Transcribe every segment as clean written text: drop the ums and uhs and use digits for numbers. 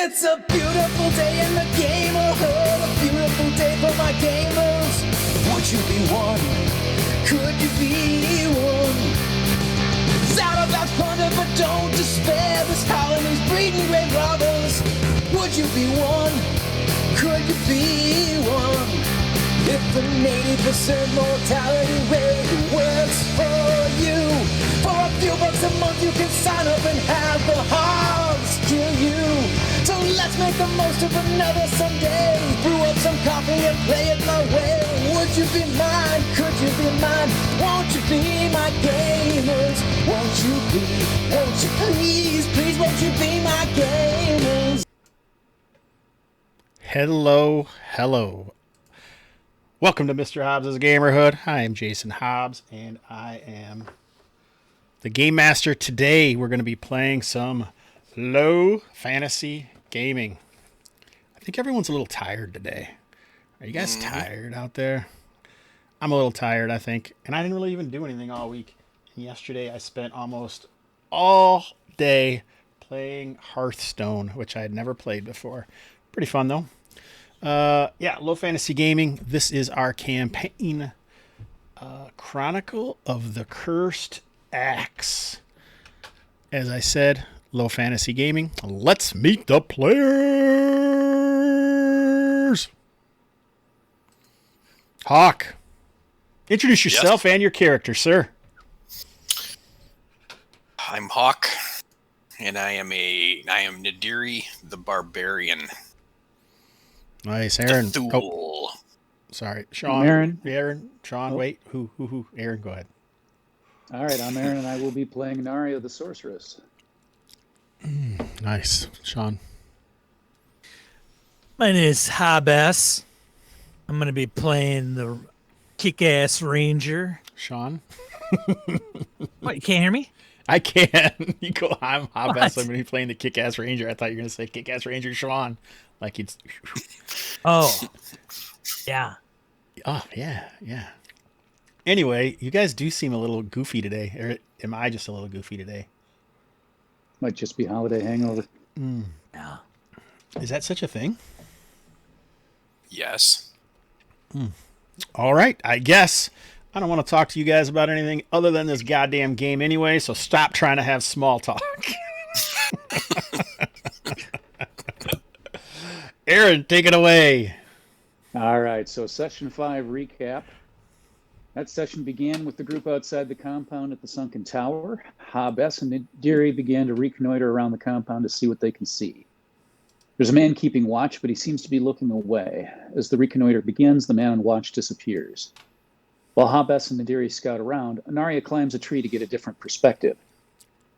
It's a beautiful day in the gamerhood, a beautiful day for my gamers. Would you be one? Could you be one? It's out about plunder, but don't despair. This colony's breeding great robbers. Would you be one? Could you be one? If the 80% mortality rate works for you, for a few bucks a month you can sign up and have the Hobbs kill you. So let's make the most of another Sunday. Brew up some coffee and play it my way. Would you be mine? Could you be mine? Won't you be my gamers? Won't you please, won't you be my gamers? Hello. Welcome to Mr. Hobbs' Gamerhood. I am Jason Hobbs, and I am the Game Master. Today, we're going to be playing some low fantasy gaming. I think everyone's a little tired today. Are you guys tired out there? I'm a little tired, I think, and I didn't really even do anything all week. And yesterday, I spent almost all day playing Hearthstone, which I had never played before. Pretty fun, though. Low fantasy gaming. This is our campaign, Chronicle of the Cursed Axe. As I said, low fantasy gaming. Let's meet the players. Hawk, introduce yourself and your character, sir. I'm Hawk, and I am Nadiri the Barbarian. Nice, Aaron. The Theul. Oh, sorry, Sean. Aaron. Sean. Oh. Wait, who? Aaron, go ahead. All right, I'm Aaron, and I will be playing Naria the Sorceress. Nice, Sean. My name is Hobbs. I'm going to be playing the kick-ass ranger. Sean. What? You can't hear me? I can. You go. I'm Hobbs. I'm going to be playing the kick-ass ranger. I thought you were going to say kick-ass ranger, Sean. Like it's. Oh, yeah. Oh, yeah. Anyway, you guys do seem a little goofy today. Or am I just a little goofy today? Might just be holiday hangover. Yeah. Is that such a thing? Yes. All right, I guess. I don't want to talk to you guys about anything other than this goddamn game anyway, so stop trying to have small talk. Aaron, take it away. All right, so Session 5 recap. That session began with the group outside the compound at the sunken tower. Hobbs and Nadiri began to reconnoiter around the compound to see what they can see. There's a man keeping watch, but he seems to be looking away. As the reconnoiter begins, the man on watch disappears. While Hobbs and Nadiri scout around, Naria climbs a tree to get a different perspective.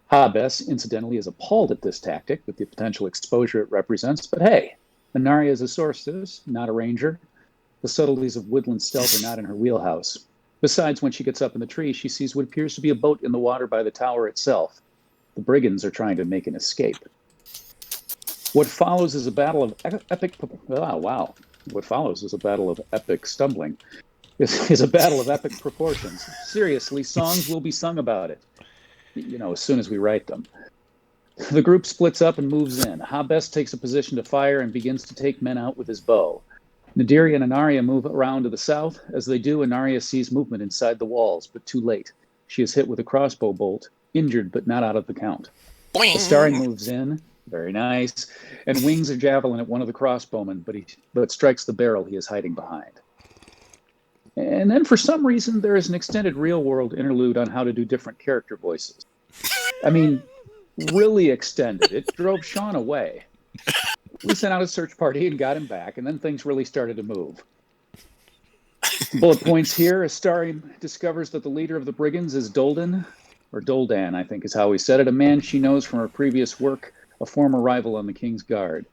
Hobbs, incidentally, is appalled at this tactic with the potential exposure it represents, but hey, Naria is a sorceress, not a ranger. The subtleties of woodland stealth are not in her wheelhouse. Besides, when she gets up in the tree, she sees what appears to be a boat in the water by the tower itself. The brigands are trying to make an escape. What follows is a battle of epic stumbling. Is a battle of epic proportions. Seriously, songs will be sung about it. As soon as we write them. The group splits up and moves in. Hobbs takes a position to fire and begins to take men out with his bow. Nadiri and Naria move around to the south. As they do, Naria sees movement inside the walls, but too late. She is hit with a crossbow bolt, injured but not out of the count. Astari moves in, very nice, and wings a javelin at one of the crossbowmen, but strikes the barrel he is hiding behind. And then for some reason, there is an extended real-world interlude on how to do different character voices. I mean, really extended. It drove Sean away. We sent out a search party and got him back, and then things really started to move. Bullet points here. Astari discovers that the leader of the brigands is Doldan, or Doldan, I think is how he said it, a man she knows from her previous work, a former rival on the King's Guard.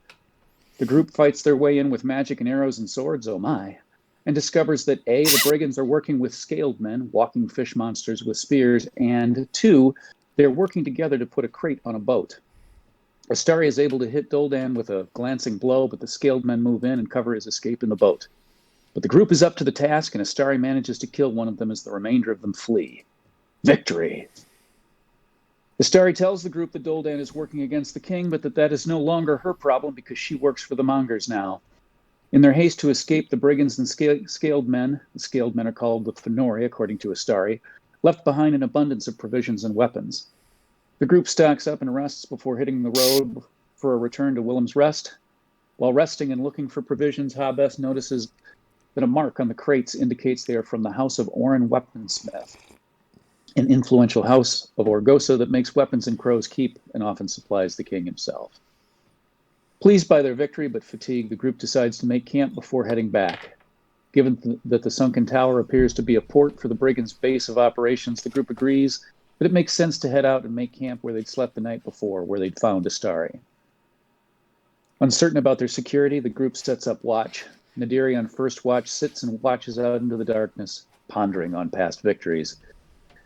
The group fights their way in with magic and arrows and swords, oh my, and discovers that A, the brigands are working with scaled men, walking fish monsters with spears, and 2, they're working together to put a crate on a boat. Astari is able to hit Doldan with a glancing blow, but the scaled men move in and cover his escape in the boat. But the group is up to the task, and Astari manages to kill one of them as the remainder of them flee. Victory! Istari tells the group that Doldan is working against the king, but that is no longer her problem because she works for the Mongers now. In their haste to escape the brigands and scaled men, the scaled men are called the Fenori, according to Istari, left behind an abundance of provisions and weapons. The group stocks up and rests before hitting the road for a return to Willem's Rest. While resting and looking for provisions, Hobbs notices that a mark on the crates indicates they are from the House of Orin Weaponsmith, an influential house of Orgosa that makes weapons in Crow's Keep and often supplies the king himself. Pleased by their victory but fatigued, the group decides to make camp before heading back. Given that the sunken tower appears to be a port for the brigands' base of operations, the group agrees that it makes sense to head out and make camp where they'd slept the night before, where they'd found Istari. Uncertain about their security, the group sets up watch. Nadiri on first watch sits and watches out into the darkness, pondering on past victories.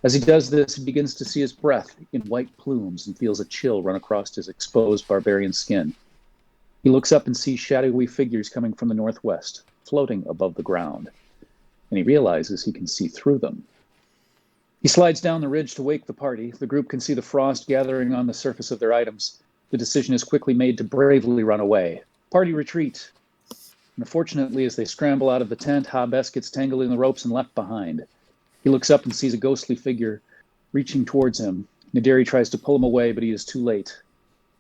As he does this, he begins to see his breath in white plumes and feels a chill run across his exposed barbarian skin. He looks up and sees shadowy figures coming from the northwest, floating above the ground, and he realizes he can see through them. He slides down the ridge to wake the party. The group can see the frost gathering on the surface of their items. The decision is quickly made to bravely run away. Party retreat. Unfortunately, as they scramble out of the tent, Hobbs gets tangled in the ropes and left behind. He looks up and sees a ghostly figure reaching towards him. Nadiri tries to pull him away, but he is too late.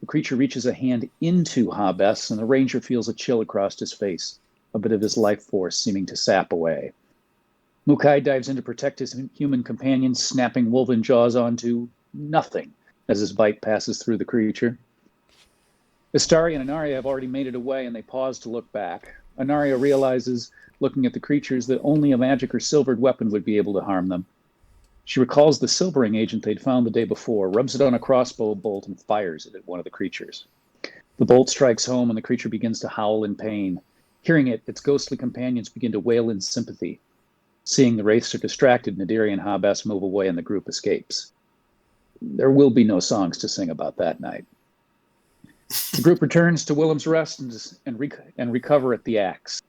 The creature reaches a hand into Hobbs, and the ranger feels a chill across his face, a bit of his life force seeming to sap away. Mukai dives in to protect his human companion, snapping woven jaws onto nothing as his bite passes through the creature. Istari and Anaria have already made it away, and they pause to look back. Anaria realizes, looking at the creatures, that only a magic or silvered weapon would be able to harm them. She recalls the silvering agent they'd found the day before, rubs it on a crossbow bolt, and fires it at one of the creatures. The bolt strikes home, and the creature begins to howl in pain. Hearing it, its ghostly companions begin to wail in sympathy. Seeing the wraiths are distracted, Nadiri and Hobbs move away, and the group escapes. There will be no songs to sing about that night. The group returns to Willem's Rest and recover at the axe.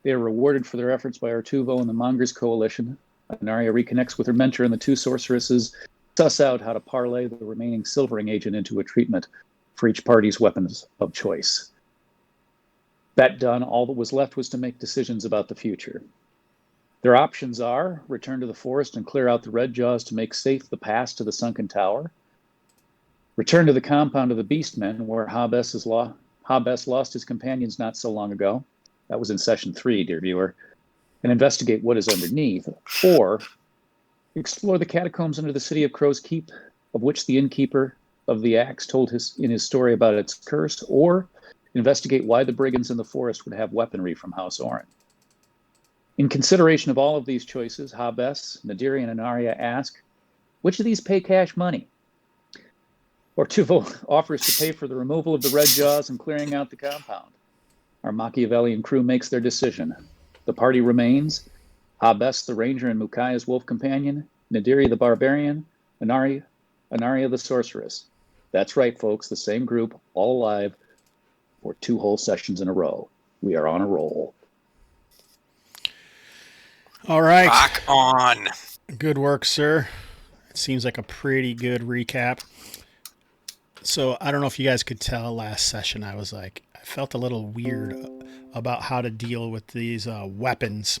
They are rewarded for their efforts by Artuvo and the Mongers Coalition. Anaria reconnects with her mentor, and the two sorceresses suss out how to parlay the remaining silvering agent into a treatment for each party's weapons of choice. That done, all that was left was to make decisions about the future. Their options are return to the forest and clear out the red jaws to make safe the pass to the sunken tower, return to the compound of the Beastmen, where Hobbs lost his companions not so long ago. That was in session 3, dear viewer. And investigate what is underneath, or explore the catacombs under the city of Crow's Keep, of which the innkeeper of the axe told in his story about its curse, or investigate why the brigands in the forest would have weaponry from House Orin. In consideration of all of these choices, Hobbs, Nadiri, and Anaria ask, which of these pay cash money? Artuvo offers to pay for the removal of the red jaws and clearing out the compound. Our Machiavellian crew makes their decision. The party remains Hobbs the ranger and Mukai wolf companion, Nadiri the barbarian, Anaria the sorceress. That's right, folks, the same group, all alive for 2 whole sessions in a row. We are on a roll. All right. Rock on. Good work, sir. It seems like a pretty good recap. So I don't know if you guys could tell last session, I felt a little weird about how to deal with these weapons.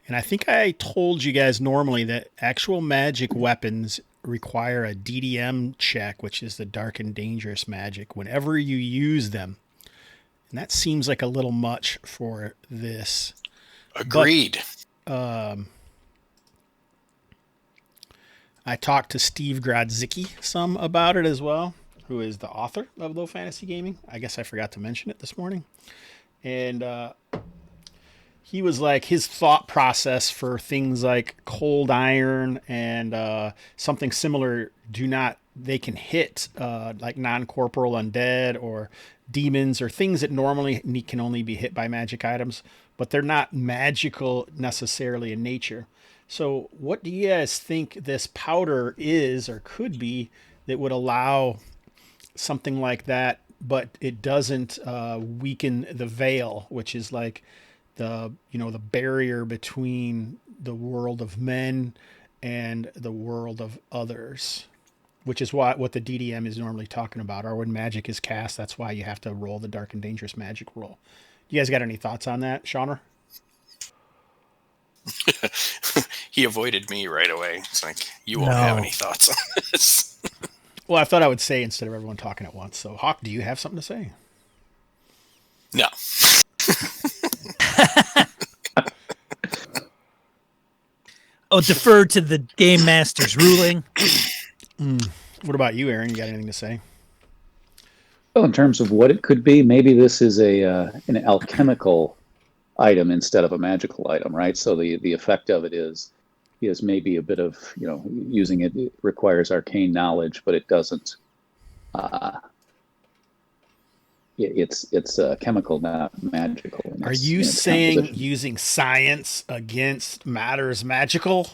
And I think I told you guys normally that actual magic weapons require a DDM check, which is the dark and dangerous magic, whenever you use them. And that seems like a little much for this. Agreed. But, I talked to Steve Grodzicki some about it as well, who is the author of Low Fantasy Gaming. I guess I forgot to mention it this morning. And he was like, his thought process for things like cold iron and something similar they can hit like non-corporal undead or demons or things that normally can only be hit by magic items, but they're not magical necessarily in nature. So what do you guys think this powder is or could be that would allow something like that, but it doesn't weaken the veil, which is like the barrier between the world of men and the world of others? which is what the DDM is normally talking about, or when magic is cast, that's why you have to roll the dark and dangerous magic roll. You guys got any thoughts on that, Shauner? He avoided me right away. It's like, you won't No. have any thoughts on this. Well, I thought I would say instead of everyone talking at once. So, Hawk, do you have something to say? No. I'll defer to the game master's ruling. What about you, Aaron? You got anything to say? Well, in terms of what it could be, maybe this is an alchemical item instead of a magical item, right? So the effect of it is maybe a bit of, using it requires arcane knowledge, but it doesn't. It's chemical, not magical. Are you saying using science against matters magical?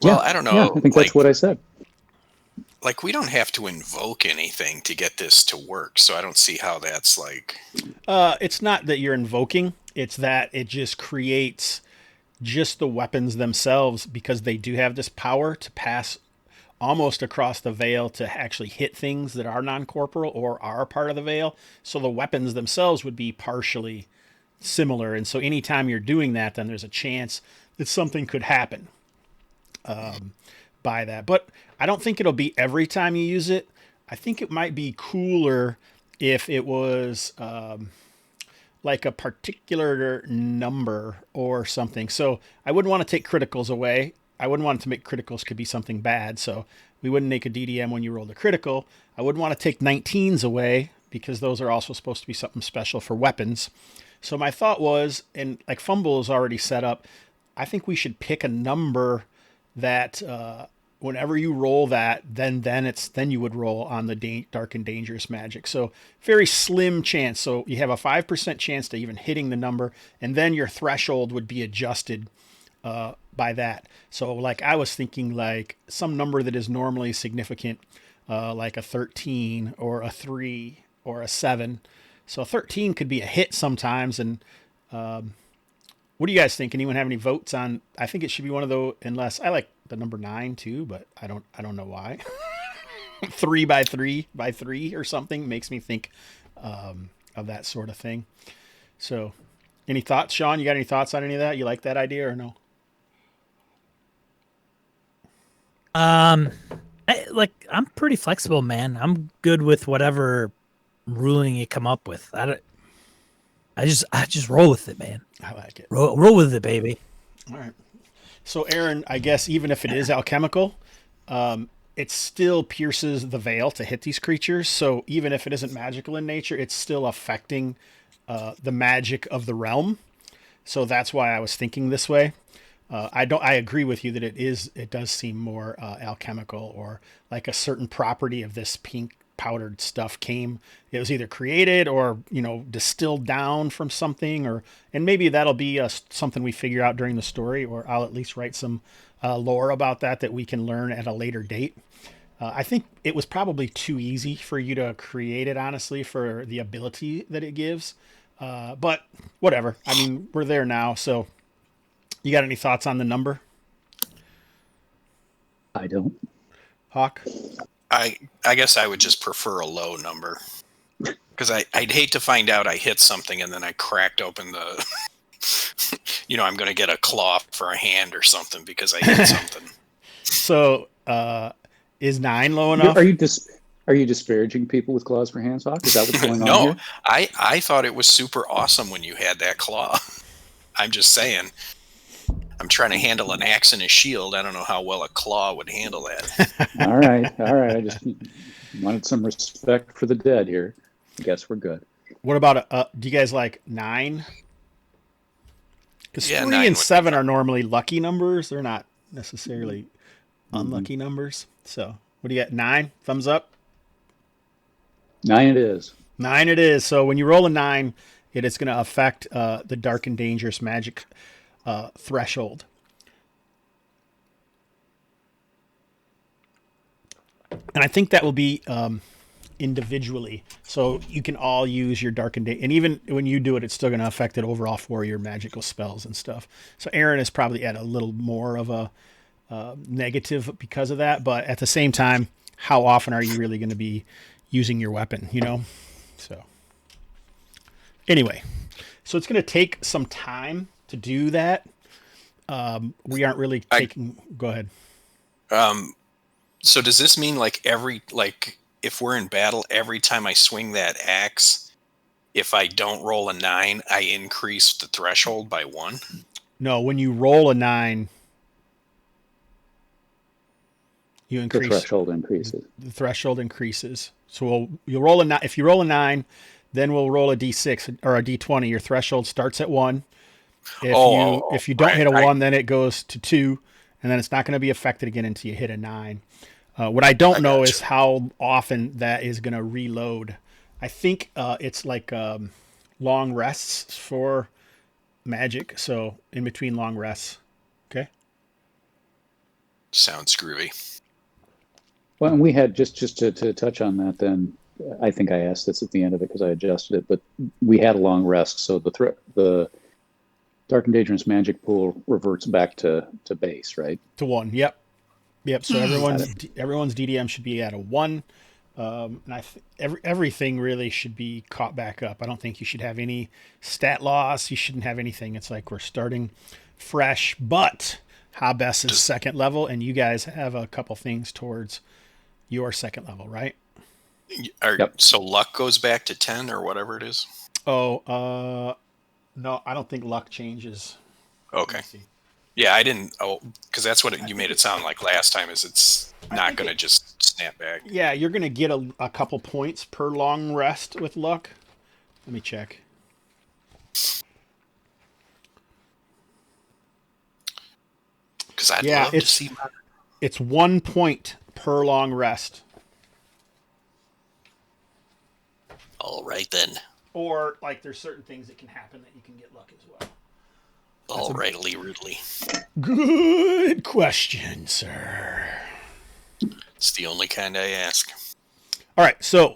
Well, I don't know. Yeah, I think that's what I said. Like, we don't have to invoke anything to get this to work, so I don't see how that's like... It's not that you're invoking. It's that it just creates just the weapons themselves, because they do have this power to pass almost across the veil to actually hit things that are non-corporeal or are part of the veil. So the weapons themselves would be partially similar. And so anytime you're doing that, then there's a chance that something could happen by that. But I don't think it'll be every time you use it. I think it might be cooler if it was like a particular number or something. So I wouldn't want to take criticals away. I wouldn't want to make criticals could be something bad. So we wouldn't make a DDM when you roll the critical. I wouldn't want to take 19s away, because those are also supposed to be something special for weapons. So my thought was, and like Fumble is already set up, I think we should pick a number that whenever you roll that, then you would roll on the dark and dangerous magic. So very slim chance. So you have a 5% chance to even hitting the number, and then your threshold would be adjusted by that. So like I was thinking like some number that is normally significant, like a 13 or a 3 or a 7. So 13 could be a hit sometimes. And what do you guys think? Anyone have any votes on? I think it should be one of those, unless I like the number 9 too, but I don't know why. 3 by 3 by 3 or something makes me think of that sort of thing. So any thoughts, Sean? You got any thoughts on any of that? You like that idea or no? I'm pretty flexible, man. I'm good with whatever ruling you come up with. I just roll with it, man. I like it. Roll with it, baby. All right. So Aaron, I guess even if it is alchemical, it still pierces the veil to hit these creatures. So even if it isn't magical in nature, it's still affecting the magic of the realm. So that's why I was thinking this way. I agree with you that it does seem more alchemical, or like a certain property of this pink powdered stuff it was either created or, distilled down from something, and maybe that'll be something we figure out during the story, or I'll at least write some lore about that we can learn at a later date. I think it was probably too easy for you to create it, honestly, for the ability that it gives. But whatever. I mean, we're there now. So you got any thoughts on the number? I don't. Hawk? I guess I would just prefer a low number, because I'd hate to find out I hit something and then I cracked open the, I'm going to get a claw for a hand or something because I hit something. So is 9 low enough? Are you disparaging people with claws for hands, Hawk? Is that what's going on No, here? I thought it was super awesome when you had that claw. I'm just saying. I'm trying to handle an axe and a shield. I don't know how well a claw would handle that. All right. I just wanted some respect for the dead here. I guess we're good. What about do you guys like 9? Because 3 and 7 are normally lucky numbers. They're not necessarily unlucky numbers. So what do you got? 9? Thumbs up? 9 it is. 9 it is. So when you roll a 9, it is going to affect the dark and dangerous magic threshold. And I think that will be individually. So you can all use your dark and even when you do it, it's still going to affect it overall for your magical spells and stuff. So Aaron is probably at a little more of a negative because of that. But at the same time, how often are you really going to be using your weapon, you know? So anyway, so it's going to take some time to do that. We aren't really taking, go ahead. So does this mean like if we're in battle, every time I swing that axe, if I don't roll a 9, I increase the threshold by 1? No, when you roll a 9, you increase The threshold increases. The threshold increases. So you'll roll a 9. If you roll a 9, then we'll roll a d6 or a d20. Your threshold starts at 1. If you don't hit a 1, then it goes to 2, and then it's not going to be affected again until you hit a 9. What I don't know is how often that is going to reload. I think it's like long rests for magic, so in between long rests. Okay. Sounds groovy. Well, and we had just to touch on that. Then I think I asked this at the end of it because I adjusted it, but we had a long rest, so the Dark and Dangerous magic pool reverts back to base, right? To 1. Yep. So everyone's DDM should be at a 1. And everything really should be caught back up. I don't think you should have any stat loss. You shouldn't have anything. It's like we're starting fresh, but Hobbs is second level, and you guys have a couple things towards your second level, right? Yep. So luck goes back to 10 or whatever it is? No, I don't think luck changes. Okay. Yeah, I didn't. Oh, because that's what you made it sound like last time. Is it's not going to just snap back? Yeah, you're going to get a couple points per long rest with luck. Let me check. Because I'd love to see. It's 1 point per long rest. All right then. Or like there's certain things that can happen that you can get luck as well. All rightly, Ridley. Good question, sir. It's the only kind I ask. All right, so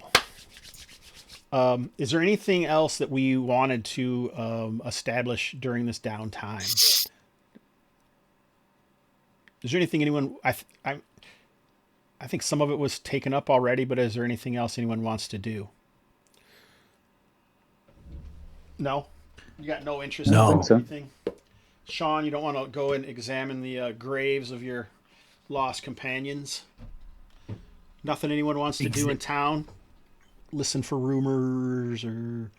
is there anything else that we wanted to establish during this downtime? Is there anything anyone... I think some of it was taken up already, but is there anything else anyone wants to do? No? You got no interest in anything? Sean, you don't want to go and examine the graves of your lost companions? Nothing anyone wants to do in town? Listen for rumors or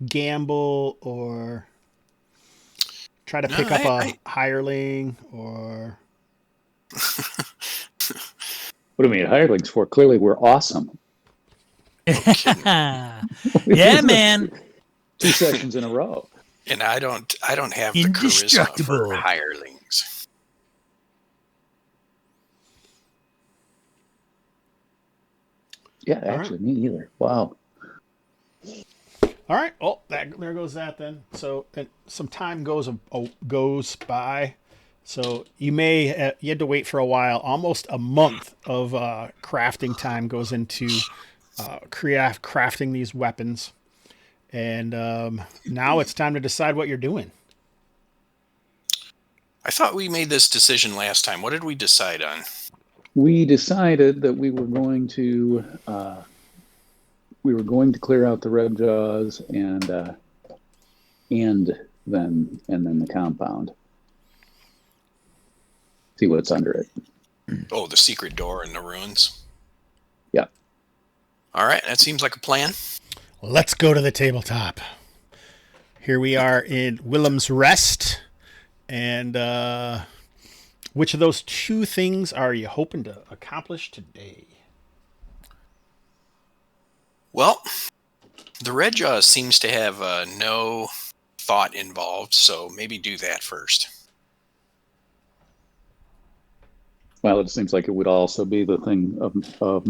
gamble or try to pick up a hireling or... What do you mean hirelings for? Clearly we're awesome. Yeah, man. 2 sessions in a row. And I don't have the charisma for hirelings. Yeah, actually, me either. Wow. All right. Oh, there goes that then. So some time goes by. So you had to wait for a while. Almost a month of crafting time goes into crafting these weapons. And now it's time to decide what you're doing. I thought we made this decision last time. What did we decide on? We decided that we were going to clear out the red jaws and then the compound. See what's under it. Oh, the secret door in the ruins. Yeah. All right, that seems like a plan. Let's go to the tabletop. Here we are in Willem's Rest. And which of those 2 things are you hoping to accomplish today? Well, the Red Jaw seems to have no thought involved, so maybe do that first. Well, it seems like it would also be the thing of the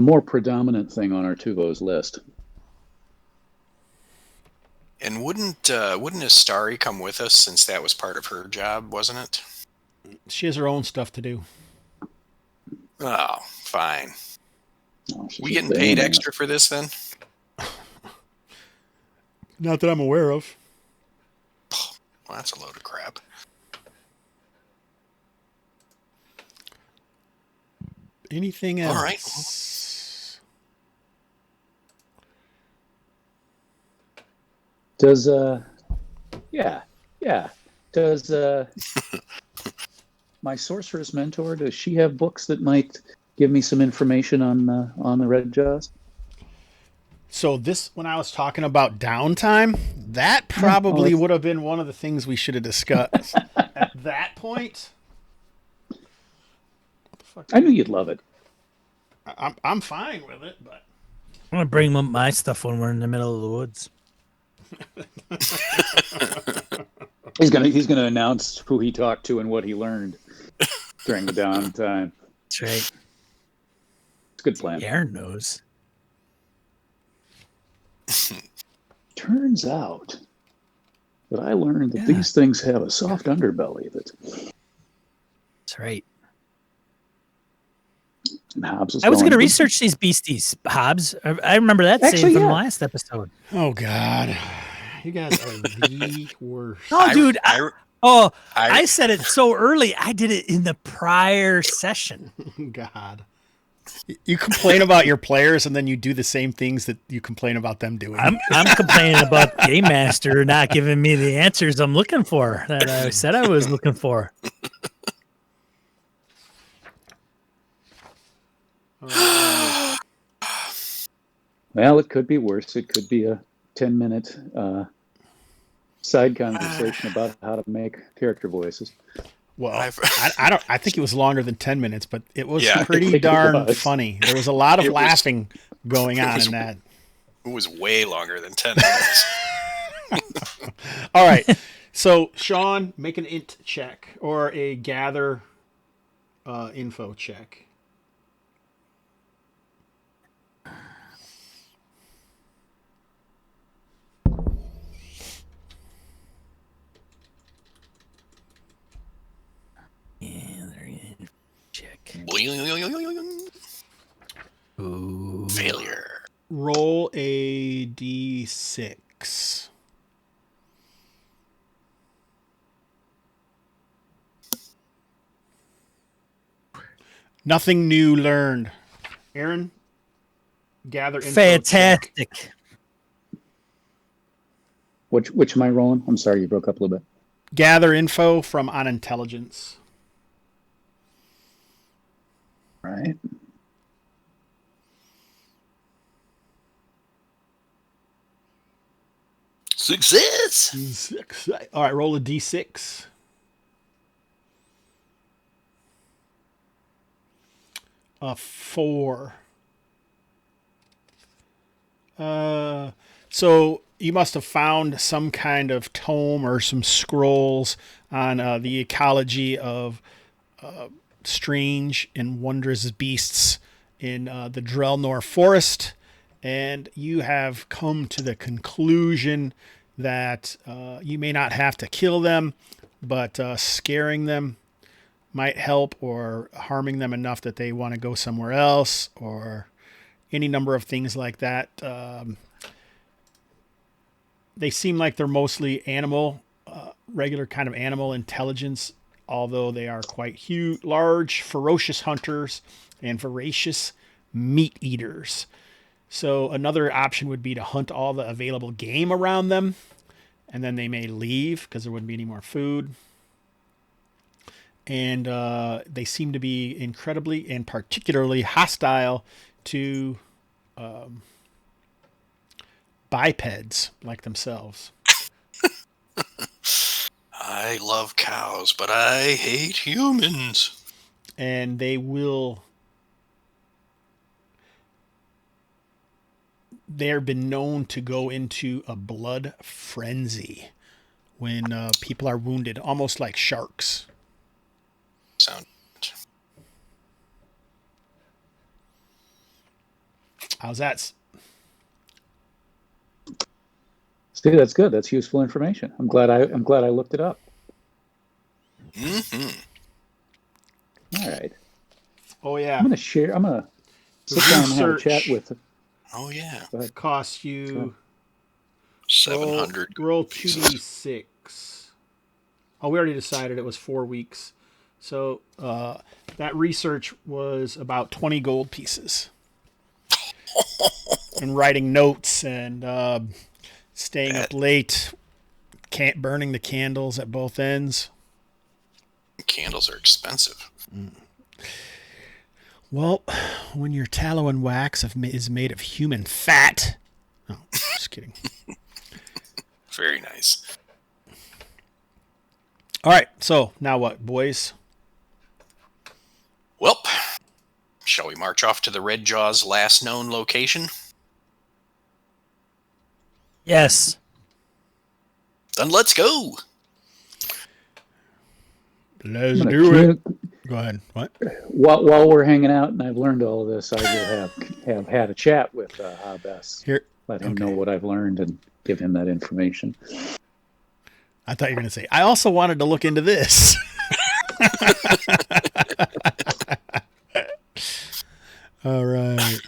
more predominant thing on our Tuvos list. And wouldn't Astari come with us since that was part of her job, wasn't it? She has her own stuff to do. Oh, fine. Oh, we getting paid extra for this then? Not that I'm aware of. Well, that's a load of crap. Anything else? All right. Does Does my sorceress mentor, does she have books that might give me some information on the Red Jaws? So this, when I was talking about downtime, that probably would have been one of the things we should have discussed at that point. What the fuck? I knew you'd love it. I'm fine with it, but I'm gonna bring my stuff when we're in the middle of the woods. He's gonna announce who he talked to and what he learned during the downtime. That's right. It's a good plan. Aaron knows. Turns out that I learned that these things have a soft underbelly. That's right. And Hobbs I was going to research these beasties, Hobbs. I remember that saying from the last episode. Oh God, you guys are the worst. Oh, dude. I said it so early. I did it in the prior session. God. You complain about your players, and then you do the same things that you complain about them doing. I'm complaining about Game Master not giving me the answers I'm looking for that I said I was looking for. Well, it could be worse. It could be a 10-minute side conversation about how to make character voices. Well, I think it was longer than 10 minutes, but it was pretty it darn was. funny. There was a lot of laughing going on in that. It was way longer than 10 minutes. All right. So, Sean, make an int check or a gather info check. Ooh. Failure. Roll a d6. Nothing new learned. Aaron, gather info. Fantastic. Check. Which am I rolling? I'm sorry, you broke up a little bit. Gather info from on intelligence. Right. Success. All right, roll a d6. A 4. So you must have found some kind of tome or some scrolls on the ecology of strange and wondrous beasts in the Drelnor forest, and you have come to the conclusion that you may not have to kill them, but scaring them might help, or harming them enough that they want to go somewhere else, or any number of things like that. They seem like they're mostly animal, regular kind of animal intelligence, although they are quite huge, large, ferocious hunters and voracious meat eaters. So another option would be to hunt all the available game around them, and then they may leave because there wouldn't be any more food. And they seem to be incredibly and particularly hostile to bipeds like themselves. I love cows, but I hate humans. And they will... They've been known to go into a blood frenzy when people are wounded, almost like sharks. Sound. How's that? See, that's good. That's useful information. I'm glad I looked it up. Mm-hmm. All right. Oh yeah. I'm gonna sit down and have a chat with. Oh yeah. It costs you 700. Roll 2d6. Oh, we already decided it was 4 weeks. So that that research was about 20 gold pieces. And writing notes and staying up late, burning the candles at both ends. Candles are expensive. Well, when your tallow and wax is made of human fat. Oh, just kidding. Very nice. All right, so now what, boys? Well, shall we march off to the Red Jaw's last known location? Yes. Then let's go. Let's do it. Go ahead. What? While we're hanging out and I've learned all of this, I will have had a chat with Hobbs. Here, let him know what I've learned and give him that information. I thought you were going to say, I also wanted to look into this. All right.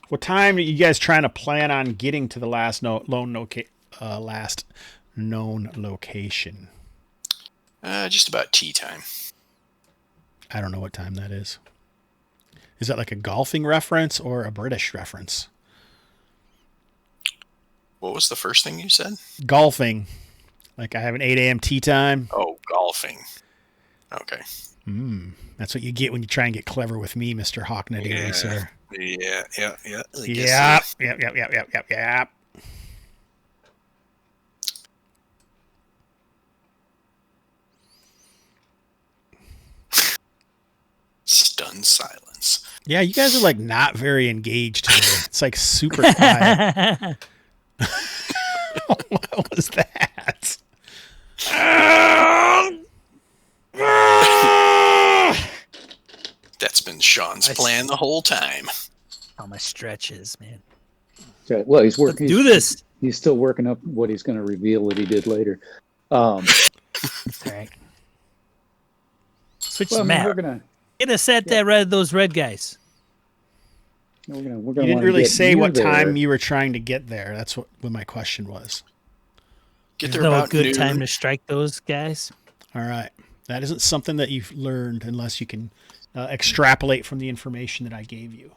What time are you guys trying to plan on getting to the last known location? Just about tea time. I don't know what time that is. Is that like a golfing reference or a British reference? What was the first thing you said? Golfing. Like I have an 8 a.m. tea time. Oh, golfing. Okay. That's what you get when you try and get clever with me, Mr. Hawknetty Racer. Yeah. Yep. Stunned silence. Yeah, you guys are like not very engaged today. It's like super quiet. What was that? That's been Sean's plan the whole time. How my stretches, man. Okay, well, he's working. Do this. He's still working up what he's going to reveal that he did later. All right. Switch the map. We're gonna set those red guys. We're gonna You didn't really say what time you were trying to get there. That's what my question was. Get There's there no about good noon. time to strike those guys. All right. That isn't something that you've learned unless you can extrapolate from the information that I gave you.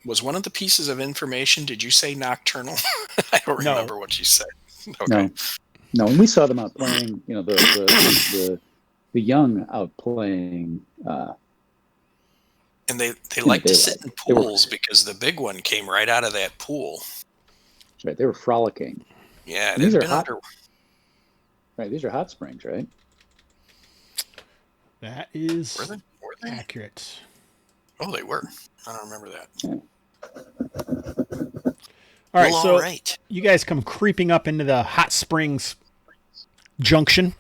Was one of the pieces of information, did you say nocturnal? I don't remember what you said. Okay. No, and we saw them out playing, the young out playing. And they like to sit in pools because the big one came right out of that pool. That's right. They were frolicking. Yeah, these are hot. Right, these are hot springs, right? That is Were they? accurate. Oh, they were. I don't remember that. All right, so right. You guys come creeping up into the Hot Springs Junction.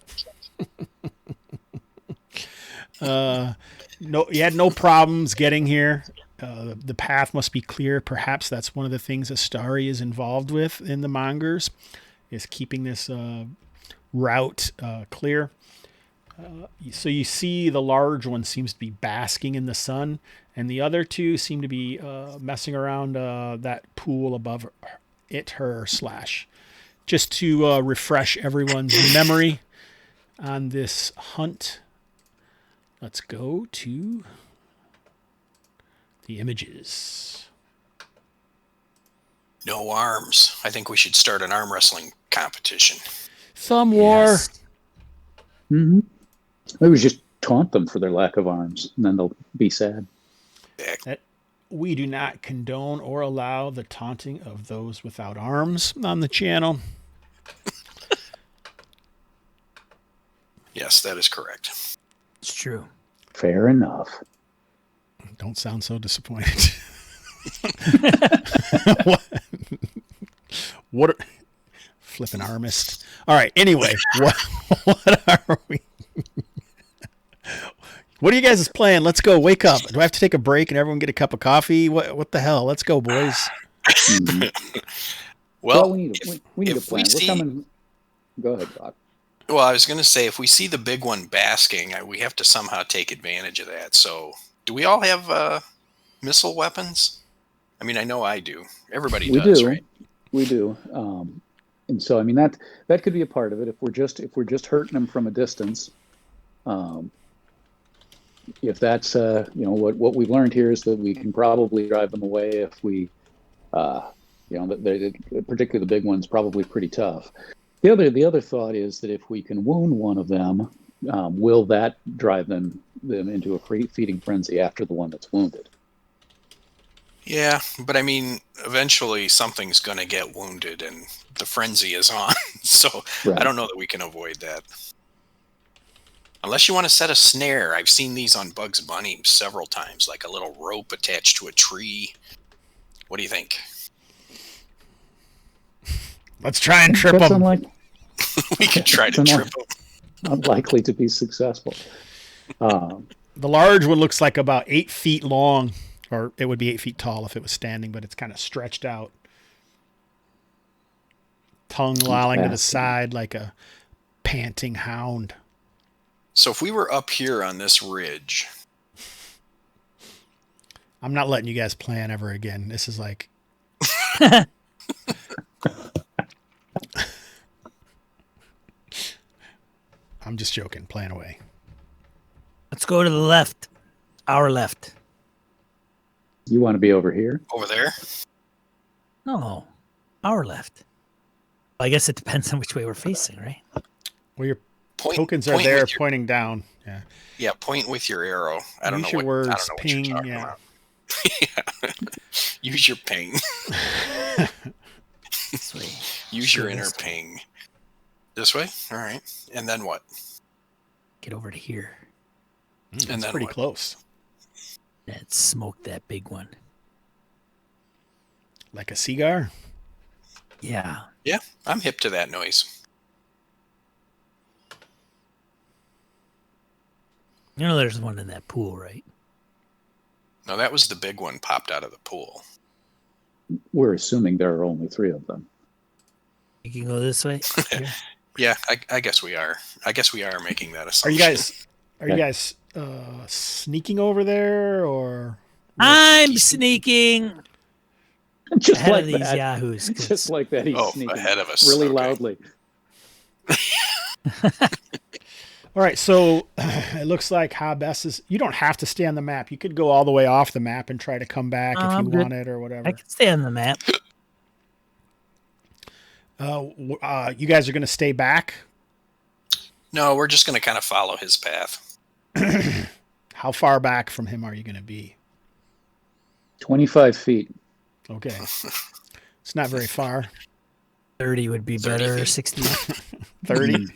You had no problems getting here. The path must be clear. Perhaps that's one of the things Astari is involved with in the Mongers, is keeping this route clear. So you see the large one seems to be basking in the sun, and the other two seem to be messing around that pool above her. Just to refresh everyone's memory on this hunt, let's go to the images. No arms. I think we should start an arm wrestling competition. Thumb war. Yes. Mm-hmm. Maybe we just taunt them for their lack of arms, and then they'll be sad. We do not condone or allow the taunting of those without arms on the channel. Yes, that is correct. It's true. Fair enough. Don't sound so disappointed. What flipping armist. All right, anyway, what are we? What are you guys playing? Let's go. Wake up. Do I have to take a break and everyone get a cup of coffee? What the hell? Let's go, boys. Well, we need a plan. We're coming. Go ahead, Doc. Well, I was going to say, if we see the big one basking, we have to somehow take advantage of that. So, do we all have missile weapons? I mean, I know I do. Everybody does, right? We do. And so, I mean, that could be a part of it. If we're just hurting them from a distance, if that's what we've learned here is that we can probably drive them away if we, particularly the big one's probably pretty tough. The other thought is that if we can wound one of them, will that drive them into a feeding frenzy after the one that's wounded? Yeah, but I mean, eventually something's going to get wounded and the frenzy is on. So Right. I don't know that we can avoid that. Unless you want to set a snare. I've seen these on Bugs Bunny several times, like a little rope attached to a tree. What do you think? Let's try and trip That's them. We could try to trip them. unlikely to be successful. The large one looks like about 8 feet long, or it would be 8 feet tall if it was standing, but it's kind of stretched out. Tongue lolling to the side like a panting hound. So if we were up here on this ridge, I'm not letting you guys plan ever again. This is like... I'm just joking. Plan away. Let's go to the left. Our left. You want to be over here? over there, No, our left. Well, I guess it depends on which way we're facing, right? Well, your point, tokens are point there with your- pointing down. Yeah. Yeah, point with your arrow. I don't Use know your what, I words. don't know what Ping. you're talking Yeah. about. Yeah. Use your ping. This way. Use your Sure, inner this way. ping. This way? All right. And then what? Get over to here. And It's then pretty what? close. And smoke that big one. Like a cigar. Yeah. Yeah, I'm hip to that noise. You know there's one in that pool, right? No, that was the big one popped out of the pool. We're assuming there are only 3 of them. You can go this way. Here. Yeah, I guess we are. I guess we are making that Are assumption. you guys sneaking over there, or I'm sneaking Just ahead like of these that. yahoos. 'cause Just like that, he's Oh, sneaking ahead of us. really Okay. loudly. all right? So it looks like Hobbs is. You don't have to stay on the map. You could go all the way off the map and try to come back if you I'm good. want it or whatever. I can stay on the map. You guys are going to stay back. No, we're just going to kind of follow his path. How far back from him are you going to be? 25 feet. Okay, it's not very far. 30 would be 30 better. feet. 60. 30.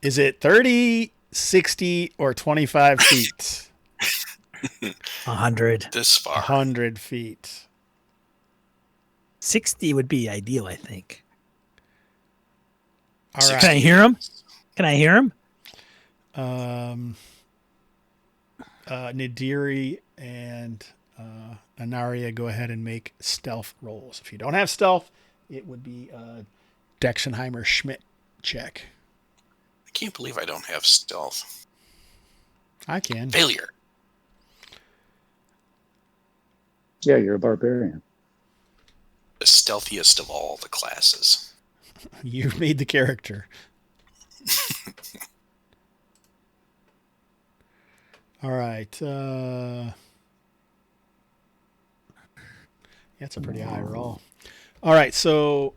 Is it 30, 60, or 25 feet? 100. This far. 100 feet. 60 would be ideal, I think. All Can I right. hear him? Can I hear him? Nadiri and Anaria, go ahead and make stealth rolls. If you don't have stealth, it would be a Dexenheimer Schmidt check. I can't believe I don't have stealth. I can. Failure. Yeah, you're a barbarian. The stealthiest of all the classes. You made the character. All right. That's a pretty high roll. All right, so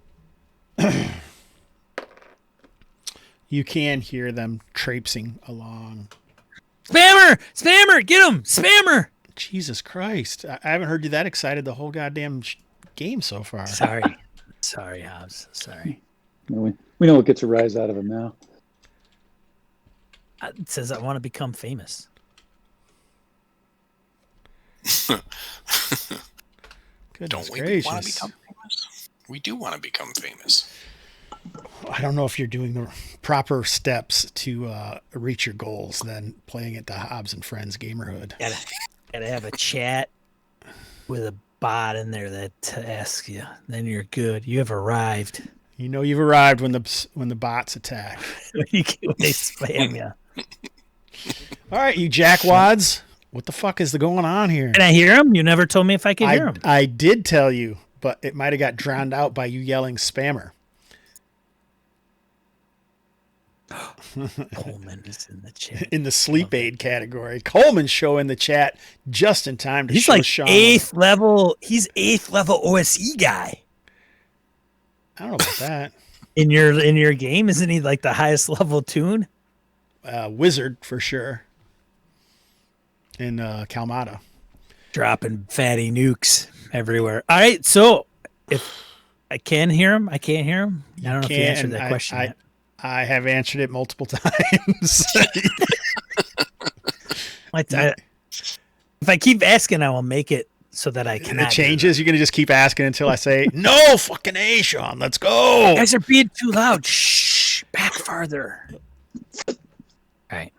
you can hear them traipsing along. Spammer! Spammer! Get him! Spammer! Jesus Christ. I haven't heard you that excited the whole goddamn game so far. Sorry. Sorry, Hobbs. Sorry. We know what gets a rise out of him now. It says I want to become famous. Goodness Don't we gracious. want to become famous? We do want to become famous. I don't know if you're doing the proper steps to reach your goals than playing at the Hobbs and Friends Gamerhood. Gotta have a chat with a bot in there that asks you. Then you're good. You have arrived. You know you've arrived when the bots attack. When they spam you. All right, you jackwads. What the fuck is going on here? Can I hear him? You never told me if I could hear him. I did tell you, but it might have got drowned out by you yelling spammer. Coleman is in the chat. In the sleep aid category. Coleman's showing the chat just in time to He's show like Sean. 8th level. He's 8th level OSE guy. I don't know about that. In your game, isn't he like the highest level tune? Wizard for sure. In Kalmata. Dropping fatty nukes everywhere. All right, so if I can hear him, I can't hear him. I don't know if you answered that question yet. I have answered it multiple times. If I keep asking, I will make it so that I cannot. It changes. You're gonna just keep asking until I say no. Fucking A, Sean. Let's go. You guys are being too loud. Shh. Back farther. All right.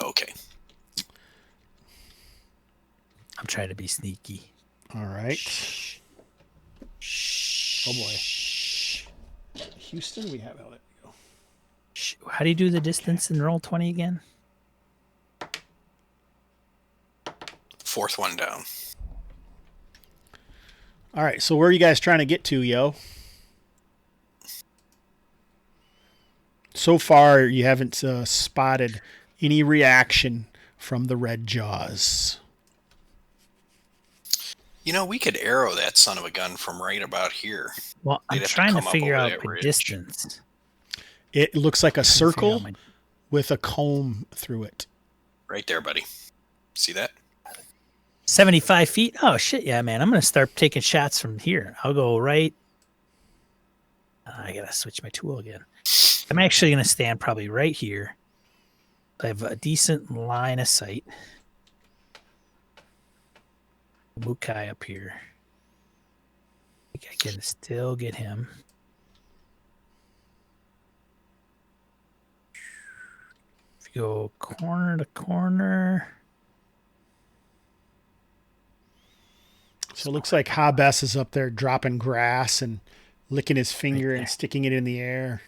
Okay. I'm trying to be sneaky. All right. Oh boy. Houston, we have. Let go. How do you do the distance in roll 20 again? 4th one down. All right. So where are you guys trying to get to, yo? So far, you haven't spotted any reaction from the red jaws. You know, we could arrow that son of a gun from right about here. Well, I'm They'd have to trying to come up figure over out that the ridge. distance. It looks like a circle my- with a comb through it. Right there, buddy. See that? 75 feet? Oh, shit, yeah, man. I'm going to start taking shots from here. I'll go right. I got to switch my tool again. I'm actually going to stand probably right here. I have a decent line of sight. Mukai up here. I think I can still get him. If you go corner to corner. So it looks like Hobbs is up there dropping grass and licking his finger Right and there. sticking it in the air.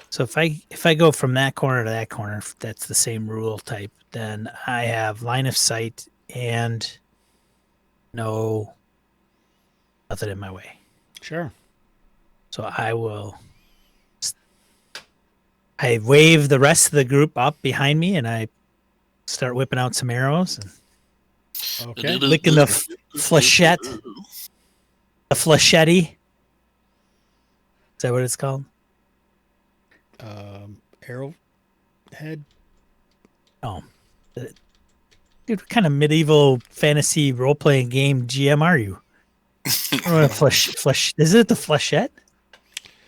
So if I go from that corner to that corner, if that's the same rule type, then I have line of sight and nothing in my way. Sure. So I wave the rest of the group up behind me and I start whipping out some arrows and Okay. licking the flechette. The flechette. Is that what it's called? Arrowhead. Oh. Dude, what kind of medieval fantasy role-playing game GM are you? Or a flesh. Is it the flechette?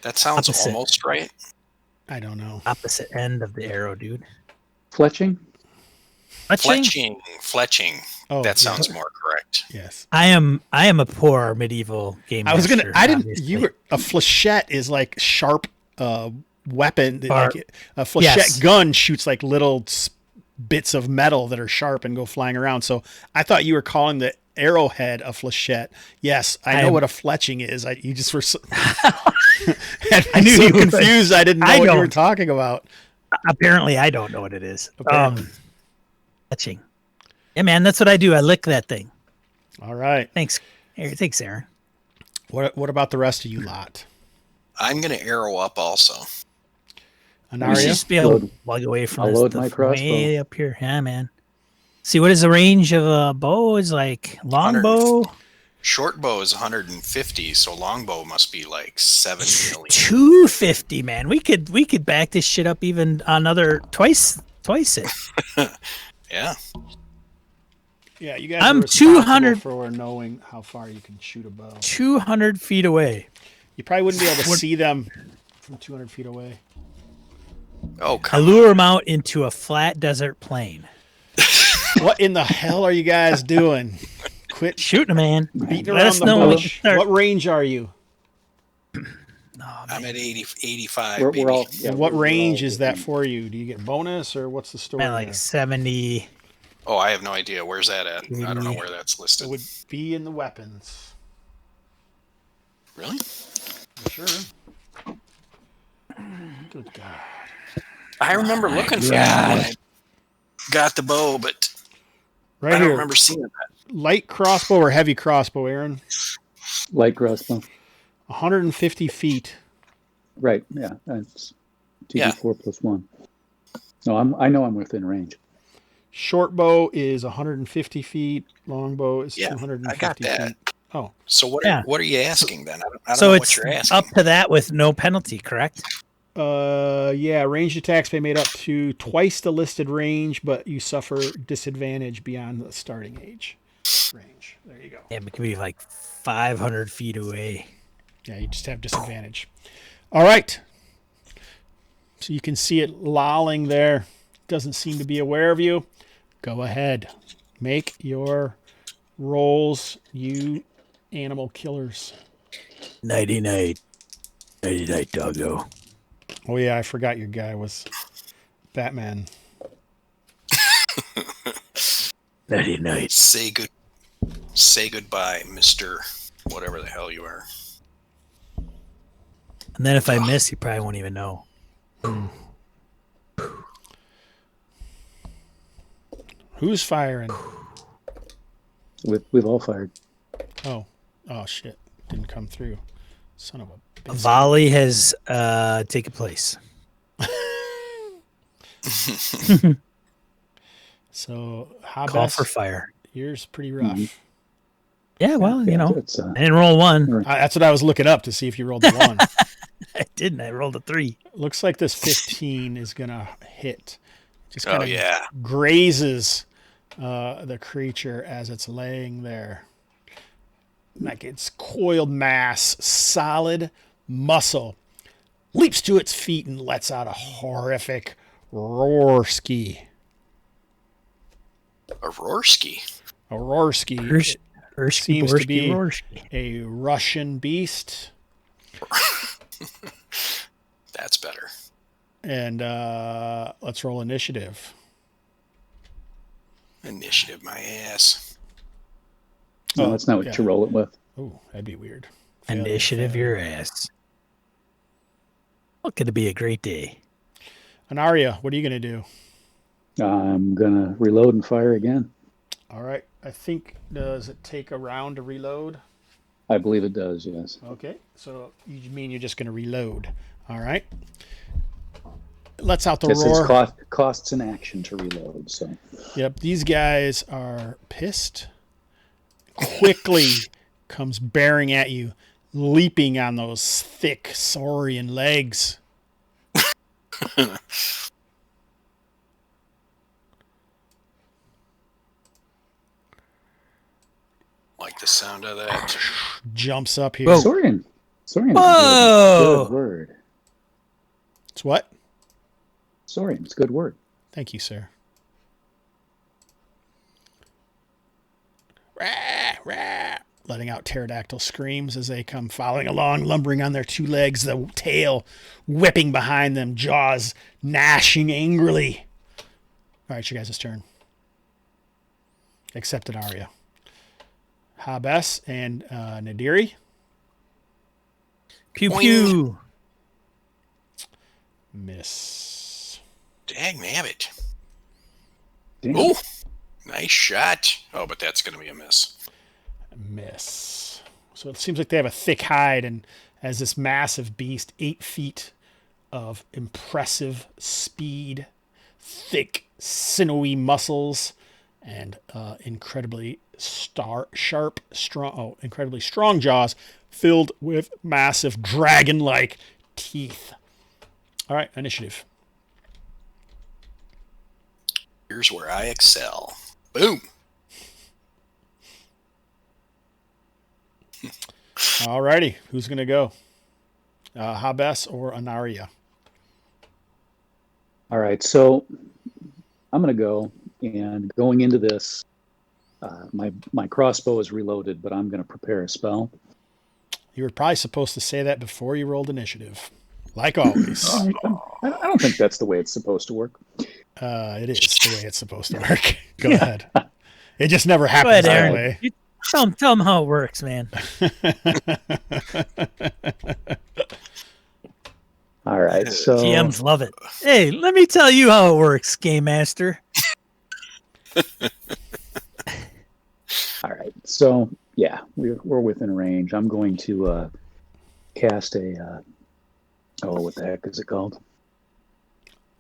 That sounds Opposite. almost right. I don't know. Opposite end of the arrow, dude. Fletching? Fletching. Oh, That sounds yeah. more correct. Yes. I am a poor medieval game I was gonna. master, I didn't. obviously. You were a flechette is like sharp weapon. Bar- Like a flechette Yes. gun shoots like little bits of metal that are sharp and go flying around. So I thought you were calling the arrowhead a flechette. Yes, I know what a fletching is. You just were. So, I knew so you would. confused. I didn't know I what you were don't. talking about. Apparently, I don't know what it is. Apparently. Touching. Yeah, man, that's what I do. I lick that thing. All right. Thanks, Aaron. What about the rest of you lot? I'm going to arrow up also. We should Anaria? just be able to Load- plug away from I'll this load stuff my crossbow. way up here. Yeah, man. See, what is the range of a bow? Is like longbow. Short bow is 150, so longbow must be like 7 million. 250, man. We could back this shit up even another twice it. Yeah. Yeah, you guys. I'm are responsible 200 for knowing how far you can shoot a bow. 200 feet away. You probably wouldn't be able to see them from 200 feet away. Oh, I come lure them out into a flat desert plain. What in the hell are you guys doing? Quit Shooting, man. beating Let around us the know when bush. you start. What range are you? I'm at 85, We're baby. all, yeah, And what we're range all is that within- for you? Do you get bonus or what's the story? Man, like there? 70. Oh, I have no idea. Where's that at? I don't know where that's It listed. would be in the weapons. Really? Sure. Good God. I remember looking for that when I got the bow, but Right I don't here. remember seeing that. light crossbow or heavy crossbow, Aaron? Light crossbow. 150 feet. Right. Yeah. That's 2d4 Yeah. plus 1. No, I know I'm within range. Short bow is 150 feet. Long bow is Yeah, 250 I got that. feet. Oh, So what? Yeah. What are you asking then? I don't So know it's what you're asking. up to that with no penalty, correct? yeah. Ranged attacks may be made up to twice the listed range, but you suffer disadvantage beyond the starting age range. There you go. Yeah, it could be like 500 feet away. Yeah, you just have disadvantage. All right. So you can see it lolling there. Doesn't seem to be aware of you. Go ahead. Make your rolls, you animal killers. Nighty-night. Nighty-night, doggo. Oh, yeah, I forgot your guy was Batman. Nighty-night. Say goodbye, Mr. Whatever the hell you are. And then if I miss, you probably won't even know. Who's firing? We've all fired. Oh, shit. Didn't come through. Son of a A bitch. volley has taken place. So, Call Hobbs, for fire. yours pretty rough. Mhm. Yeah, well, you know, It's, I didn't roll one. That's what I was looking up to see if you rolled the one. I didn't. I rolled a 3. Looks like this 15 is going to hit. Just kind Oh of yeah. grazes the creature as it's laying there. Like its coiled mass, solid muscle, leaps to its feet and lets out a horrific roar-ski. A Rorsky. A roar-ski. It seems to be a Russian beast. That's better. And let's roll initiative. Initiative, my ass. No, that's not what yeah. you roll it with. Oh, that'd be weird. Initiative your ass. What could it be a great day? Anaria, what are you going to do? I'm gonna reload and fire again. All right. I think, does it take a round to reload? I believe it does. Yes. Okay. So you mean you're just going to reload. All right. Lets out the It's roar. costs an action to reload. So Yep. These guys are pissed. Quickly comes bearing at you, leaping on those thick saurian legs. Like the sound of that. Jumps up here. Whoa. Saurian is a Whoa! good word. It's what? Saurian, it's a good word. Thank you, sir. Rah, rah. Letting out pterodactyl screams as they come following along, lumbering on their two legs, the tail whipping behind them, jaws gnashing angrily. All right, you guys' turn. Except at Arya. Habes and Nadiri. Pew Boing. pew. Miss. Dang nabbit. Damn. Oh, nice shot. Oh, but that's going to be a miss. Miss. So it seems like they have a thick hide, and as this massive beast, 8 feet of impressive speed, thick, sinewy muscles, and incredibly incredibly strong jaws filled with massive dragon-like teeth. All right, initiative. Here's where I excel. Boom. All righty, who's going to go? Habes or Anaria? All right, so I'm going to go, and going into this, my crossbow is reloaded, but I'm going to prepare a spell. You were probably supposed to say that before you rolled initiative. Like always. I don't think that's the way it's supposed to work. It is the way it's supposed to work. Go ahead. It just never Go happens ahead, that Aaron. way. You tell them how it works, man. All right, so GMs love it. Hey, let me tell you how it works, Game Master. all So yeah, we're within range. I'm going to cast a what the heck is it called?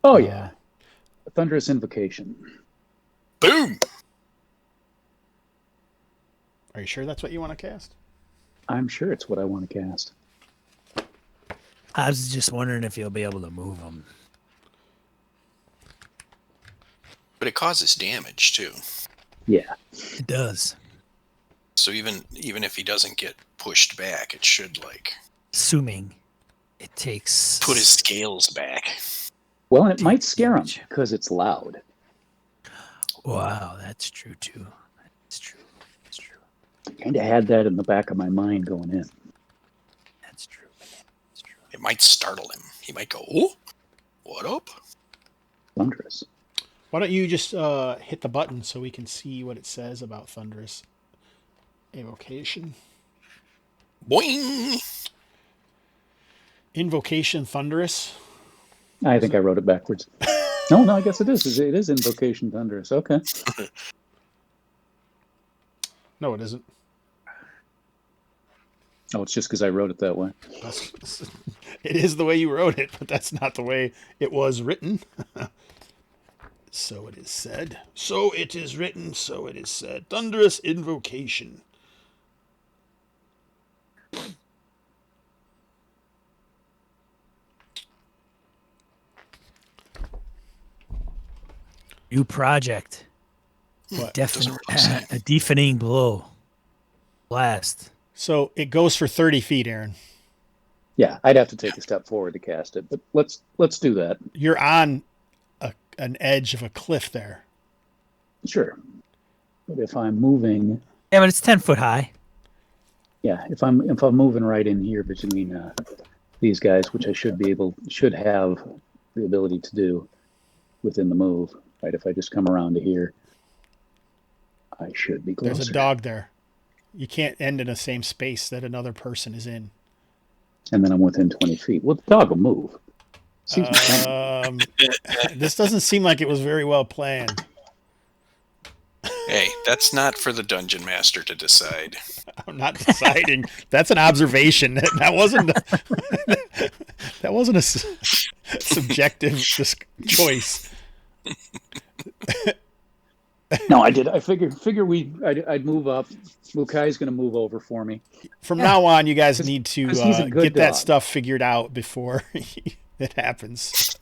Oh yeah, a Thunderous Invocation. Boom. Are you sure that's what you want to cast? I'm sure it's what I want to cast. I was just wondering if you'll be able to move them. But it causes damage too. Yeah, It does. So even if he doesn't get pushed back, it should like Assuming it takes... put his scales back. well, and it might scare him damage. because it's loud. Wow, that's true too. That's true. That's true. Kind of had that in the back of my mind going in. That's true. That's true. It might startle him. He might go, "Oh, what up?" Thunderous. Why don't you just hit the button so we can see what it says about Thunderous Invocation? Boing. Invocation Thunderous. I think I wrote it backwards. No, I guess it is. It is Invocation Thunderous. Okay. No, it isn't. Oh, it's just because I wrote it that way. It is the way you wrote it, but that's not the way it was written. So it is said. So it is written. So it is said. Thunderous Invocation. New project. What? Doesn't really say. A deafening blow. Blast. So it goes for 30 feet, Aaron. Yeah, I'd have to take a step forward to cast it, but let's do that. You're on an edge of a cliff there. Sure. But if I'm moving, Yeah, but it's 10 foot high. yeah, if I'm moving right in here between these guys, which I should have the ability to do within the move, right? If I just come around to here, I should be closer. There's a dog there. You can't end in the same space that another person is in. And then I'm within 20 feet. Well, the dog will move. Seems This doesn't seem like it was very well planned. Hey, that's not for the dungeon master to decide. I'm not deciding. That's an observation. That wasn't a subjective choice. No, I did. I figured I'd move up. Mukai's going to move over for me. From now on, you guys need to 'cause he's a good get that dog. stuff figured out before it happens.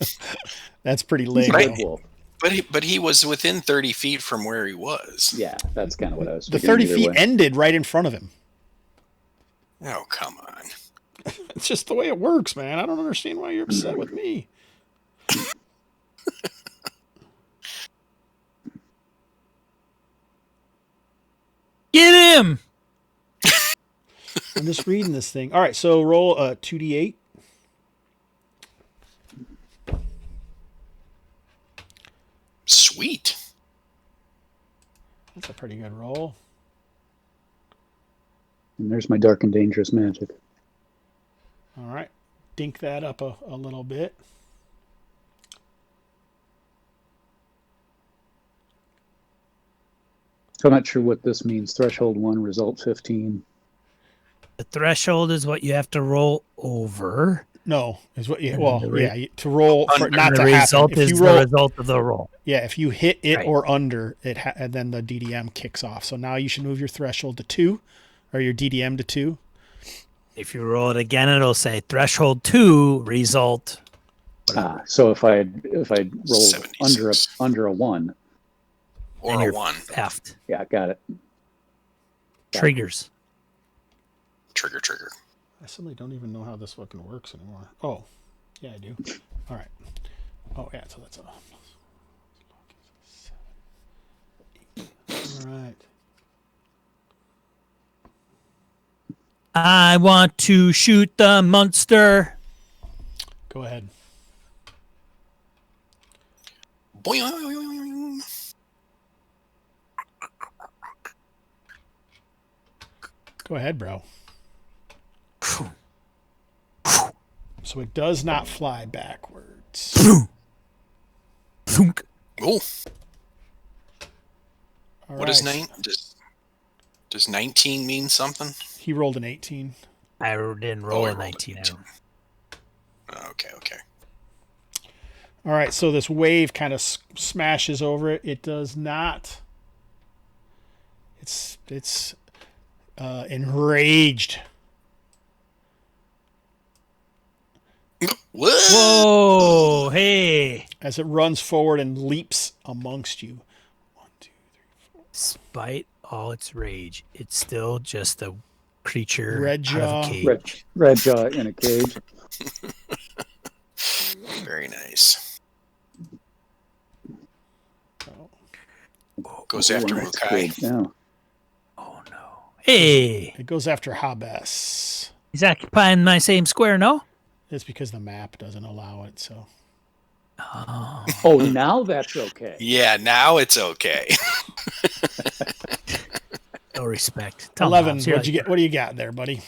That's pretty He's late. a good wolf. But he was within 30 feet from where he was. Yeah, that's kind of what I was The figuring 30 either feet way. ended right in front of him. Oh, come on. It's just the way it works, man. I don't understand why you're upset with me. Get him! I'm just reading this thing. All right, so roll a 2d8. Sweet. That's a pretty good roll. And there's my dark and dangerous magic. All right. Dink that up a little bit. So I'm not sure what this means. Threshold 1, result 15. The threshold is what you have to roll over. No, is what you, And well, the yeah, to roll for it not And to the happen. result If is you the roll, result of the roll. yeah, if you hit it Right. or under it, and then the DDM kicks off. So now you should move your threshold to 2, or your DDM to 2. If you roll it again, it'll say threshold 2, result. So if I roll 76. under a 1, Or and a you're 1. Effed. yeah, got it. Triggers. Trigger. I suddenly don't even know how this fucking works anymore. Oh, yeah, I do. All right. Oh, yeah, so that's a... All right. I want to shoot the monster. Go ahead. Boing. Go ahead, bro. So it does not fly backwards. Thunk. Oh, All what is right. name? Just Does 19 mean something? He rolled an 18. I didn't roll he a rolled 19. a 19. Okay. All right, so this wave kind of smashes over it. It does not. It's enraged. What? Whoa! Hey! As it runs forward and leaps amongst you. 1, 2, 3, 4. Despite all its rage, it's still just a creature Red out of jaw. a cage. Red jaw in a cage. Very nice. Goes after Ooh, that's Mukai. good. Yeah. Oh no! Hey! It goes after Hobbs. He's occupying my same square, no? It's because the map doesn't allow it. So Oh. Oh, now that's okay. Yeah, now it's okay. No respect. Tell 11. Hobbs, you're What do you got there, buddy?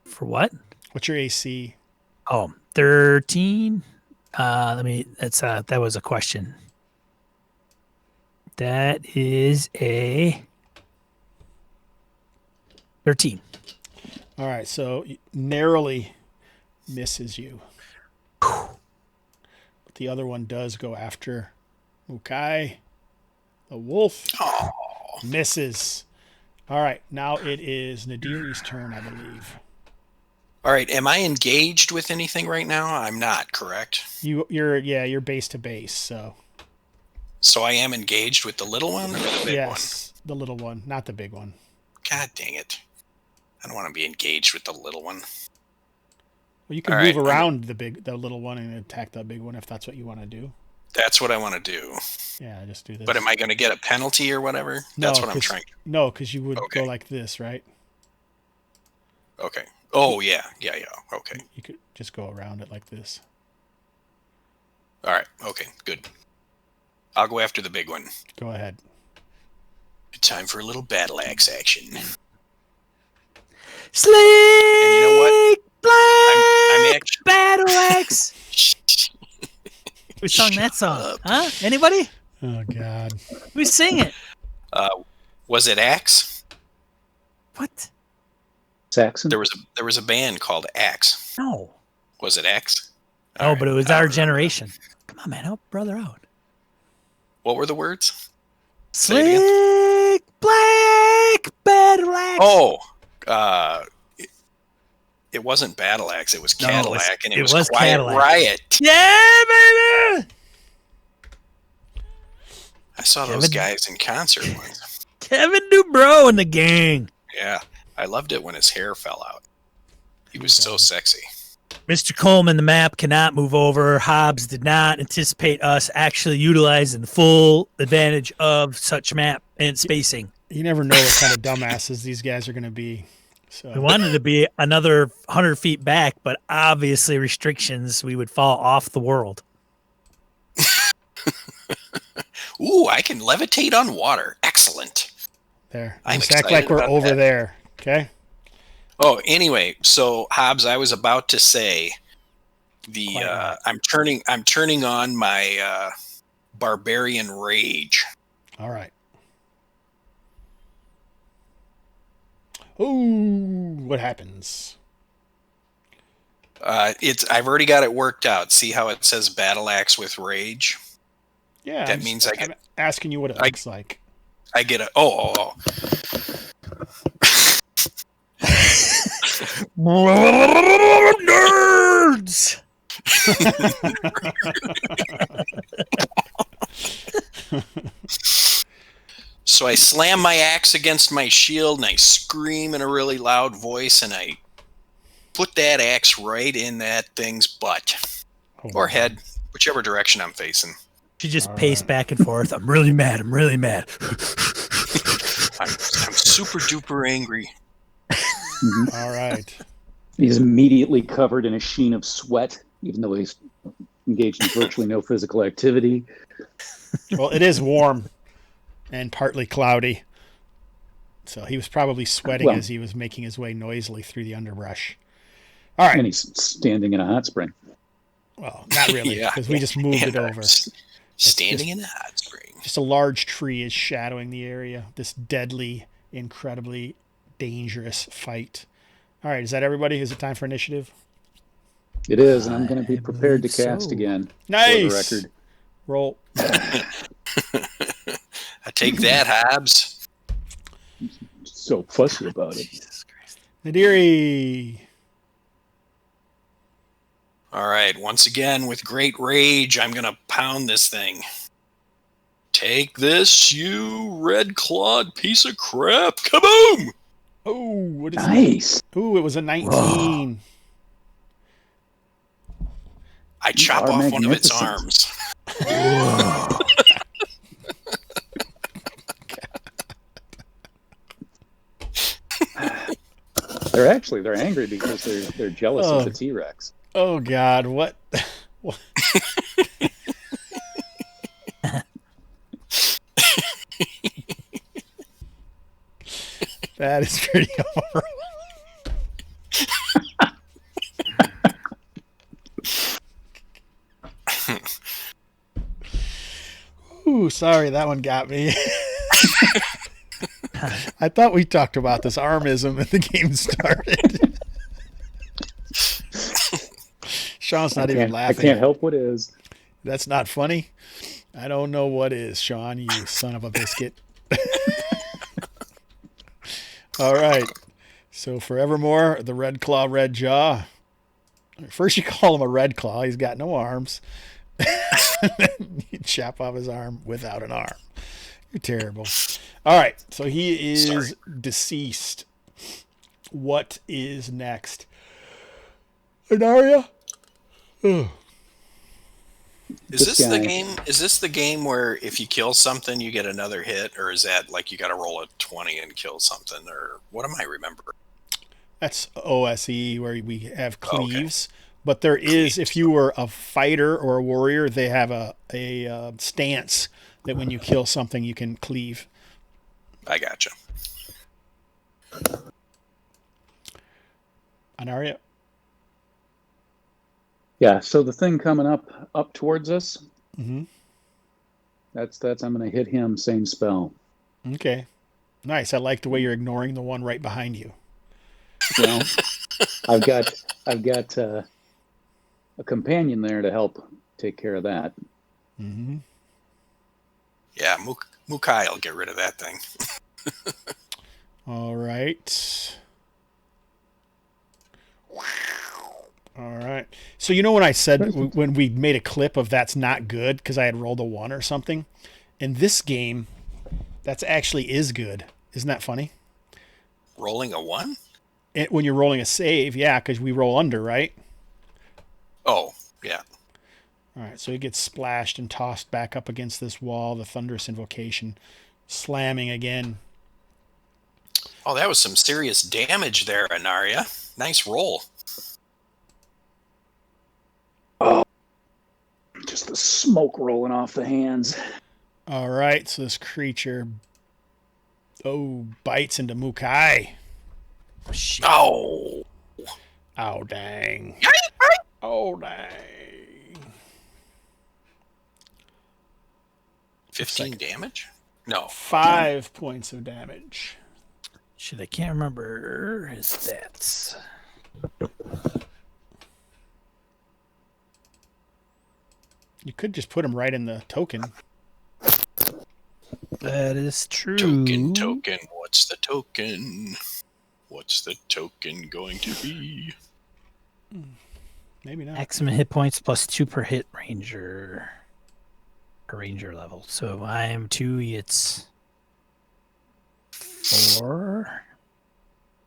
For what? What's your AC? Oh, 13. That was a question. That is a 13. All right, so narrowly misses you. But the other one does go after Mukai, the wolf. Oh, Misses. All right, now it is Nadiri's turn, I believe. all right. Am I engaged with anything right now? I'm not, correct? You're base to base, so So I am engaged with the little one or the big yes, the little one, not the big one. one? God dang it. I don't want to be engaged with the little one. Well, you can All move right, around the little one and attack the big one if that's what you want to do. That's what I want to do. Yeah, just do this. But am I going to get a penalty or whatever? That's what I'm trying to. No, because you would Okay. go like this, right? Okay. Oh, yeah. Okay. You could just go around it like this. All right. Okay, good. I'll go after the big one. Go ahead. Time for a little battle axe action. Slick! And you know what? I'm actually. Battle Axe! Who sung that song? up. Huh? Anybody? Oh God. Who sing it? Was it Axe? What? Saxon? There was a band called Axe. No. Was it Axe? Oh, All right. but it was I our don't know. generation. Come on, man. Help brother out. What were the words? Say it again. Slick Black Battle Axe. Oh, it wasn't Battle Axe. It was No, Cadillac, and it it was was Quiet Cadillac. Riot. Yeah, baby! I saw those guys in concert once. Kevin Dubrow and the gang. Yeah, I loved it when his hair fell out. He was so sexy. Mr. Coleman, the map cannot move over. Hobbs did not anticipate us actually utilizing the full advantage of such map and spacing. You never know what kind of dumbasses these guys are going to be. So We wanted to be another 100 feet back, but obviously restrictions, we would fall off the world. Ooh, I can levitate on water. Excellent. there. I'm Just act excited like we're about over that. there. Okay. Oh, anyway, so Hobbs, I was about to say Quite right. I'm turning on my barbarian rage. All right. Ooh, what happens? I've already got it worked out. See how it says battle axe with rage? Yeah. That means I'm asking you what it I- looks like. I get a oh. Nerds! So I slam my axe against my shield and I scream in a really loud voice and I put that axe right in that thing's butt Oh, or head, whichever direction I'm facing. She just paced back and forth. I'm really mad. I'm really mad. I'm super duper angry. All right. He's immediately covered in a sheen of sweat, even though he's engaged in virtually no physical activity. Well, it is warm and partly cloudy. So he was probably sweating Well- as he was making his way noisily through the underbrush. All right. And he's standing in a hot spring. Well, not really, Yeah. because we just moved it over. Standing in a hot spring. Just a large tree is shadowing the area. This deadly, incredibly dangerous fight. All right, is that everybody? Is it time for initiative? It is, and I'm going to be I prepared to believe cast so. again. Nice. For the record. Roll. I take that, Hobbs. So fussy about it. Jesus Christ. Nadiri. All right, once again, with great rage, I'm going to pound this thing. Take this, you red-clawed piece of crap. Kaboom! Oh, what is Nice. that? Ooh, it was a 19. I chop are off one of its magnificent. arms. They're angry because they're jealous of the T-Rex. Oh, God. What? What? That is pretty horrible. Ooh, sorry, that one got me. I thought we talked about this armism when the game started. Sean's not even laughing. I can't help what is. That's not funny. I don't know what is, Sean, you son of a biscuit. All right. So forevermore, the Red Claw, Red Jaw. First you call him a Red Claw. He's got no arms. Then you chop off his arm without an arm. You're terrible. All right. So he is deceased. What is next? Anaria? Oh. Is this the guy. game? Is this the game where if you kill something, you get another hit, or is that like you got to roll a 20 and kill something, or what am I remembering? That's OSE where we have Okay. cleaves. But there is, if you were a fighter or a warrior, they have a stance that when you kill something, you can cleave. I gotcha. Anaria? Yeah. So the thing coming up towards us. Mm-hmm. That's. I'm going to hit him. Same spell. Okay. Nice. I like the way you're ignoring the one right behind you. Well, I've got a companion there to help take care of that. Mm-hmm. Yeah, Mukai will get rid of that thing. All right. All right. So you know when I said when we made a clip of that's not good because I had rolled a 1 or something? In this game, that's actually is good. Isn't that funny? Rolling a 1? When you're rolling a save, yeah, because we roll under, right? Oh, yeah. All right, so he gets splashed and tossed back up against this wall, the Thunderous Invocation, slamming again. Oh, that was some serious damage there, Anaria. Nice roll. Oh, just the smoke rolling off the hands. All right, so this creature, bites into Mukai. Shit. Oh. Oh, dang. Oh, dang. 15 damage? No. 5 points of damage. Shit, I can't remember his stats. You could just put him right in the token. That is true. Token. What's the token? What's the token going to be? Maybe not. Maximum hit points plus 2 per hit ranger. Per ranger level. So I am 2, it's 4.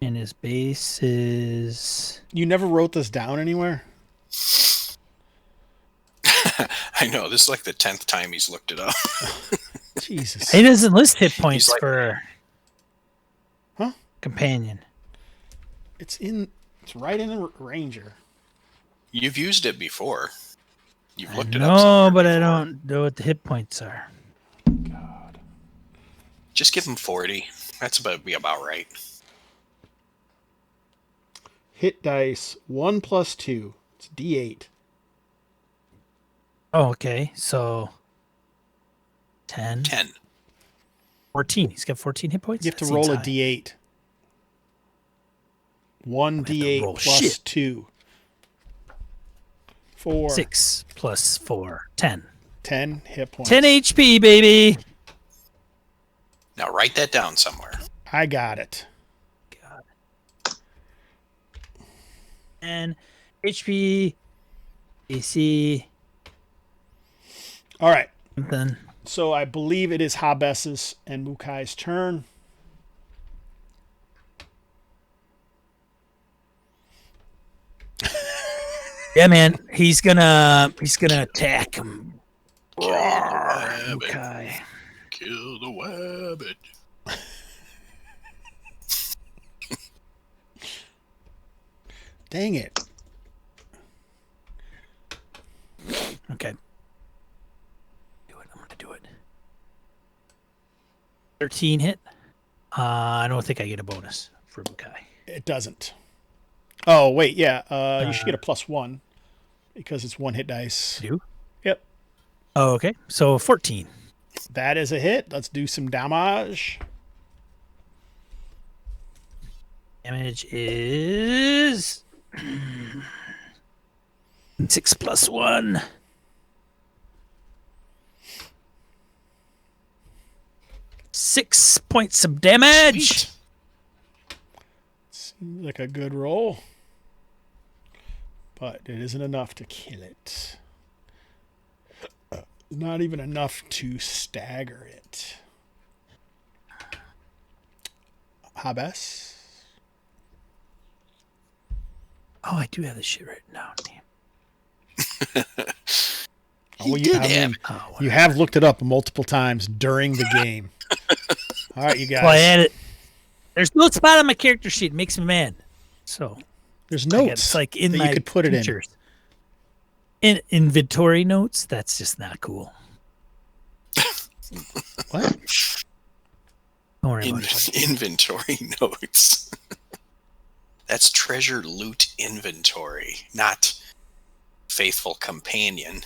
And his base is... You never wrote this down anywhere? I know. This is like the 10th time he's looked it up. Jesus. He doesn't list hit points like- for Huh? companion. It's right in the Ranger. You've used it before. You've looked it up. No, somewhere but I before. don't know what the hit points are. God. Just give him 40. That's about be about right. Hit dice 1 plus 2. It's D8. Oh, okay. So 10. 10. 14. He's got 14 hit points. You have to That roll a seems high. d8. One have to d8 roll plus shit. 2. 4. 6 plus 4. 10. 10 hit points. 10 HP, baby. Now write that down somewhere. I got it. God. And HP, AC, All right. something. So I believe it is Hobbs's and Mukai's turn. Yeah, man. He's gonna attack him. Kill the rabbit. Okay. Kill the rabbit. Dang it. Okay. I'm gonna do it. 13 hit. I don't think I get a bonus for Mukai. It doesn't. Oh, wait. Yeah. You should get a +1 because it's 1 hit dice. Do? Yep. Oh, okay. So 14. That is a hit. Let's do some damage. Damage is 6 plus 1. 6 points of damage. Sweet. Seems like a good roll. But it isn't enough to kill it. Not even enough to stagger it. Hobbs. Oh, I do have this shit written down. Damn. Oh, He did have it. Oh, you have looked it up multiple times during the game. All right, you guys. well, I had it. There's no spot on my character sheet. It makes me mad. So There's I got- notes it's like in that my you could put it in. features. In inventory notes. That's just not cool. What? Don't worry about it. Inventory notes. That's treasure loot inventory, not faithful companion.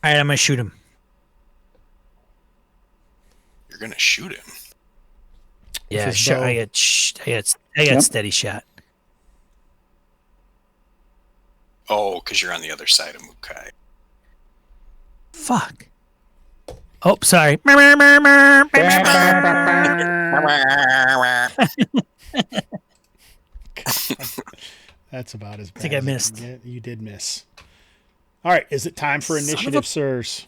All right, I'm gonna shoot him. You're gonna shoot him. Yeah, his sure. bow. I got Yep. steady shot. Oh, because you're on the other side of Mukai. Fuck. Oh, sorry. That's about as bad. think I as it can missed. get. You did miss. All right, is it time for Son of a- initiative, sirs?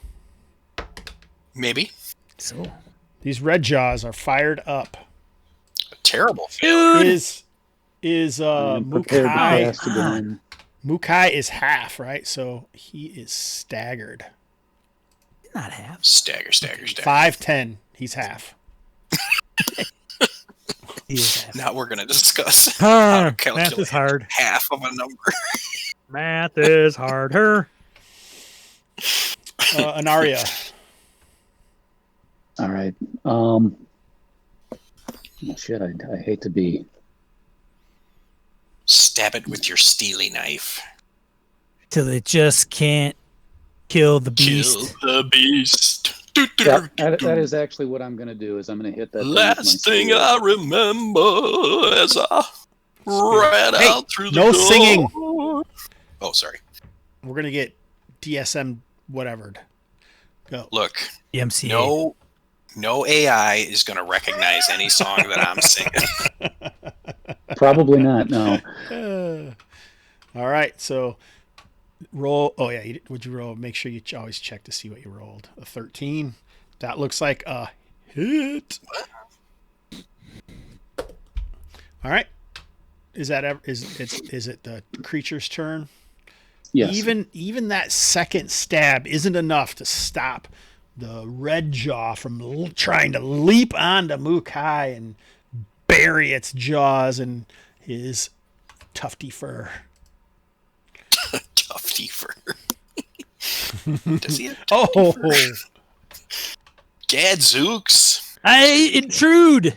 Maybe So These red jaws are fired up. a terrible failure. Is I'm prepared to Mukai cast again. Mukai is half, right? So he is staggered. not half. Stagger. 5'10". He's half. He is half. Now we're gonna discuss how to Math calculate is hard. half of a number. Math is harder. Anaria. All right. Shit, I hate to be. Stab it with your steely knife. Till it just can't kill the beast. Kill the beast. Yeah, that is actually what I'm going to do. Is I'm going to hit that. Last thing I remember as I ran Hey, out through the no door. singing. Oh, sorry. We're gonna get DSM whatevered. Go. Look, The MCA. no AI is going to recognize any song that I'm singing. Probably not. No. All right, so roll. Oh yeah, would you roll? Make sure you always check to see what you rolled. A 13. That looks like a hit. All right. Is it the creature's turn? Yes. Even that second stab isn't enough to stop the red jaw from trying to leap onto Mukai and bury its jaws in his tufty fur. Tufty fur. Does he have Oh, Gadzooks? I intrude.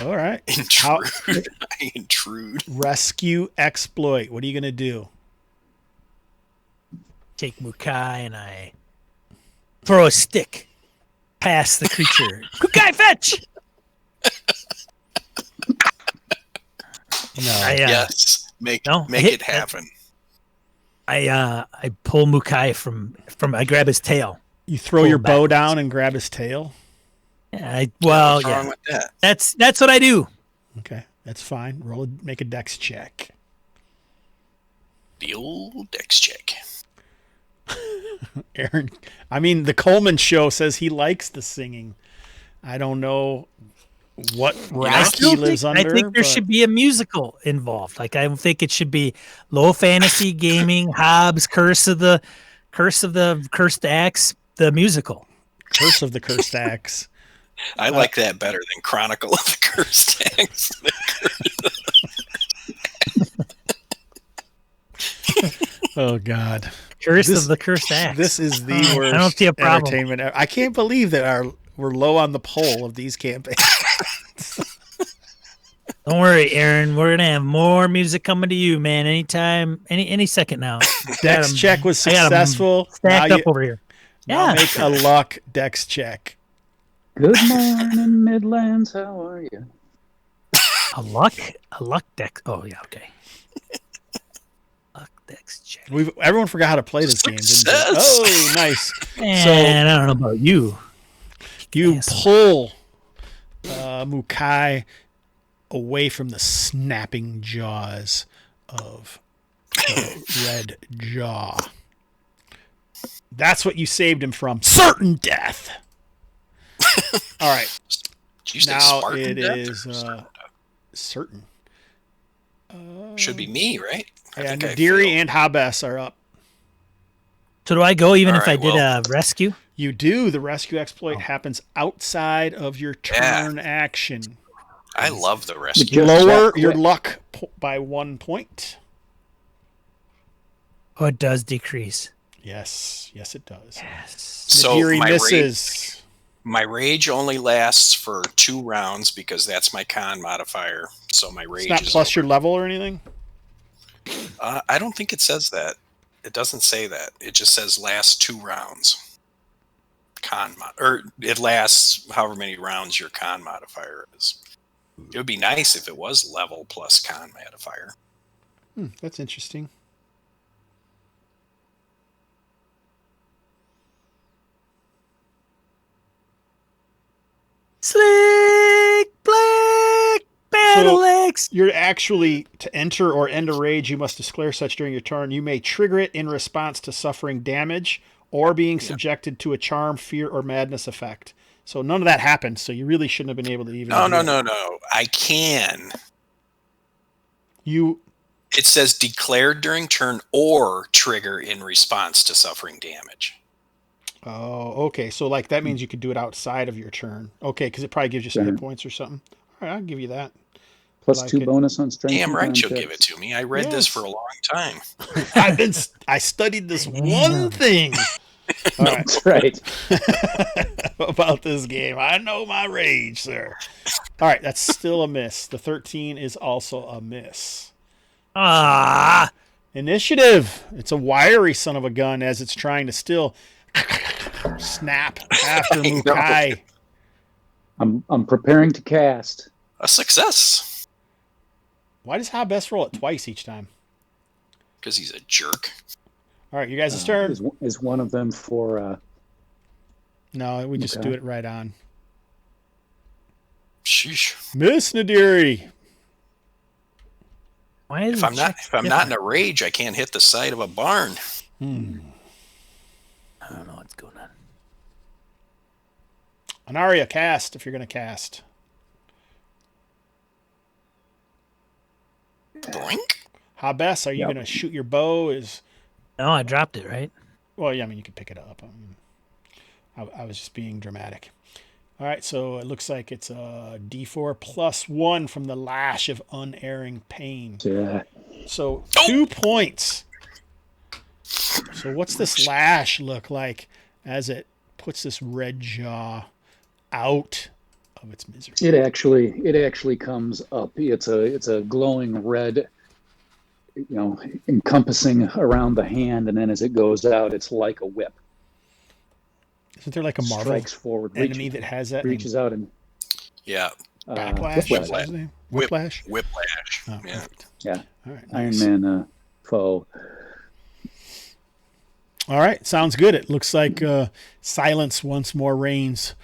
all right. Intrude. I intrude. Rescue exploit. What are you gonna do? Take Mukai and I throw a stick past the creature. Kukai, fetch! No. Yes, make hit- it happen. I pull Mukai from I grab his tail. You throw Pull your him bow backwards. down and grab his tail? Yeah, What's wrong with that? That's what I do. Okay, that's fine. Make a dex check. The old dex check. Aaron, I mean, the Coleman show says he likes the singing. I don't know what rock he lives under. I think there should be a musical involved. Like I think it should be low fantasy gaming, Hobbs, Curse of the Cursed Axe, the musical. Curse of the Cursed Axe. I like that better than Chronicle of the Cursed Axe. Oh God. Curse of the Cursed Axe. This is the worst I don't see a problem. entertainment ever. I can't believe that we're low on the poll of these campaigns. Don't worry, Aaron. We're gonna have more music coming to you, man. Anytime, any second now. Dex check was successful. Stacked up over here. Now Yeah. make a luck dex check. Good morning, Midlands. How are you? A luck deck. Oh yeah, okay. Luck dex check. Everyone forgot how to play this game, didn't they? Success. Oh, nice. And I don't know about you. You Yes. pull Mukai away from the snapping jaws of the Red Jaw. That's what you saved him from. Certain death. All right. Did you say Now Spartan it death is or Spartan certain. death? Should be me, right? I Yeah, think I Nadiri failed. and Habes are up. So do I go even All if I right, did a rescue? You do. The rescue exploit happens outside of your turn action. I love the rescue. Just Lower that your quick. luck by 1 point. Oh, it does decrease. Yes, it does. Yes. So Nadiri my misses. My rage only lasts for 2 rounds because that's my con modifier. So my rage It's not is plus your level or anything? I don't think it says that. It doesn't say that. It just says last 2 rounds. Or it lasts however many rounds your con modifier is. It would be nice if it was level plus con modifier. That's interesting. Slick Black Battle Axe. You're actually, to enter or end a rage, you must declare such during your turn. You may trigger it in response to suffering damage or being subjected to a charm, fear, or madness effect. So none of that happened, so you really shouldn't have been able to even do it. No. I can. It says declared during turn or trigger in response to suffering damage. Oh, okay. So like that means you could do it outside of your turn. Okay, because it probably gives you some hit points or something. All right, I'll give you that. Plus Like 2 it. bonus on strength. Damn and right con you'll checks. give it to me. I read this for a long time. I studied this one thing. All right. That's right. About this game. I know my rage, sir. All right, that's still a miss. The 13 is also a miss. Ah, Initiative. It's a wiry son of a gun as it's trying to still snap after I know. Mukai. I'm preparing to cast. A success. Why does Habes roll it twice each time? Because he's a jerk. All right, you guys' turn. Is one of them for No, we just do it right on. Sheesh. Miss Nadiri. why is If I'm not in a rage, I can't hit the side of a barn. I don't know what's going on. Anaria, cast if you're going to cast. Boink. Habes, are you Yep. going to shoot your bow? No, I dropped it, right? Well, yeah, I mean, you can pick it up. I was just being dramatic. All right, so it looks like it's a D4 plus 1 from the lash of unerring pain. Yeah. So 2 points. So what's this lash look like as it puts this red jaw out of its misery? It actually comes up. It's a glowing red, encompassing around the hand, and then as it goes out, it's like a whip. Isn't there like a Marvel strikes forward, enemy that has that? reaches out and Yeah. Backlash? Whiplash. Is that his name? Whiplash? Whiplash. Oh, Yeah. perfect. Yeah, All right. Iron Nice. Man foe. All right. Sounds good. It looks like silence once more reigns,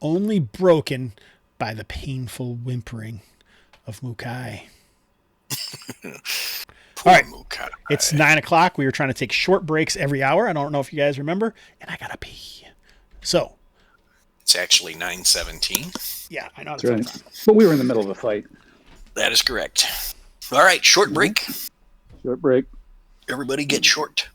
only broken by the painful whimpering of Mukai. All right. Mukai. It's 9 o'clock. We were trying to take short breaks every hour. I don't know if you guys remember, and I gotta pee. So, It's actually 9:17. yeah, I know. That's right. But we were in the middle of a fight. That is correct. All right, short break. Short break. Everybody get short.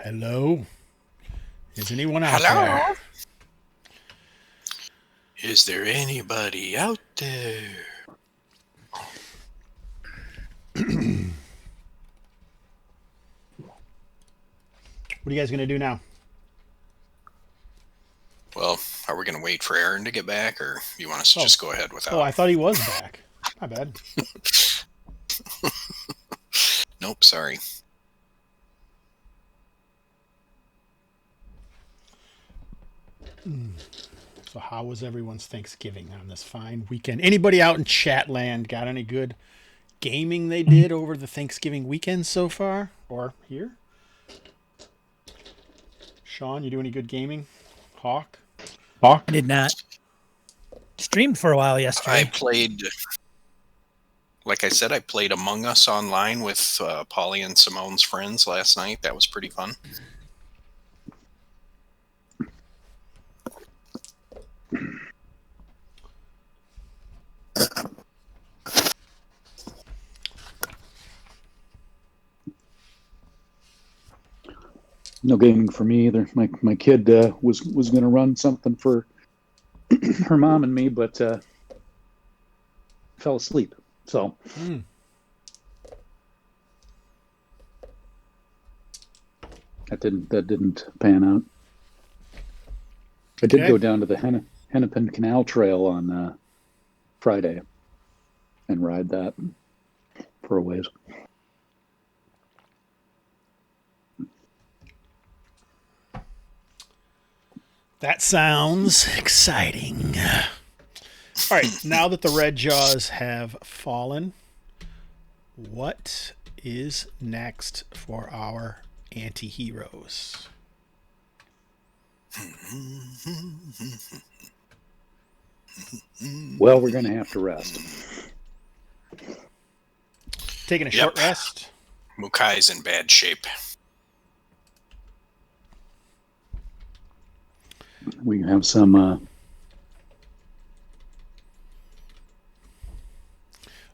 Hello? Is anyone out there? Hello? Is there anybody out there? What are you guys going to do now? Well, are we going to wait for Aaron to get back, or you want us to just go ahead without? Oh, I thought he was back. My bad. Nope, sorry. So how was everyone's Thanksgiving on this fine weekend? Anybody out in chat land got any good gaming they did over the Thanksgiving weekend so far? Or here? Sean, you do any good gaming? Hawk? I did not. Streamed for a while yesterday. I played, like I said, I played Among Us online with Polly and Simone's friends last night. That was pretty fun. No gaming for me either. My kid was going to run something for her mom and me, but fell asleep. So that didn't pan out. I did go down to the Hennepin Canal Trail on Friday and ride that for a ways. That sounds exciting. All right, now that the red jaws have fallen, what is next for our anti-heroes? Well, we're going to have to rest. Taking a short rest. Mukai's in bad shape. We have some.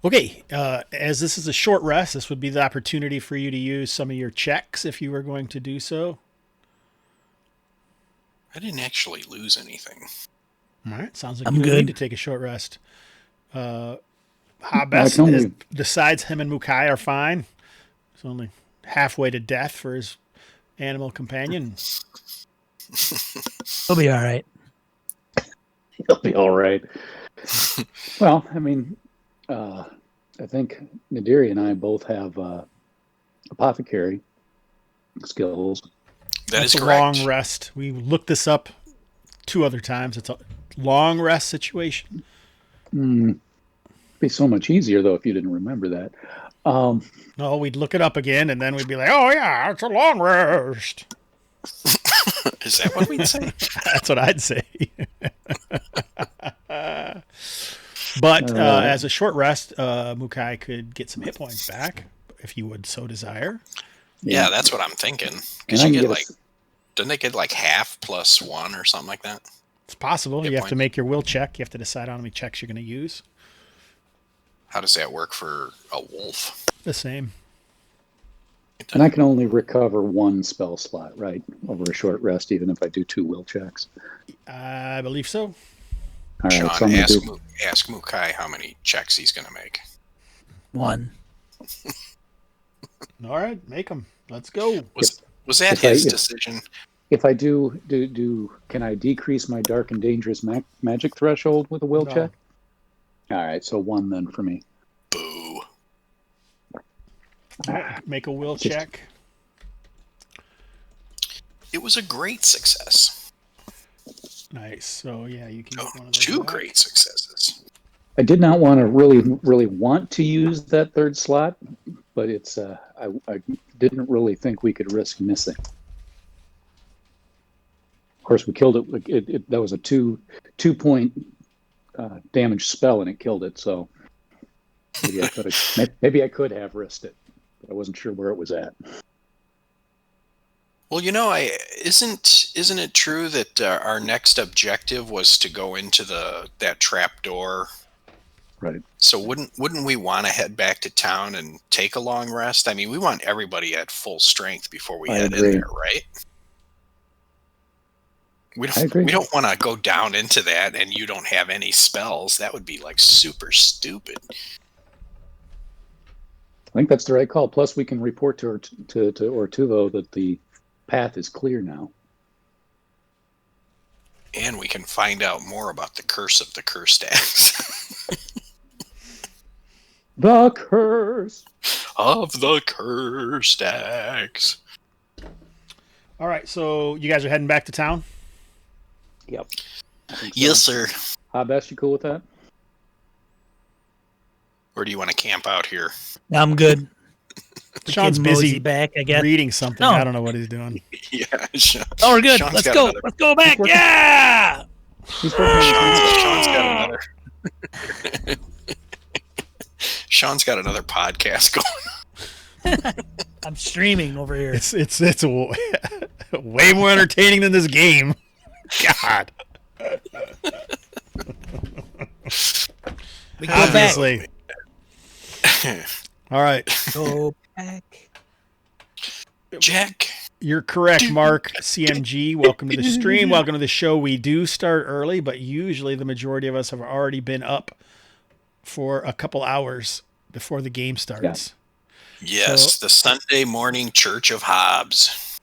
Okay, as this is a short rest, this would be the opportunity for you to use some of your checks if you were going to do so. I didn't actually lose anything. All right, sounds like I'm you good. need to take a short rest. Hobbs, besides him and Mukai are fine. He's only halfway to death for his animal companion. He'll be all right. He'll be all right. Well, I mean, I think Nadiri and I both have apothecary skills. That's a correct. long rest. We looked this up 2 other times. It's a long rest situation. It'd be so much easier, though, if you didn't remember that. No, we'd look it up again, and then we'd be like, oh, yeah, it's a long rest. Is that what we'd say? That's what I'd say. But as a short rest, Mukai could get some hit points back if you would so desire. Yeah, that's what I'm thinking. Because you get doesn't they get like half plus 1 or something like that? It's possible. You have to make your will check. You have to decide how many checks you're going to use. How does that work for a wolf? The same. And I can only recover 1 spell slot, right, over a short rest, even if I do 2 will checks. I believe so. All right, Sean, so ask Mukai how many checks he's going to make. 1. All right, make them. Let's go. Was that his decision? If I do, can I decrease my dark and dangerous magic threshold with a will check? All right, so 1 then for me. Boo. All right, make a will check. It was a great success. Nice. So, yeah, you can get one of those 2 back. great successes. I did not want to really want to use that 3rd slot, but it's I didn't really think we could risk missing. Of course, we killed it. That was a 2-point damage spell, and it killed it. So maybe I could have risked it, but I wasn't sure where it was at. Well, isn't it true that our next objective was to go into that trap door Right. So wouldn't we want to head back to town and take a long rest? I mean, we want everybody at full strength before we I head agree. in there, right? I agree. We don't want to go down into that and you don't have any spells. That would be like super stupid. I think that's the right call. Plus, we can report to Ortuvo that the path is clear now. And we can find out more about the curse of the Cursed Axe. The curse of the Cursed Axe. All right, so you guys are heading back to town? Yep. I think so. Yes, sir. How best you cool with that? Or do you want to camp out here? I'm good. Sean's Getting mosey busy back, I guess. reading something. No. I don't know what he's doing. Yeah. Sean, Oh, we're good. Sean's Let's got go. another- Let's go back. working. Yeah. He's working on Sean's got another. Sean's got another podcast going. I'm streaming over here. It's way more entertaining than this game. God. We go back. Obviously. All right. Go back. Jack. You're correct, Mark. CMG, welcome to the stream. Welcome to the show. We do start early, but usually the majority of us have already been up for a couple hours before the game starts. Yes, So- the Sunday morning Church of Hobbs.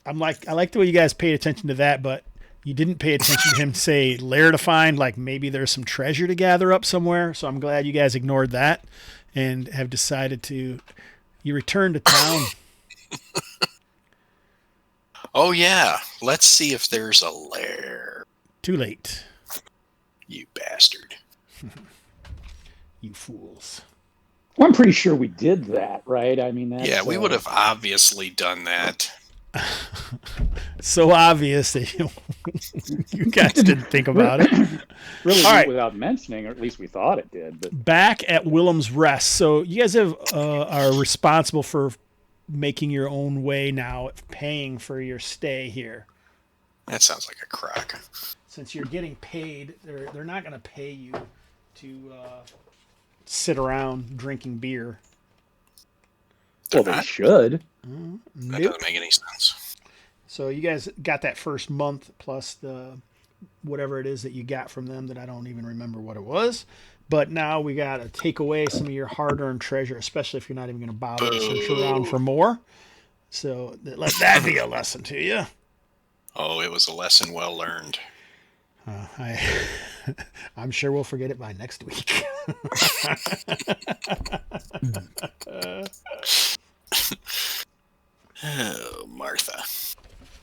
I like the way you guys paid attention to that, but you didn't pay attention to him say lair to find, like maybe there's some treasure to gather up somewhere. So I'm glad you guys ignored that and have decided to return to town. Oh, yeah. Let's see if there's a lair, Too late, you bastard. you fools. Well, I'm pretty sure we did that, right? I mean, that's, Yeah, we would have obviously done that. So obvious that you guys didn't think about it. really All right. without mentioning, or at least we thought it did. But Back at Willem's Rest. So you guys are responsible for making your own way now, paying for your stay here. That sounds like a crock. Since you're getting paid, they're not going to pay you to sit around drinking beer. They're they not? should. That Nope. doesn't make any sense. So you guys got that first month plus the whatever it is that you got from them that I don't even remember what it was. But now we got to take away some of your hard-earned treasure, especially if you're not even going to bother to search around for more. So let that be a lesson to you. Oh, it was a lesson well learned. I'm sure we'll forget it by next week. Oh, Martha.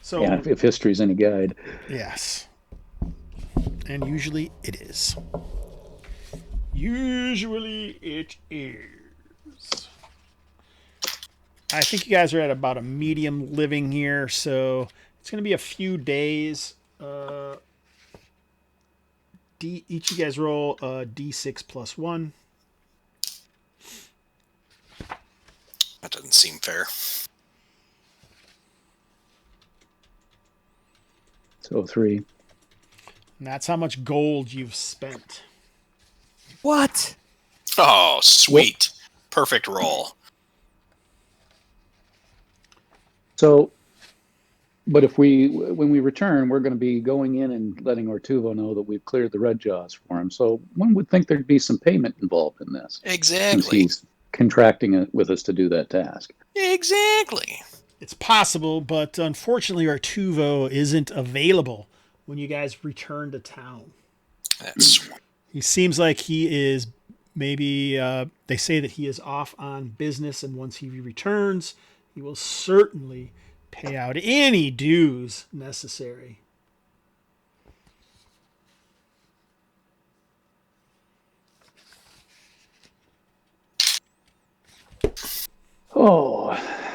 So Yeah, if history's any guide. yes, and usually it is. Usually it is. I think you guys are at about a medium living here, so it's going to be a few days. Each of you guys roll a D6 plus 1. That doesn't seem fair. So 3. And that's how much gold you've spent. What? Oh, sweet. Perfect roll. So, but when we return, we're going to be going in and letting Ortuvo know that we've cleared the red jaws for him. So one would think there'd be some payment involved in this. Since Exactly. he's contracting it with us to do that task. Exactly. It's possible, but unfortunately Artuvo isn't available when you guys return to town. That's He seems like he is maybe, they say that he is off on business, and once he returns, he will certainly pay out any dues necessary. Oh,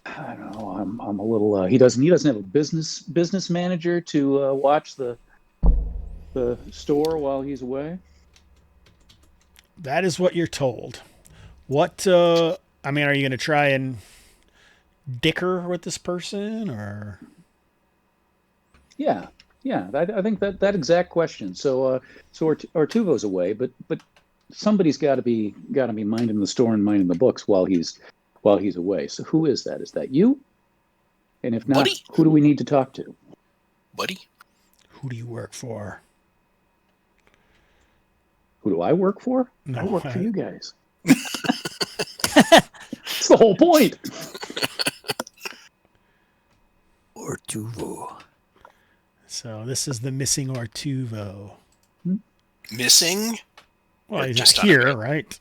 I don't know. I'm a little. He doesn't have a business manager to watch the store while he's away. That is what you're told. What, I mean, are you going to try and dicker with this person, or? Yeah. I think that exact question. So Artuvo's away, but somebody's got to be minding the store and minding the books while he's away. So who is that? Is that you? And if not, Buddy? who do we need to talk to? Buddy? Who do you work for? Who do I work for? No, I work for you guys. That's the whole point. Ortuvo. So this is the missing Ortuvo. Missing? Well, Or he's just not here, unavailable? right?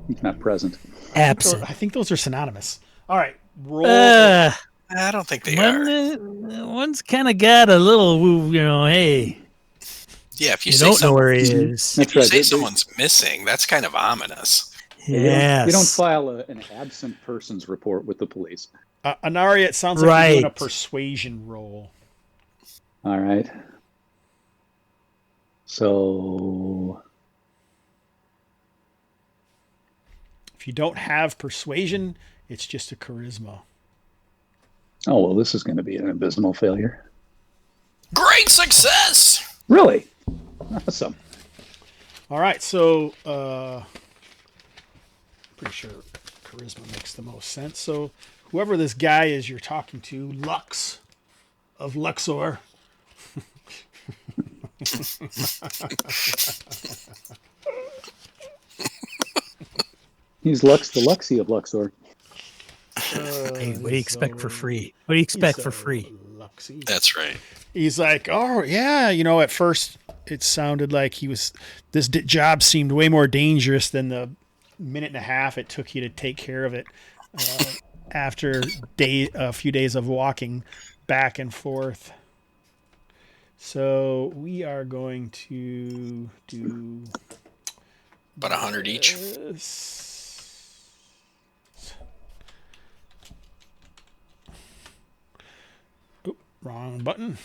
He's not present. Absent. I think those are synonymous. All right, roll. I don't think they are. One's kind of got a little, hey, Yeah, if you you say don't know where he someone, is. That's if you right. say someone's missing, that's kind of ominous. Yes. You don't file an absent persons report with the police. Anari, it sounds like you're doing a Right. persuasion roll. All right. So If you don't have persuasion, it's just a charisma. oh well, this is going to be an abysmal failure. Great success! Really? Awesome. All right, so pretty sure charisma makes the most sense. So whoever this guy is you're talking to, Lux of Luxor. He's Lux the Luxie of Luxor. Hey, what do you expect for free? What do you expect for free? Luxy. That's right. He's like, oh yeah, at first it sounded like this job seemed way more dangerous than the minute and a half it took you to take care of it. After a few days of walking back and forth. So we are going to do About 100 each. Oh, wrong button.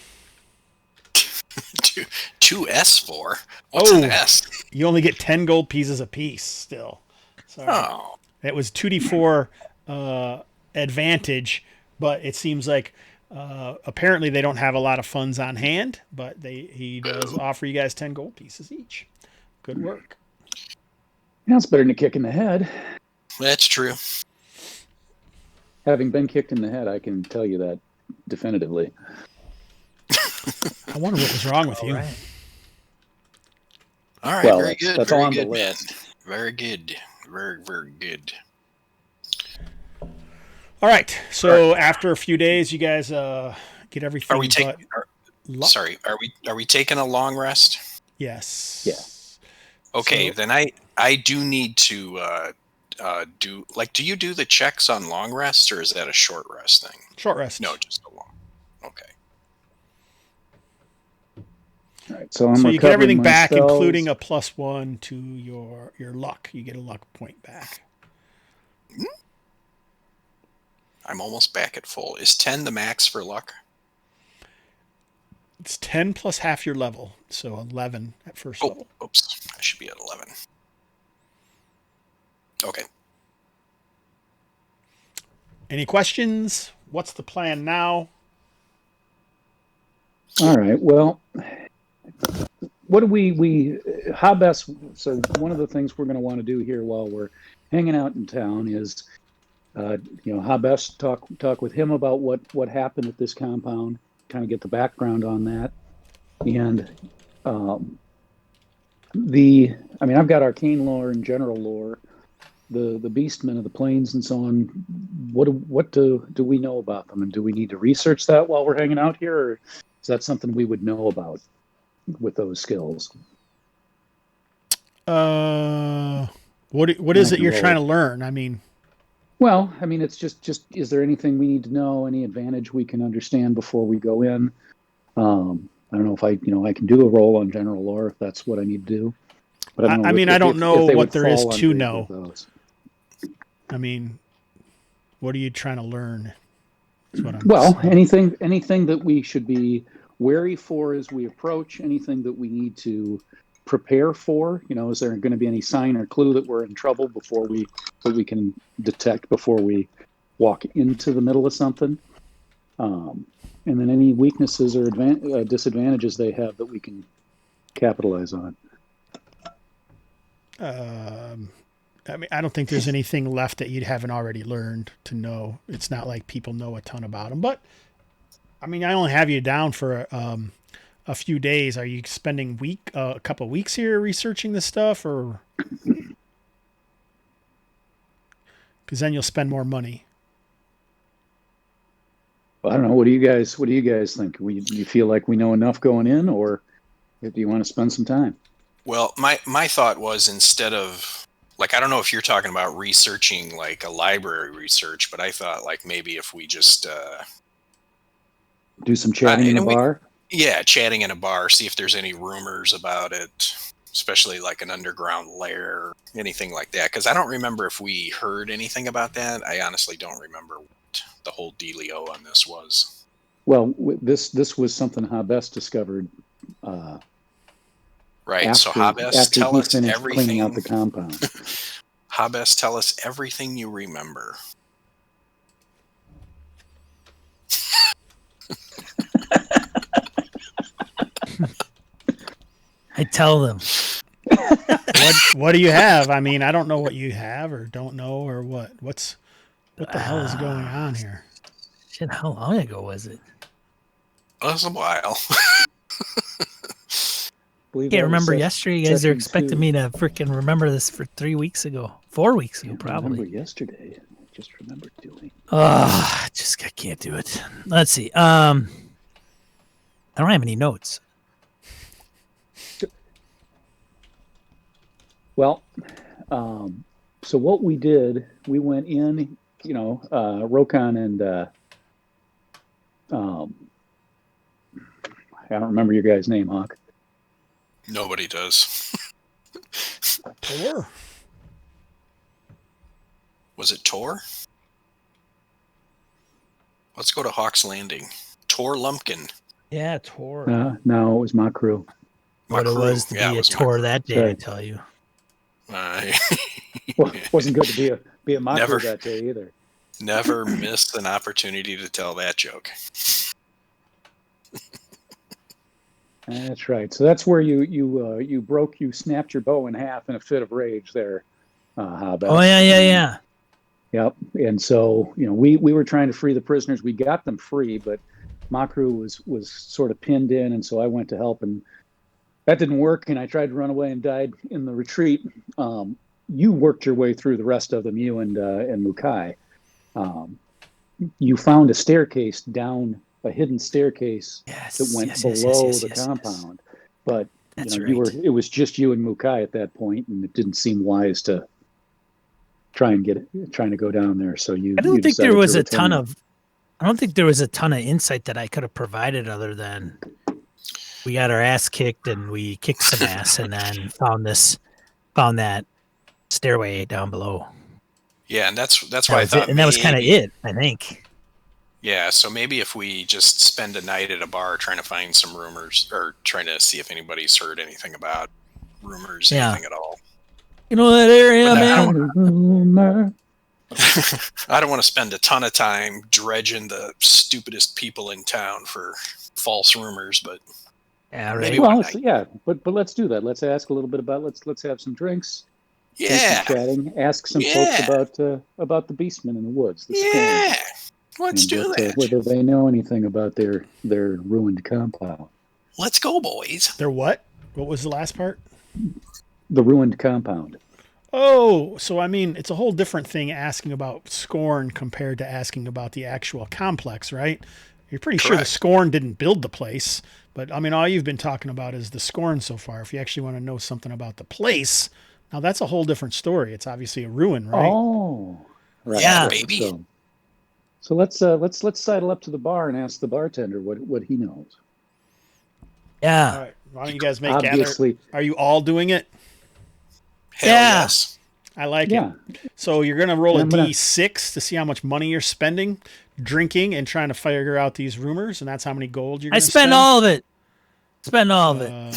Two S4. What's an S? You only get 10 gold pieces apiece still. Sorry. Oh. It was 2d4 advantage, but it seems like apparently they don't have a lot of funds on hand, but he does offer you guys 10 gold pieces each. Good work. That's better than a kick in the head. That's true. Having been kicked in the head, I can tell you that definitively. I wonder what was wrong with you. Right. All right, Well, very good. that's Very on the good, man. list. Very good. Very, very good. All right. So after a few days, you guys get everything. Are we taking? luck. Sorry, are we taking a long rest? Yes. Yeah. Okay, So- then I do need to do you do the checks on long rest, or is that a short rest thing? Short rest. No, just a long. Okay. All right, so I'm So you get everything recovering my back, spells. including a +1 to your luck. You get a luck point back. I'm almost back at full. Is 10 the max for luck? It's 10 plus half your level, so 11 at first Oh, level. oops. I should be at 11. Okay. Any questions? What's the plan now? All right. Well, what do we how best? So one of the things we're going to want to do here while we're hanging out in town is, how best talk with him about what happened at this compound, kind of get the background on that, and I've got arcane lore and general lore, the beastmen of the plains and so on. What do we know about them, and do we need to research that while we're hanging out here, or is that something we would know about with those skills? What is it you're trying to learn? Well, it's just is there anything we need to know? Any advantage we can understand before we go in? I don't know if I can do a roll on general lore if that's what I need to do. But I don't know if they what would there is fall to under know. those. What are you trying to learn? Is what I'm Well, saying. anything that we should be wary for as we approach, anything that we need to prepare for. Is there going to be any sign or clue that we're in trouble that we can detect before we walk into the middle of something? And then any weaknesses or disadvantages they have that we can capitalize on. I mean, I don't think there's anything left that you haven't already learned to know. It's not like people know a ton about them, but I mean, I only have you down for a few days. Are you spending a couple of weeks here researching this stuff, or because then you'll spend more money? I don't know. What do you guys think? Do you feel like we know enough going in, or do you want to spend some time? Well, my thought was, instead of, like, I don't know if you're talking about researching like a library research, but I thought like maybe if we just do some chatting in a bar. Yeah, chatting in a bar, see if there's any rumors about it, especially like an underground lair, anything like that. Because I don't remember if we heard anything about that. I honestly don't remember what the whole dealio on this was. Well, this was something Hobbs discovered. Right. So Hobbs, tell us everything. Cleaning out the compound. Hobbs, tell us everything you remember. I tell them. What do you have? I mean, I don't know what you have or don't know or what. What the hell is going on here? Shit, how long ago was it? It was a while. Can't remember yesterday. You guys are expecting me to freaking remember this for 3 weeks ago. 4 weeks ago, probably. Remember yesterday. I just remember doing. I can't do it. Let's see. I don't have any notes. Well, so what we did, we went in, Rokon and I don't remember your guy's name, Hawk. Nobody does. Tor. Was it Tor? Let's go to Hawk's Landing. Tor Lumpkin. Yeah, Tor. No, it was my crew. What it was to be a Tor that day, Sorry. I tell you. Well, it wasn't good to be a my crew that day either. Never missed an opportunity to tell that joke. That's right. So that's where you snapped your bow in half in a fit of rage there, Hobbs. Oh yeah. Yep. And so we were trying to free the prisoners. We got them free, but my crew was sort of pinned in, and so I went to help, and that didn't work. And I tried to run away and died in the retreat. You worked your way through the rest of them, you and Mukai. You found a staircase down. A hidden staircase that went below the compound, but it was just you and Mukai at that point, and it didn't seem wise to trying to go down there. So I don't think there was a ton of insight that I could have provided other than we got our ass kicked and we kicked some ass and then found that stairway down below. Yeah, and that's why I thought, and that was kind of it, I think. Yeah, so maybe if we just spend a night at a bar trying to find some rumors, or trying to see if anybody's heard anything about rumors, anything at all. You know that area, man? I don't want to spend a ton of time dredging the stupidest people in town for false rumors, but yeah, right. maybe but let's do that. Let's ask a little bit about. Let's have some drinks. Yeah, some chatting. Ask some folks about the beastmen in the woods. Yeah. Let's do that. Whether they know anything about their ruined compound. Let's go, boys. Their what? What was the last part? The ruined compound. Oh, so I mean, it's a whole different thing asking about Scorn compared to asking about the actual complex, right? You're pretty sure the Scorn didn't build the place, but I mean, all you've been talking about is the Scorn so far. If you actually want to know something about the place, now that's a whole different story. It's obviously a ruin, right? Oh, right. Yeah, baby. So let's sidle up to the bar and ask the bartender what he knows. Yeah. All right. Why don't you guys make Obviously. Are you all doing it? Hell yes. I like it. So you're going to roll a D6 to see how much money you're spending, drinking, and trying to figure out these rumors, and that's how many gold you're going to spend? I spend all of it. Spend all of it.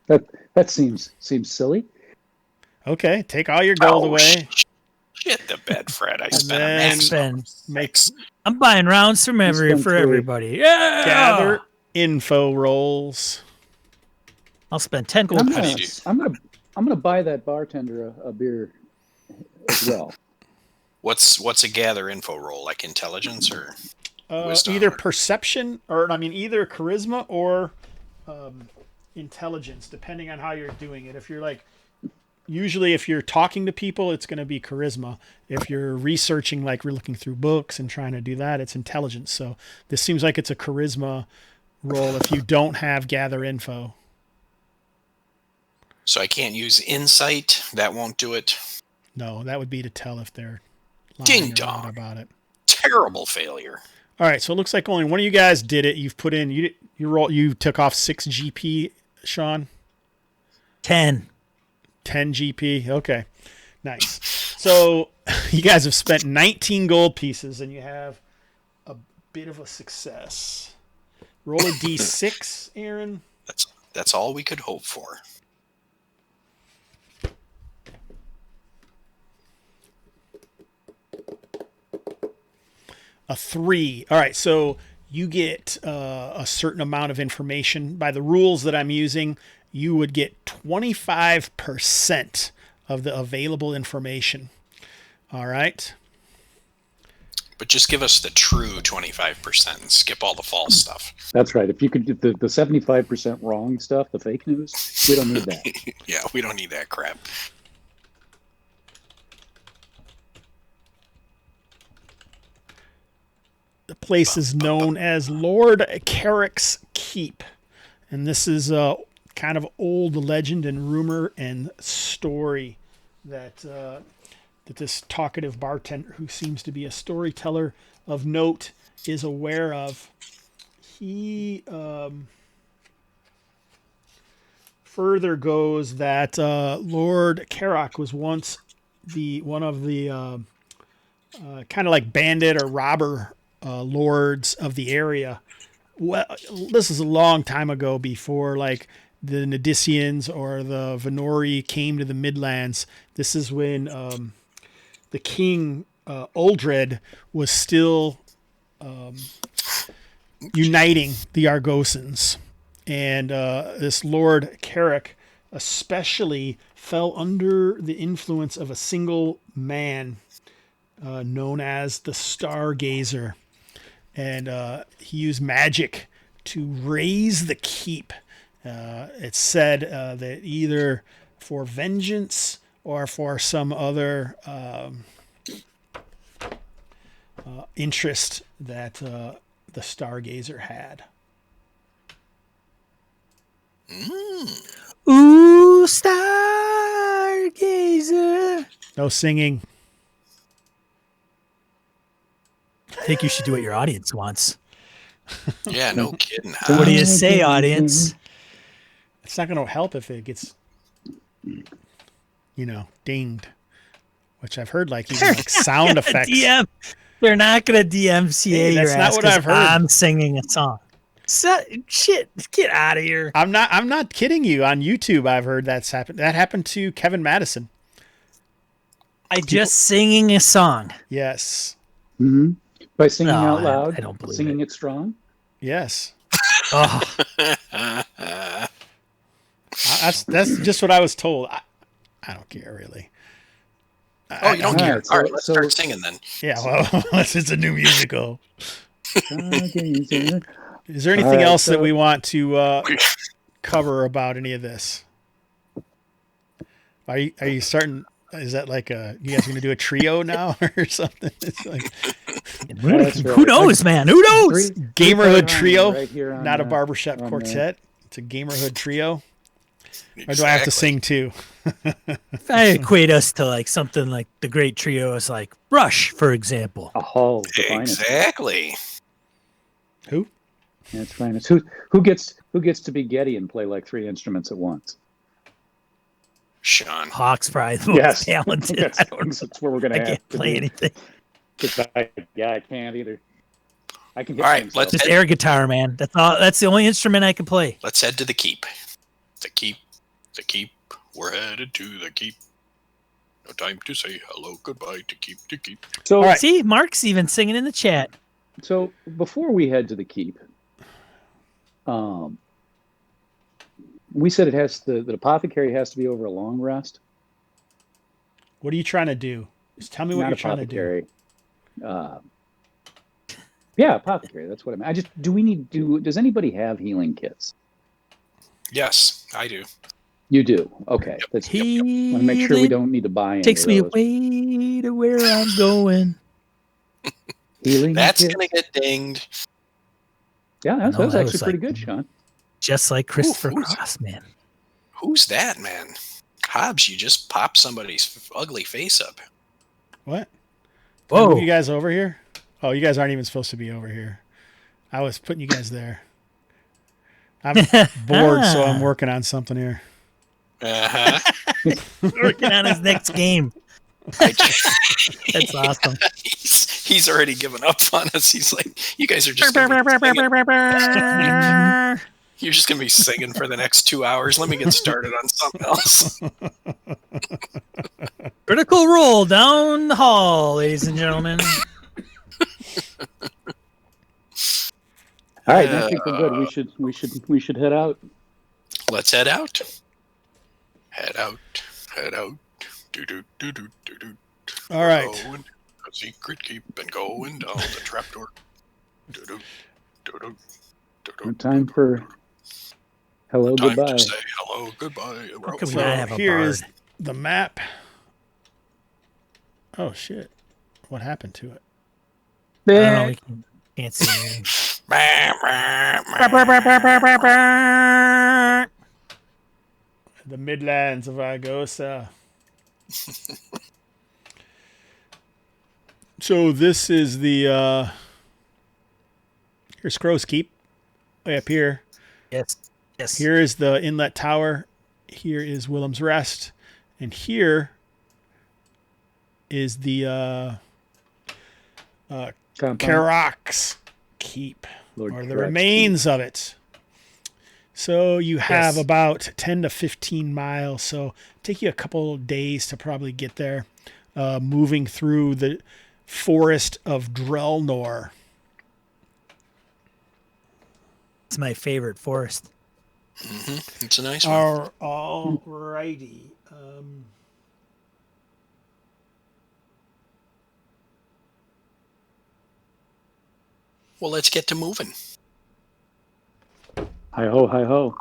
What? That seems silly. Okay, take all your gold away. Shit the bed, Fred. I spent I'm buying rounds for everybody. Yeah. Gather info rolls. I'll spend 10 gold. I'm gonna buy that bartender a beer as well. What's a gather info roll, like intelligence or wisdom? Either perception either charisma or intelligence, depending on how you're doing it. If you're like, usually if you're talking to people, it's going to be charisma. If you're researching, like we're looking through books and trying to do that, it's intelligence. So this seems like it's a charisma roll if you don't have gather info. So I can't use insight. That won't do it. No, that would be to tell if they're Ding lying dong. about it. Terrible failure. All right, so it looks like only one of you guys did it. You've put in you took off 6 GP, Sean. 10 GP. Okay, nice. So you guys have spent 19 gold pieces, and you have a bit of a success. Roll a d6, Aaron. That's all we could hope for. A 3. All right, so you get a certain amount of information. By the rules that I'm using, you would get 25% of the available information. All right? But just give us the true 25% and skip all the false stuff. That's right. If you could get the 75% wrong stuff, the fake news, we don't need that. Yeah, we don't need that crap. The place is known as Lord Carrick's Keep. And this is a kind of old legend and rumor and story that that this talkative bartender, who seems to be a storyteller of note, is aware of. He further goes that Lord Carrick was once one of the kind of like bandit or robber lords of the area. Well, this is a long time ago, before like the Nadicians or the Venori came to the Midlands. This is when the king Uldred was still uniting the Argosans, and this Lord Carrick especially fell under the influence of a single man known as the Stargazer. And he used magic to raise the keep. It's said that either for vengeance or for some other interest that the Stargazer had. Ooh, Stargazer. No singing. I think you should do what your audience wants. Yeah, no kidding. What do you say, audience? It's not going to help if it gets, dinged, which I've heard like even like sound effects. They're not going to DMCA your ass. That's not what I've heard. I'm singing a song. Shit, get out of here. I'm not kidding you. On YouTube, I've heard that's happened. That happened to Kevin Madison. Just singing a song. Yes. Mm-hmm. By singing out loud, I don't believe singing it strong. Yes. Oh. That's just what I was told. I don't care really. You don't care. Right, All right, let's start singing then. Yeah, well, it's a new musical. Is there anything else that we want to cover about any of this? Are you starting? Is that like you guys going to do a trio now or something? It's like, who knows, man? Who knows? Gamerhood trio, right here not a barbershop quartet. It's a Gamerhood trio. Exactly. Or do I have to sing too? If I equate us to like something like the great trio is like Rush, for example. Oh, exactly. Who? That's fine. Who gets to be Getty and play like 3 instruments at once? Sean. Hawk's probably the most talented. That's where we're going to have to play anything. I can't either. I can. All right, let's just air guitar, man. That's all. That's the only instrument I can play. Let's head to the keep. The keep. We're headed to the keep. No time to say hello, goodbye. To keep. So, right. See, Mark's even singing in the chat. So before we head to the keep, We said the apothecary has to be over a long rest. What are you trying to do? Just tell me what Not you're trying to do. apothecary. Yeah, apothecary. That's what I meant. Does anybody have healing kits? Yes, I do. You do. Okay. That's I want to make sure we don't need to buy any Takes of me those. away to where I'm going. Healing That's kits. gonna get dinged. Yeah, that was that actually was pretty like- good, Sean. Just like Christopher who's- Cross, man. Who's that, man? Hobbs, you just popped somebody's ugly face up. What? Can I Whoa. move you guys over here? Oh, you guys aren't even supposed to be over here. I was putting you guys there. I'm bored, so I'm working on something here. Uh-huh. Working on his next game. That's awesome. He's already given up on us. He's like, you guys are just you're just gonna be singing for the next 2 hours. Let me get started on something else. Critical roll down the hall, ladies and gentlemen. All right, I think we're good. We should head out. Let's head out. Head out. Head out. Do. All right. Going, a secret keeping going down the trapdoor. Time for hello, Time goodbye. to say hello, goodbye. How come we So not have a here bard? is the map. Oh shit! What happened to it? I don't know. We can't see anything. The Midlands of Argosa. So this is the here's Crow's Keep, way up here. Yes. Yes. Here is the Inlet Tower. Here is Willem's Rest, and here is the Compound. Karak's Keep, Lord or the Karak's remains of it. So you have Yes. about 10 to 15 miles. So take you a couple of days to probably get there, moving through the forest of Drelnor. It's my favorite forest. Mm-hmm. It's a nice one. All righty. Well, let's get to moving. Hi ho, hi ho.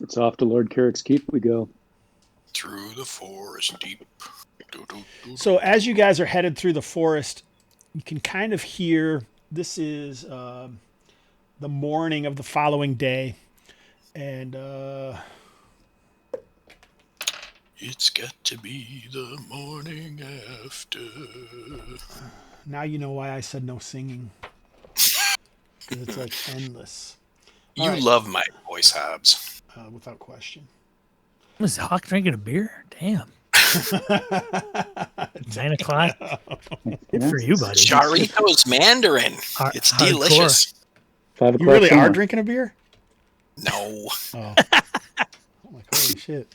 It's off to Lord Carrick's Keep we go. Through the forest deep. So as you guys are headed through the forest, you can kind of hear, this is the morning of the following day. And It's got to be the morning after. now you know why I said no singing. Because it's like endless. All You right. love my voice, Hobbs. Without question. Was Hawk drinking a beer? Damn. 9 o'clock. Good for you, buddy. Charito's Mandarin. It's Hardcore. delicious. 5 o'clock. You really somewhere. are drinking a beer? No. Oh. I'm like, holy shit.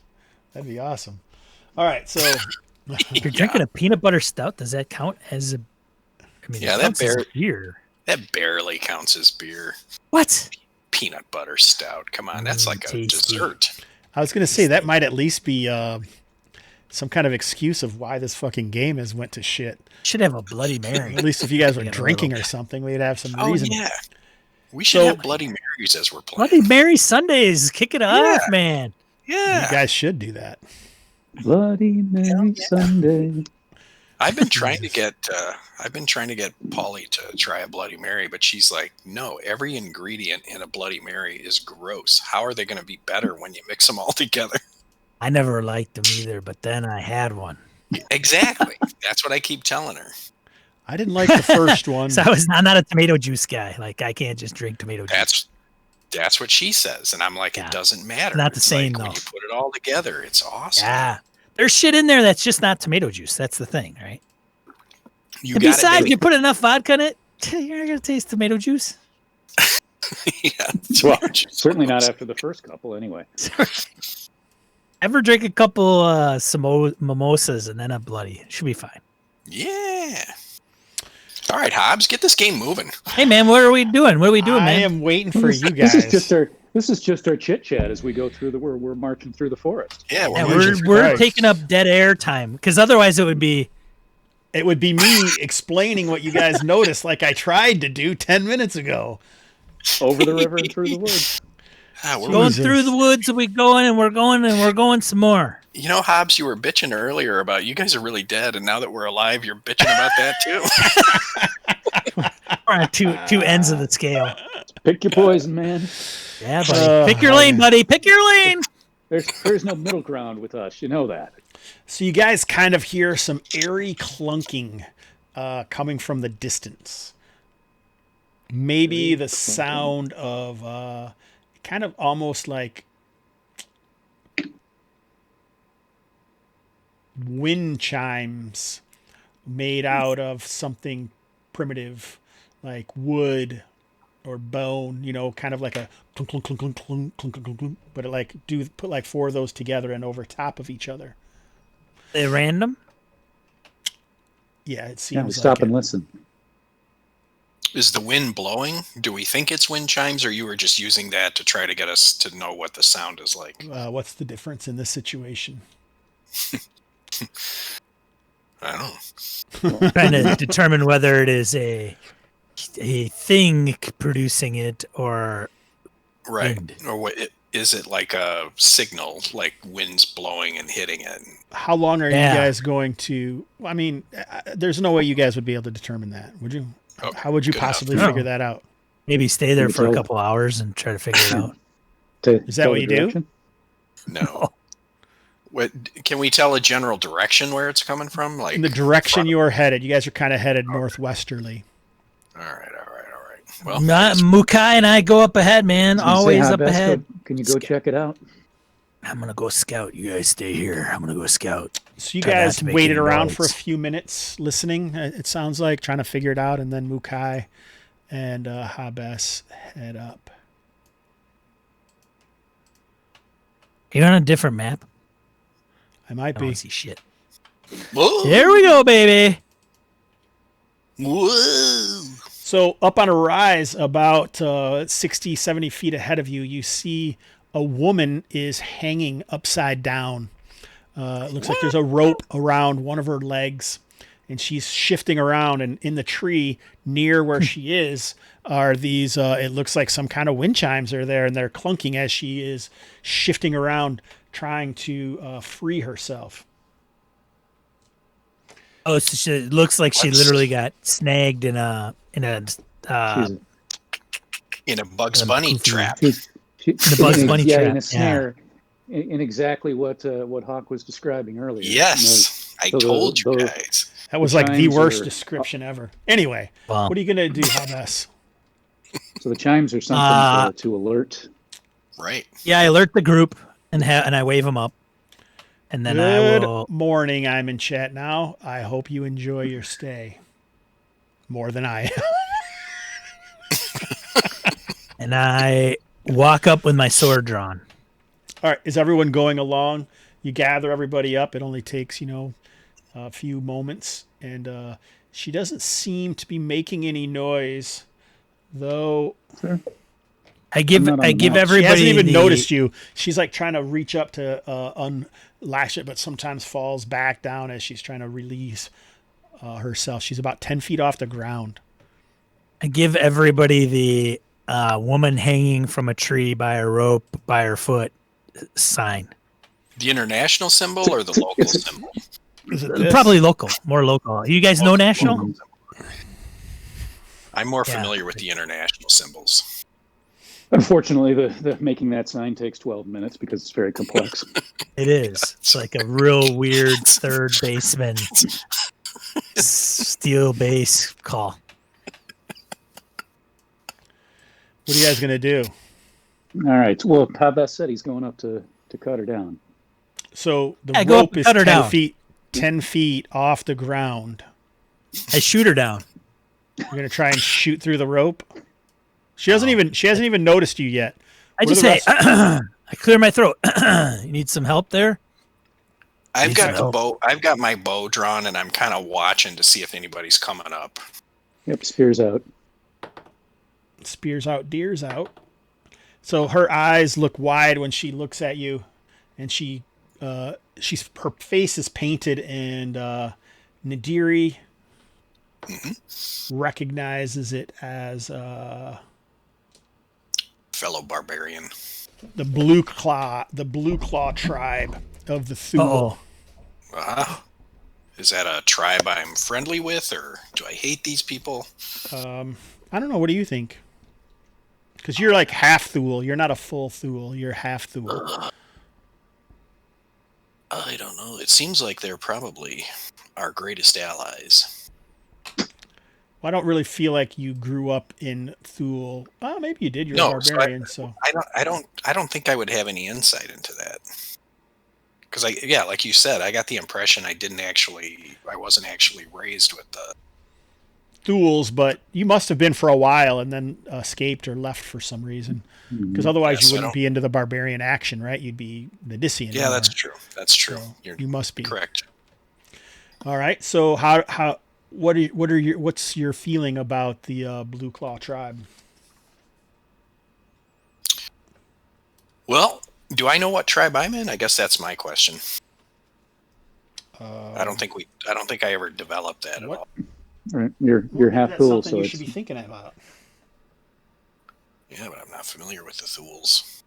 That'd be awesome. All right, so If you're drinking a peanut butter stout, does that count as a? I mean, Yeah, it that counts as a bear- beer. That barely counts as beer. What? Peanut butter stout. Come on, that's like a Tasty. dessert. I was going to say that might at least be some kind of excuse of why this fucking game has went to shit. Should have a Bloody Mary. At least if you guys were Get a drinking little- or something, we'd have some Oh, reason. yeah. We should So- have Bloody Marys as we're playing. Bloody Mary Sundays. Kick it off, man. Yeah. You guys should do that. Bloody Mary Sunday. I've been trying to get Polly to try a Bloody Mary, but she's like, no, every ingredient in a Bloody Mary is gross. How are they going to be better when you mix them all together? I never liked them either, but then I had one. Exactly. That's what I keep telling her. I didn't like the first one. So I'm not a tomato juice guy. Like, I can't just drink tomato juice. That's what she says, and I'm like, Yeah. it doesn't matter. Not the It's same, like, when though. you put it all together, it's awesome. Yeah. There's shit in there that's just not tomato juice. That's the thing, right? You And got besides, it. you put enough vodka in it, you're not going to taste tomato juice. Yeah, Well, tomato juice certainly not almost. after the first couple, anyway. Ever drink a couple mimosas and then a bloody. Should be fine. Yeah. All right, Hobbs, get this game moving. Hey, man, what are we doing? What are we doing, I man? am waiting for you This guys. is just our This is just our chit chat as we go through we're marching through the forest. Yeah, we're taking up dead air time because otherwise it would be me explaining what you guys noticed, like I tried to do 10 minutes ago. Over the river and through the woods. We're going through the woods. We're going some more. You know, Hobbs, you were bitching earlier about you guys are really dead, and now that we're alive, you're bitching about that too. We're on two ends of the scale. Pick your poison, man. Yeah, buddy. Pick your lane, buddy. Pick your lane. There's no middle ground with us. You know that. So you guys kind of hear some airy clunking coming from the distance. Maybe the sound of kind of almost like wind chimes made out of something primitive like wood or bone, kind of like a clunk, clunk, clunk, clunk, clunk, clunk, clunk, clunk, but put like 4 of those together and over top of each other. They random? Yeah, it seems Yeah, we stop and listen. Is the wind blowing? Do we think it's wind chimes, or you were just using that to try to get us to know what the sound is like? What's the difference in this situation? I don't know. Trying to determine whether it is a thing producing it or right, wind. or what? Is it like a signal, like winds blowing and hitting it? How long are you guys going to? I mean, there's no way you guys would be able to determine that, would you? Oh, how would you possibly figure that out? Maybe stay there for a couple hours and try to figure it out. Is that what you do? No. What can we tell a general direction where it's coming from? Like in the direction you're headed. You guys are kind of headed northwesterly. All right. Well, Mukai and I go up ahead, man. Always up ahead. Can you go check it out? I'm gonna go scout. You guys stay here. I'm gonna go scout. So you guys waited around for a few minutes listening, it sounds like, trying to figure it out, and then Mukai and Hobbs head up. You're on a different map? I might be. I don't see shit. Whoa. There we go, baby. Whoa. So up on a rise about 60, 70 feet ahead of you, you see a woman is hanging upside down. It looks like there's a rope around one of her legs, and she's shifting around. And in the tree near where she is are these, it looks like some kind of wind chimes are there, and they're clunking as she is shifting around, trying to free herself. Oh, so it looks like she literally got snagged in a Bugs Bunny trap. The Bugs Bunny trap. In a snare. In exactly what Hawk was describing earlier. Yes, I told you guys. That was like the worst description ever. Anyway, wow. What are you gonna do, Hobbs? So the chimes are something to alert. Right. Yeah, I alert the group and I wave them up. And then Good morning. I'm in chat now. I hope you enjoy your stay more than I am. And I walk up with my sword drawn. All right. Is everyone going along? You gather everybody up. It only takes, a few moments. And she doesn't seem to be making any noise, though. Sure. I give everybody. She hasn't even noticed you. She's like trying to reach up to unlash it, but sometimes falls back down as she's trying to release herself. She's about 10 feet off the ground. I give everybody the woman hanging from a tree by a rope by her foot sign. The international symbol or the local symbol? Is it this? Probably local, more local. You guys know national? I'm more familiar with the international symbols. Unfortunately, the making that sign takes 12 minutes because it's very complex. It is. It's like a real weird third baseman steel base call. What are you guys going to do? All right. Well, Hobbs said he's going up to cut her down. So the go up rope and is cut her down. 10 feet off the ground. I shoot her down. You're going to try and shoot through the rope? She hasn't even noticed you yet. I just say, I clear my throat. You need some help there? I've got the bow. I've got my bow drawn, and I'm kind of watching to see if anybody's coming up. Yep, spears out. Spears out, deers out. So her eyes look wide when she looks at you, and her face is painted, and Nadiri recognizes it as Fellow barbarian. the Blue Claw tribe of the Theul. Is that a tribe I'm friendly with, or do I hate these people? I don't know. What do you think? Because you're like half Theul. You're not a full Theul. You're half Theul. I don't know. It seems like they're probably our greatest allies. Well, I don't really feel like you grew up in Theul. Well, maybe you did. You're a barbarian, so I don't think I would have any insight into that. Because like you said, I got the impression I wasn't actually raised with the Theuls, but you must have been for a while and then escaped or left for some reason. Because otherwise you wouldn't be into the barbarian action, right? You'd be Nadisian. Yeah, that's true. That's true. So you must be correct. All right. So what's your feeling about the Blue Claw tribe? Well, do I know what tribe I'm in? I guess that's my question. I don't think I ever developed that at all. Right. You're half Theul, so you should be thinking about. Yeah, but I'm not familiar with the Theuls.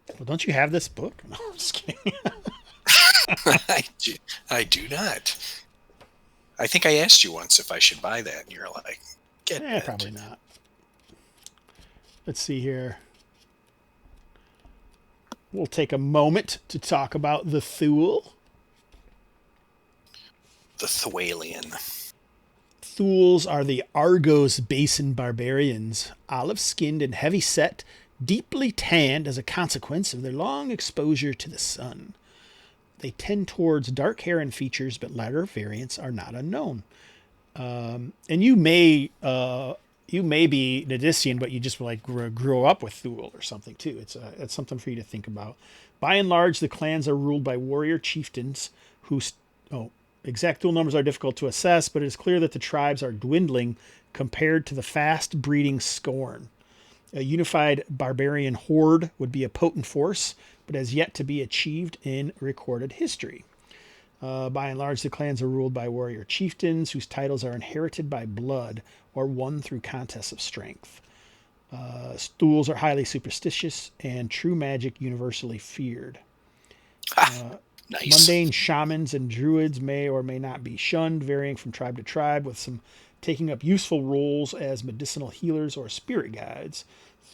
Well, don't you have this book? No, I'm just kidding. I do not. I think I asked you once if I should buy that, and you're like, "Get it." Probably not. Let's see here. We'll take a moment to talk about the Theul. The Theulian. Theuls are the Argos Basin barbarians, olive-skinned and heavy-set, deeply tanned as a consequence of their long exposure to the sun. They tend towards dark hair and features, but lighter variants are not unknown. And you may be Nadisian, but you just like grew up with Theul or something too. It's something for you to think about. By and large, the clans are ruled by warrior chieftains whose exact Theul numbers are difficult to assess, but it is clear that the tribes are dwindling compared to the fast-breeding Scorn. A unified barbarian horde would be a potent force, but has yet to be achieved in recorded history. By and large, the clans are ruled by warrior chieftains whose titles are inherited by blood or won through contests of strength. Theuls are highly superstitious and true magic universally feared. Nice. Mundane shamans and druids may or may not be shunned, varying from tribe to tribe, with some taking up useful roles as medicinal healers or spirit guides.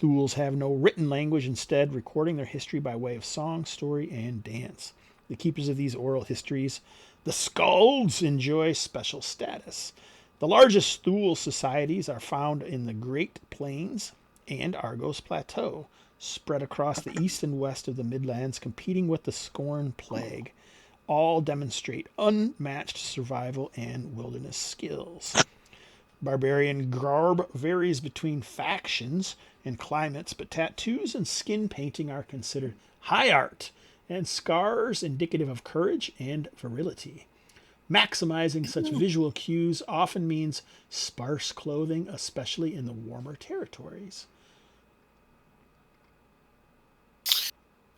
Theuls have no written language, instead recording their history by way of song, story, and dance. The keepers of these oral histories, the Skalds, enjoy special status. The largest Theul societies are found in the Great Plains and Argos Plateau, spread across the east and west of the Midlands, competing with the Scorn Plague. All demonstrate unmatched survival and wilderness skills. Barbarian garb varies between factions and climates, but tattoos and skin painting are considered high art, and scars indicative of courage and virility. Maximizing such visual cues often means sparse clothing, especially in the warmer territories.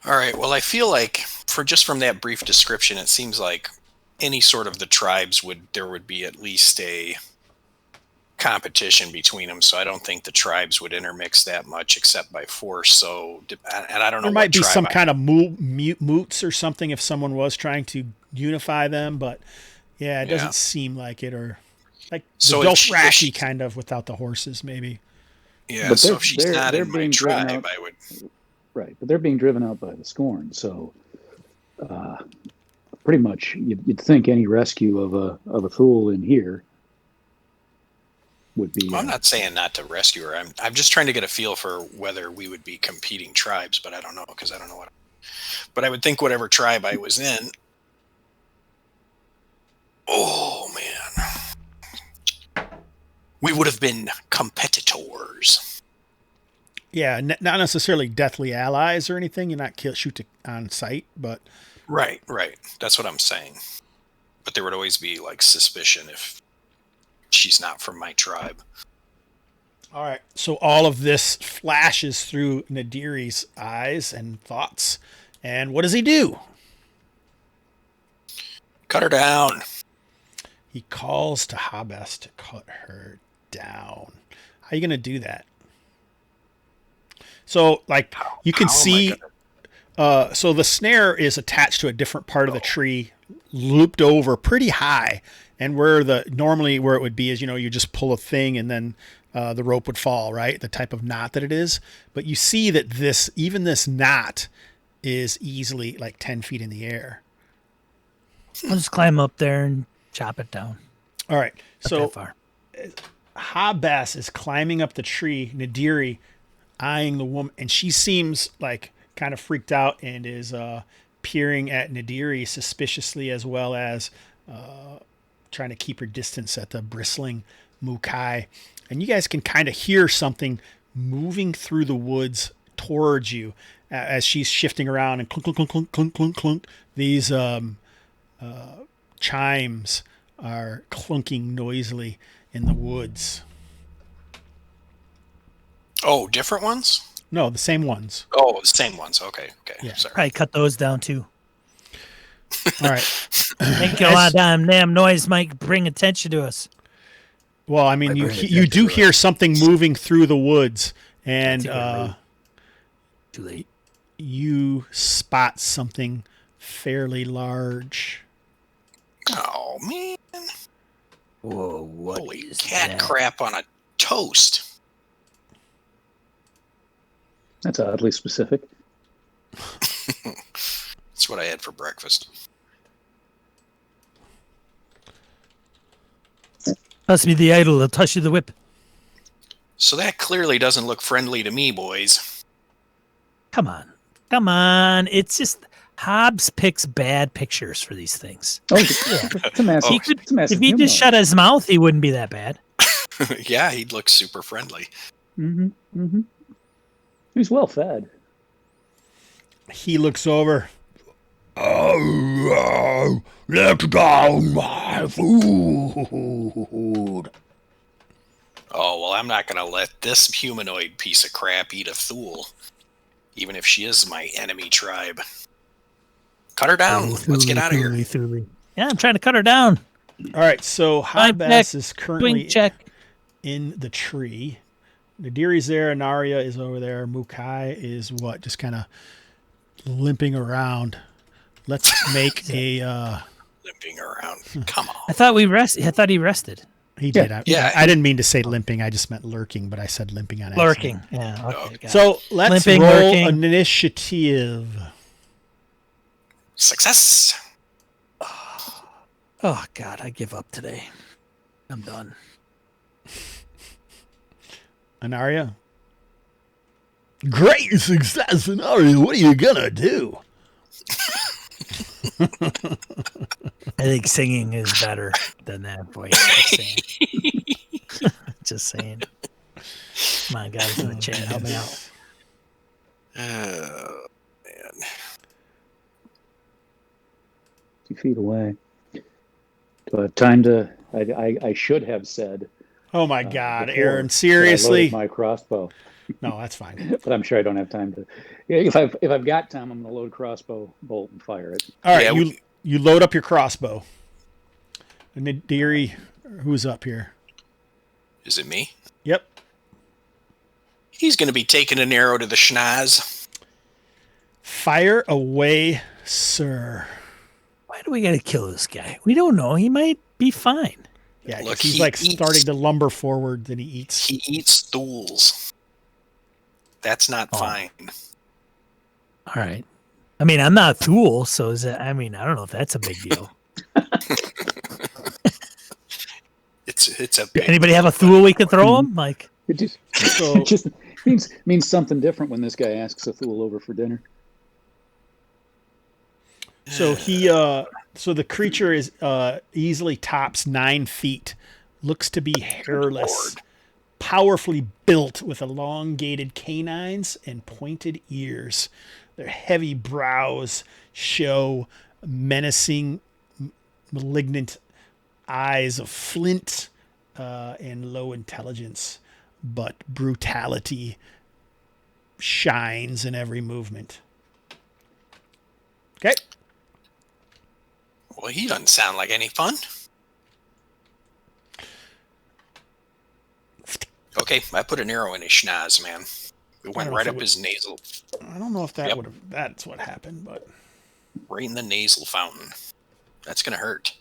All right. Well, I feel like from that brief description, it seems like any sort of the tribes there would be at least a competition between them. So I don't think the tribes would intermix that much except by force. So, and I don't know. There might be some kind of moots or something if someone was trying to unify them, but yeah, it doesn't seem like it, or like the Dothraki kind of without the horses, maybe. Yeah. So if she's not in my tribe, I would. Right, but they're being driven out by the Scorn, so pretty much you'd think any rescue of a Theul in here would be. Well, I'm not saying not to rescue her. I'm just trying to get a feel for whether we would be competing tribes, but I don't know because I don't know what. But I would think whatever tribe I was in. Oh man, we would have been competitors. Yeah, not necessarily deathly allies or anything. You're not shoot on sight, but right. That's what I'm saying. But there would always be like suspicion if she's not from my tribe. All right. So all of this flashes through Nadiri's eyes and thoughts. And what does he do? Cut her down. He calls to Hobbs to cut her down. How are you going to do that? So, like, you can see... so the snare is attached to a different part of the tree, looped over pretty high. And normally where it would be is, you just pull a thing and then the rope would fall, right? The type of knot that it is. But you see that even this knot is easily like 10 feet in the air. I'll just climb up there and chop it down. All right. Not So that far. Hobbs is climbing up the tree, Nadiri eyeing the woman, and she seems like kind of freaked out and is peering at Nadiri suspiciously, as well as trying to keep her distance at the bristling Mukai. And you guys can kind of hear something moving through the woods towards you as she's shifting around and clunk, clunk, clunk, clunk, clunk, clunk. These chimes are clunking noisily in the woods. Oh, different ones? No, the same ones. Oh, the same ones. Okay. Yeah. Sorry. Probably cut those down too. All right. Think a lot of damn noise might bring attention to us. Well, I mean, you do hear something moving through the woods, and Too late. you spot something fairly large. Oh, man. Whoa, what Holy is cat that? crap on a toast. That's oddly specific. That's what I had for breakfast. Must be the idol that'll touch you the whip. So that clearly doesn't look friendly to me, boys. Come on. It's just Hobbs picks bad pictures for these things. Oh, yeah. It's a massive. It's a massive If he just shut his mouth, he wouldn't be that bad. Yeah, he'd look super friendly. Mm-hmm. Mm-hmm. He's well fed. He looks over. Oh, let down my food. Oh, well, I'm not going to let this humanoid piece of crap eat a Theul, even if she is my enemy tribe. Cut her down. Let's get out of here. Thule. Yeah, I'm trying to cut her down. All right, so Hobbs is currently Swing check. in the tree. Nadiri's there, Anaria is over there. Mukai is what? Just kind of limping around. Let's make a... Limping around. Come on. I thought he rested. He did. Yeah. I didn't mean to say limping. I just meant lurking, but I said limping on accident. Lurking. Yeah. Okay. got it. So let's Limping, roll lurking. initiative. Success. Oh God, I give up today. I'm done. Anaria? Great success, Anaria. What are you going to do? I think singing is better than that voice. Just saying. Come on, guys in the chat, help me out. Oh, man. 2 feet away. Do I have time to... I should have said... Oh, my God, before Aaron. that I Seriously? loaded my crossbow. No, that's fine. But I'm sure I don't have time to... If I've got time, I'm going to load crossbow bolt and fire it. All right, Yeah, you load up your crossbow. Nadiri, who's up here? Is it me? Yep. He's going to be taking an arrow to the schnoz. Fire away, sir. Why do we got to kill this guy? We don't know. He might be fine. Yeah, Look, he's he like eats- starting to lumber forward, then he eats. He eats Theuls. That's not fine. All right. I mean, I'm not a Theul, so is that? I mean, I don't know if that's a big deal. It's a big Anybody have a Theul we could throw him? Like, It just, So- it just means something different when this guy asks a Theul over for dinner. So so the creature is easily tops 9 feet, looks to be hairless, powerfully built with elongated canines and pointed ears. Their heavy brows show menacing, malignant eyes of flint and low intelligence. but brutality shines in every movement. Okay. Well, he doesn't sound like any fun. Okay, I put an arrow in his schnoz, man. It went right up his nasal. I don't know if that would have. That's what happened, but right in the nasal fountain. That's gonna hurt.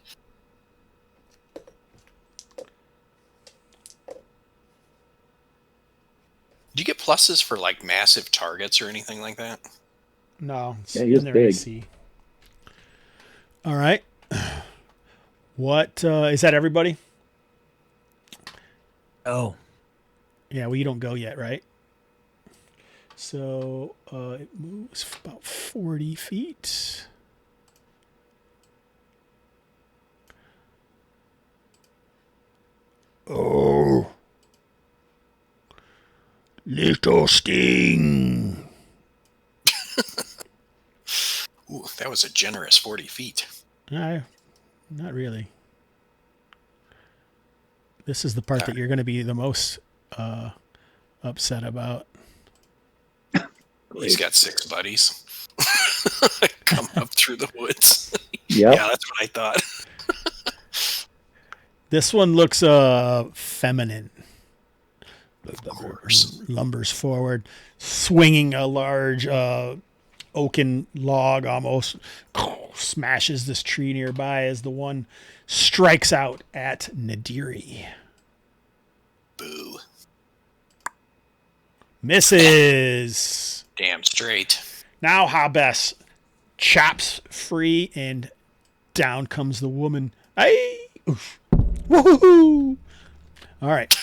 Do you get pluses for like massive targets or anything like that? no. It's Yeah, he is in their big. AC. All right. What is that? Everybody? Oh, Yeah. Well, you don't go yet, right? So it moves about 40 feet. Oh. Little sting. Ooh, that was a generous 40 feet. No, not really. This is the part that you're going to be the most upset about. He's got 6 buddies. Coming up through the woods. Yep. Yeah, that's what I thought. This one looks feminine. Of course. Lumbers forward, swinging a large oaken log, almost smashes this tree nearby as the one strikes out at Nadiri. Boo. Misses. Damn straight. Now Hobbs chops free and down comes the woman. Ay! Oof. Woohoo! All right.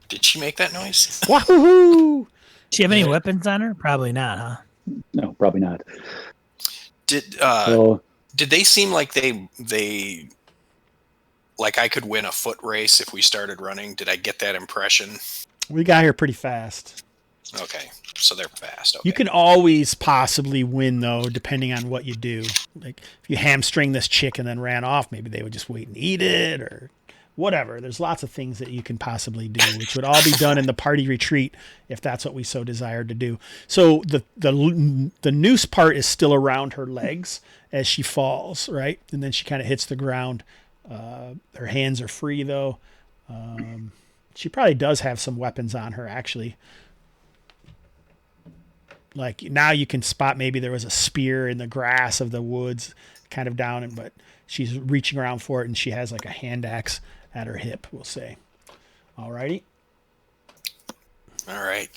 Did she make that noise? Woohoo! do you have any weapons on her? Probably not, huh? No, probably not. Did So, did they seem like they like I could win a foot race if we started running? Did I get that impression? We got here pretty fast. Okay, so they're fast. Okay. You can always possibly win, though, depending on what you do. Like, if you hamstring this chick and then ran off, maybe they would just wait and eat it or whatever. There's lots of things that you can possibly do, which would all be done in the party retreat if that's what we so desired to do. So the noose part is still around her legs as she falls, right? And then she kind of hits the ground. Her hands are free, though. She probably does have some weapons on her, actually. Like, now you can spot maybe there was a spear in the grass of the woods kind of down, but she's reaching around for it, and she has like a hand axe at her hip, we'll say. All righty. All right.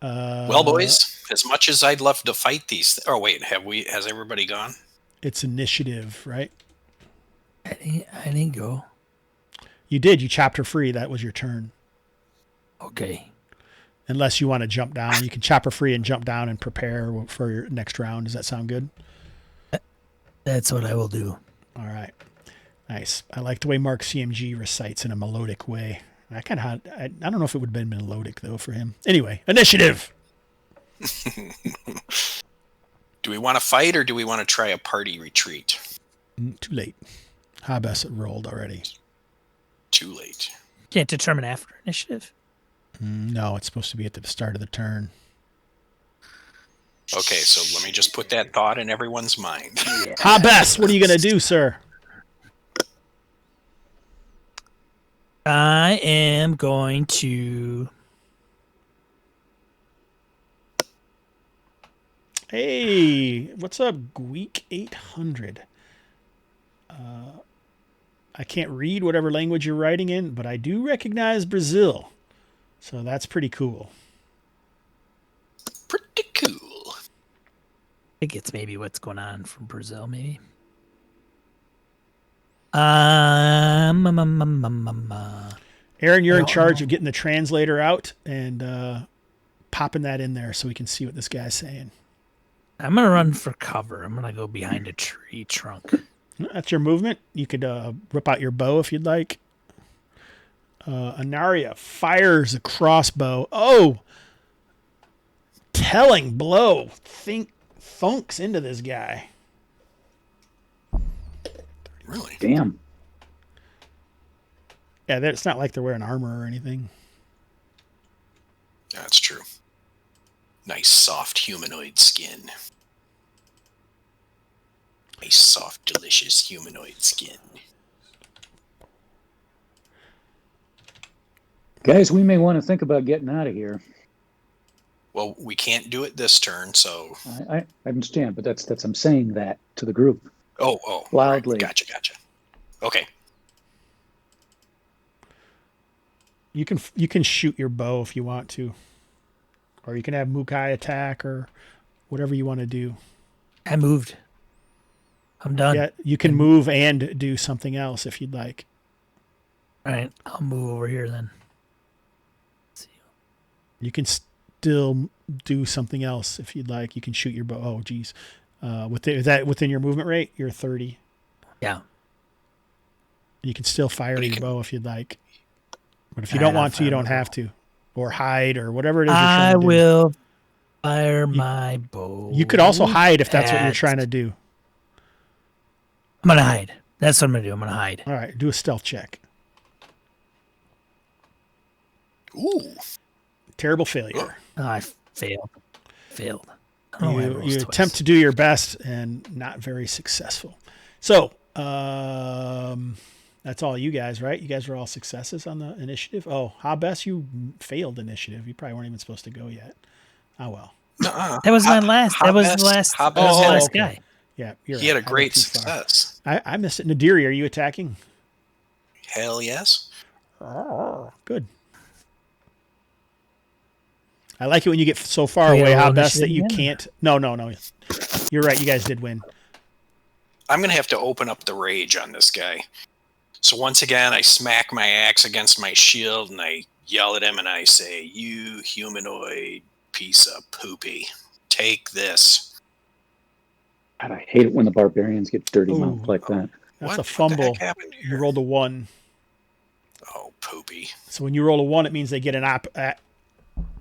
Well, boys, as much as I'd love to fight these... Oh, wait, has everybody gone? It's initiative, right? I didn't go. You did. You chopped her free. That was your turn. Okay. Unless you want to jump down. You can chop her free and jump down and prepare for your next round. Does that sound good? That's what I will do. All right. Nice. I like the way Mark CMG recites in a melodic way. I don't know if it would have been melodic, though, for him. Anyway, initiative. Do we want to fight or do we want to try a party retreat? Too late. Hobbs rolled already. Too late. Can't determine after initiative. No, it's supposed to be at the start of the turn. Okay, so let me just put that thought in everyone's mind. Hobbs, what are you going to do, sir? I am going to... Hey, what's up, Gweek 800? I can't read whatever language you're writing in, but I do recognize Brazil. So that's pretty cool. Pretty cool. I think it's maybe what's going on from Brazil, maybe. Aaron, you're in charge of getting the translator out and popping that in there so we can see what this guy's saying. I'm going to run for cover. I'm going to go behind a tree trunk. That's your movement. You could rip out your bow if you'd like. Anaria fires a crossbow. Oh! Telling blow. Thunks into this guy. Really? damn. Yeah, it's not like they're wearing armor or anything. That's true. Nice soft humanoid skin. Nice soft, delicious humanoid skin. Guys, we may want to think about getting out of here. Well, we can't do it this turn, so... I understand, but that's I'm saying that to the group. Oh. Loudly. Right. Gotcha. Okay. You can shoot your bow if you want to. Or you can have Mukai attack or whatever you want to do. I moved. I'm done. Yeah, you can move and do something else if you'd like. All right, I'll move over here then. You can still do something else if you'd like. You can shoot your bow. Oh, geez. Is that within your movement rate? You're 30. Yeah. You can still fire your bow if you'd like. But if you don't want to, you don't have to. Or hide or whatever it is you're trying to do. I will fire my bow. You could also hide if that's what you're trying to do. I'm going to hide. That's what I'm going to do. I'm going to hide. All right, do a stealth check. Ooh. Terrible failure. Oh, I failed. I don't know why I rolled You twice. attempt to do your best and not very successful. So, that's all you guys, right? You guys were all successes on the initiative. Oh, Hobbs, you failed initiative. You probably weren't even supposed to go yet. Oh, well. That was my last. That was the last. That was the last okay. guy. Yeah, you're He had a right. I went great too far. success. I missed it. Nadiri, are you attacking? Hell yes. Good. I like it when you get so far We away, gotta roll Hobbs, that you initiative can't. No. You're right. You guys did win. I'm going to have to open up the rage on this guy. So once again, I smack my axe against my shield and I yell at him and I say, "You humanoid piece of poopy. Take this." God, I hate it when the barbarians get dirty Ooh. mouthed like that. That's What a the fumble. heck happened here? You rolled a 1. Oh, poopy. So when you roll a 1, it means they get an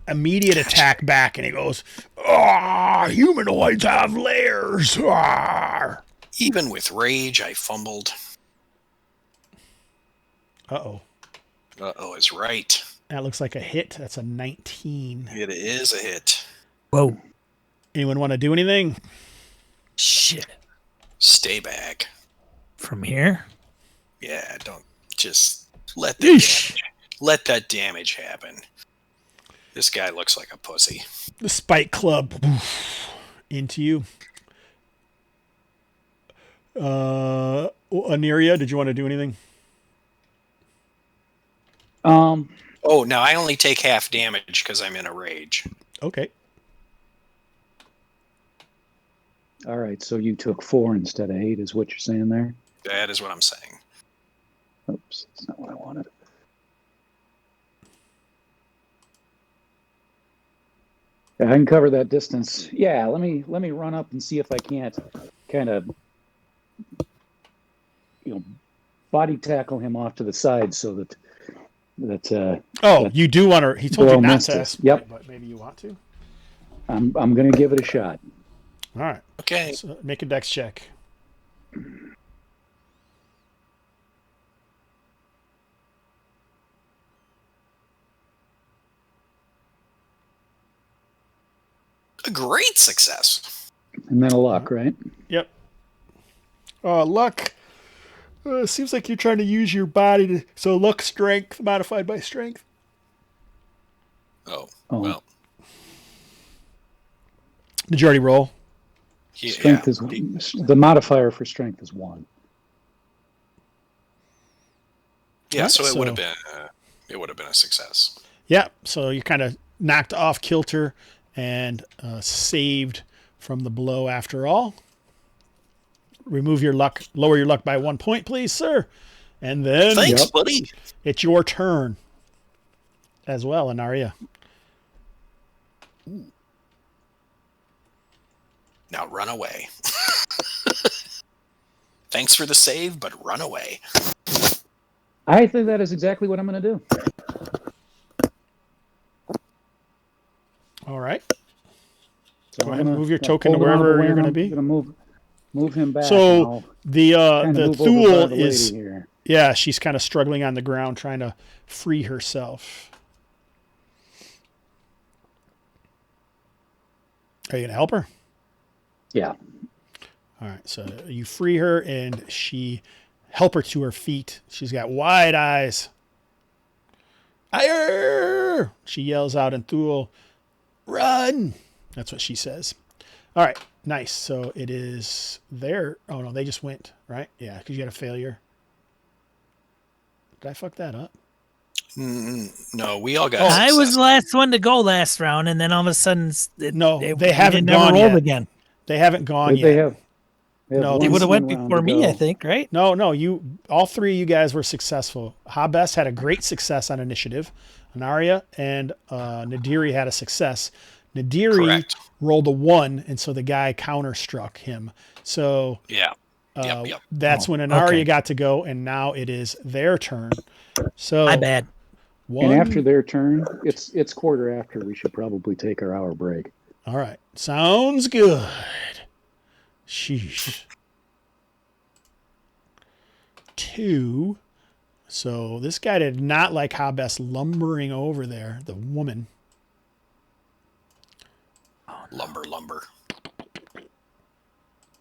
immediate attack back, and it goes, humanoids have layers. Even with rage, I fumbled. Uh-oh. Uh-oh is right. That looks like a hit. That's a 19. It is a hit. Whoa. Anyone want to do anything? Shit. Stay back. From here? Yeah, don't just let Yeesh. that damage happen. This guy looks like a pussy. The spike club into you. Aniria, did you want to do anything? Oh, now I only take half damage because I'm in a rage. Okay. All right, so you took 4 instead of 8 is what you're saying there? That is what I'm saying. Oops, that's not what I wanted. Yeah, I can cover that distance. Yeah, let me run up and see if I can't kind of body tackle him off to the side so that You do want to. He told you Blow not missed to. us. Yep. But maybe you want to. I'm going to give it a shot. All right. Okay. So make a dex check. A great success. And then a luck, right? Yep. Luck. Seems like you're trying to use your body to. So luck, strength, modified by strength. Oh. Oh. Well. Did you already roll? Strength is the modifier for strength is 1. Yeah, so it So- would have been a success. Yeah. So you're kind of knocked off kilter and saved from the blow after all. Remove your luck. Lower your luck by 1 point, please, sir. And then Thanks, buddy. it's your turn as well, Anaria. Now run away. Thanks for the save, but run away. I think that is exactly what I'm going to do. All right. So Go I'm ahead and gonna move your token to hold him out of the wherever way, you're and going to I'm be. gonna move him back. So the and I'll kind of move over by Theul the is lady here. Yeah, she's kind of struggling on the ground trying to free herself. Are you going to help her? Yeah. All right, so you free her and help her to her feet. She's got wide eyes. Ire! She yells out in Theul, run! That's what she says. All right, nice. So it is there. Oh, no, they just went, right? Yeah, because you got a failure. Did I fuck that up? No, we all got I was success. the last one to go last round, and then all of a sudden, They haven't never gone rolled yet. again. They haven't gone They yet. have No, They one would have went round before to me, go. I think, right? No, all three of you guys were successful. Hobbs had a great success on initiative. Anaria and Nadiri had a success. Nadiri Correct. rolled a 1, and so the guy counter-struck him. So Yeah. Yep. that's when Anaria got to go, and now it is their turn. So My bad. one. And after their turn, it's quarter after. We should probably take our hour break. All right. Sounds good. Sheesh. 2. So this guy did not like Hobbs lumbering over there, the woman. Lumber.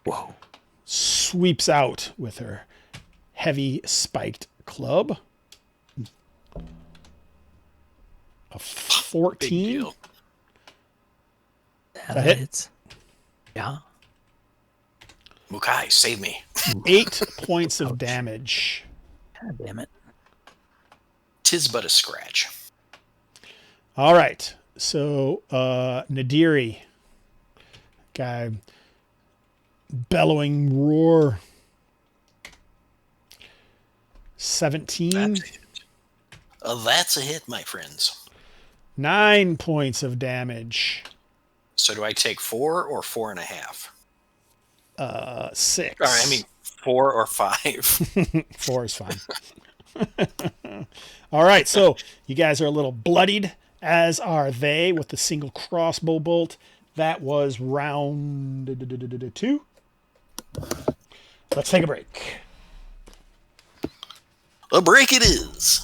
Whoa. Sweeps out with her heavy spiked club. A Big 14. deal. That hit? Hits. Yeah. Mukai, save me. 8 points of damage. God damn it. 'Tis but a scratch. All right. So Nadiri. Guy bellowing roar. 17. That's a hit, my friends. 9 points of damage. So do I take 4 or 4.5? 6. Or, I mean, 4 or 5. 4 is fine. All right, so you guys are a little bloodied, as are they, with the single crossbow bolt. That was round 2. Let's take a break. A break it is.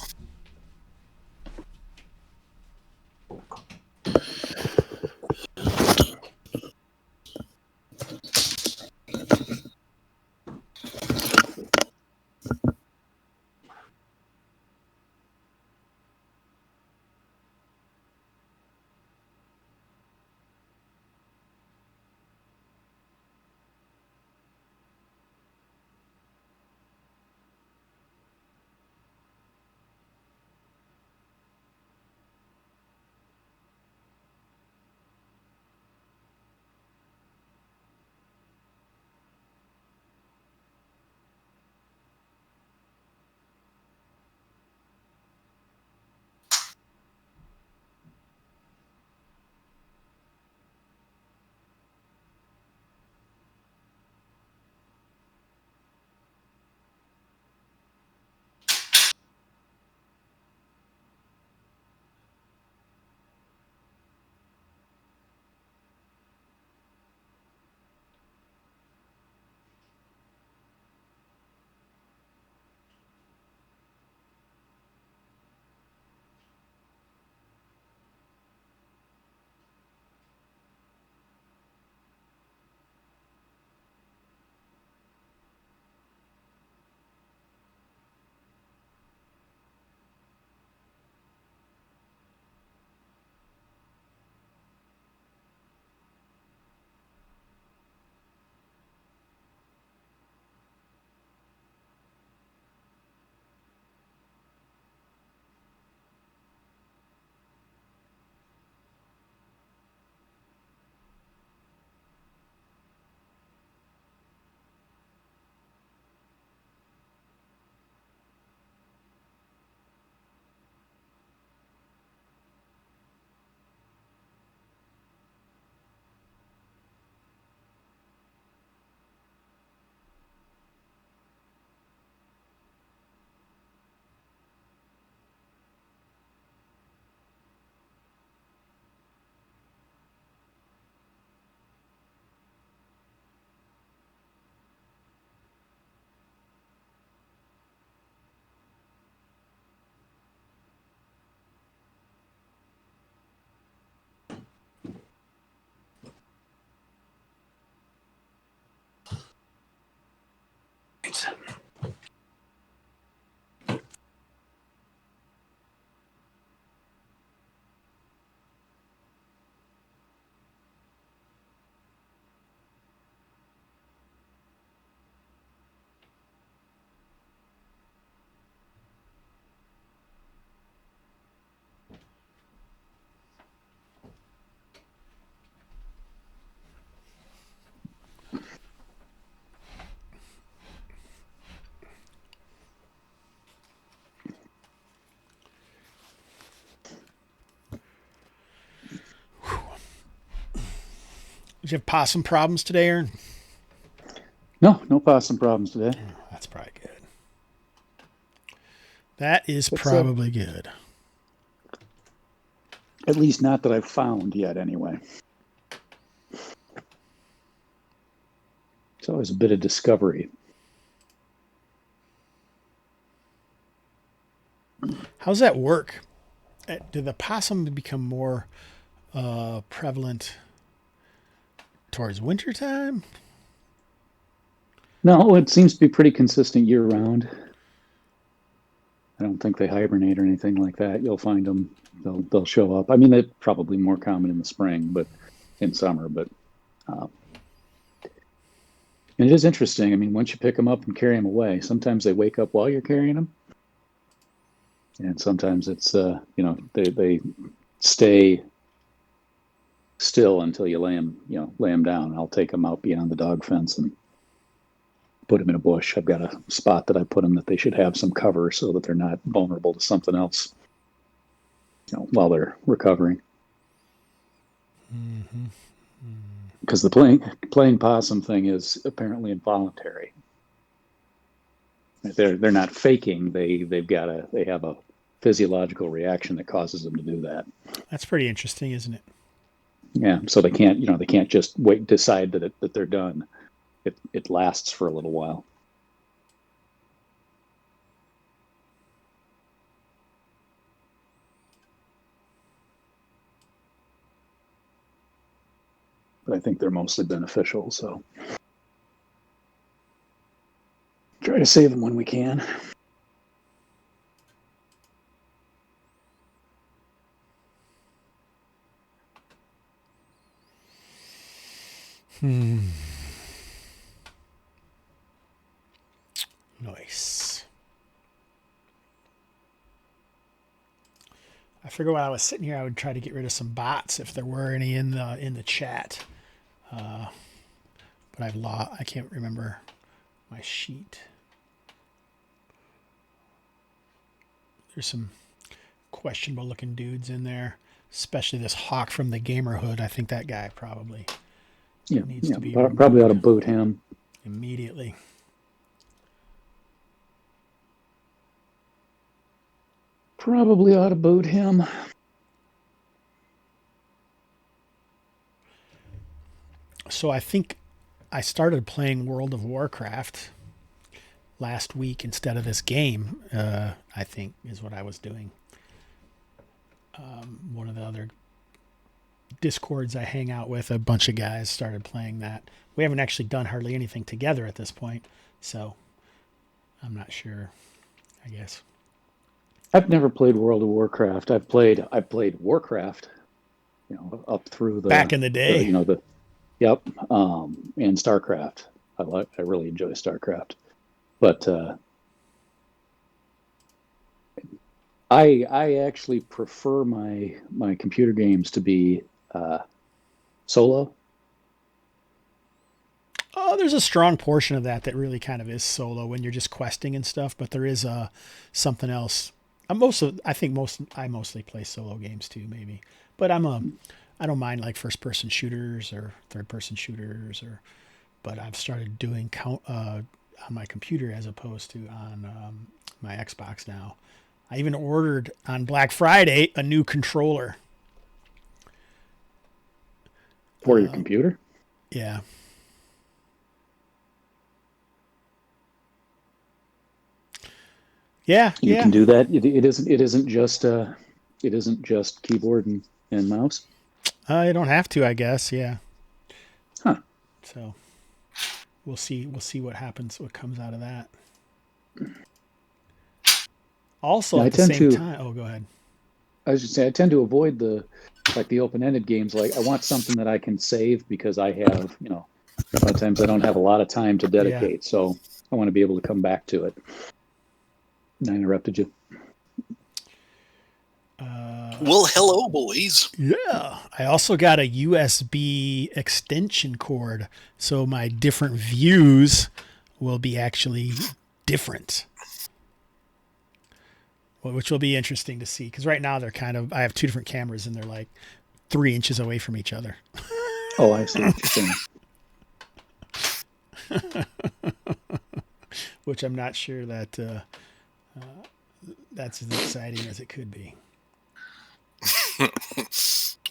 you have possum problems today, Aaron? No possum problems today. That's probably good. That is It's, probably good. At least not that I've found yet, anyway. It's always a bit of discovery. How's that work? Did the possum become more prevalent towards wintertime? No, it seems to be pretty consistent year-round. I don't think they hibernate or anything like that. You'll find them; they'll show up. I mean, they're probably more common in the spring, but in summer. But and it is interesting. I mean, once you pick them up and carry them away, sometimes they wake up while you're carrying them, and sometimes it's they stay still until you lay them down. I'll take them out beyond the dog fence and put them in a bush. I've got a spot that I put them that they should have some cover so that they're not vulnerable to something else, while they're recovering. Because the playing possum thing is apparently involuntary. They're not faking. They have a physiological reaction that causes them to do that. That's pretty interesting, isn't it? Yeah. So they can't just decide that they're done. It lasts for a little while. But I think they're mostly beneficial, so try to save them when we can. Nice. I figured while I was sitting here, I would try to get rid of some bots if there were any in the chat. But I can't remember my sheet. There's some questionable looking dudes in there, especially this Hawk from the Gamerhood. I think that guy probably needs to be probably ought to boot him immediately. Probably ought to boot him. So I think I started playing World of Warcraft last week instead of this game, I think is what I was doing. One of the other Discords I hang out with, a bunch of guys started playing that. We haven't actually done hardly anything together at this point, so I'm not sure, I guess. I've never played World of Warcraft. I've played Warcraft, up through the back in the day. And StarCraft. I really enjoy StarCraft, but I actually prefer my computer games to be solo. Oh, there's a strong portion of that really kind of is solo when you're just questing and stuff, but there is something else. I mostly play solo games too, maybe, but I don't mind like first person shooters or third person shooters but I've started doing on my computer as opposed to on my Xbox now. I even ordered on Black Friday a new controller for your computer. Yeah. Yeah, you can do that. It isn't just keyboard and mouse. You don't have to, I guess. Yeah. Huh. So we'll see what happens. What comes out of that. Also, at the same time. Oh, go ahead. I was just saying, I tend to avoid the open-ended games. Like, I want something that I can save because I have, a lot of times I don't have a lot of time to dedicate. Yeah. So I want to be able to come back to it. I interrupted you. Well, hello, boys. Yeah. I also got a USB extension cord, so my different views will be actually different, which will be interesting to see. Because right now they're I have two different cameras and they're like 3 inches away from each other. Oh, I see what you're saying. Which I'm not sure that that's as exciting as it could be.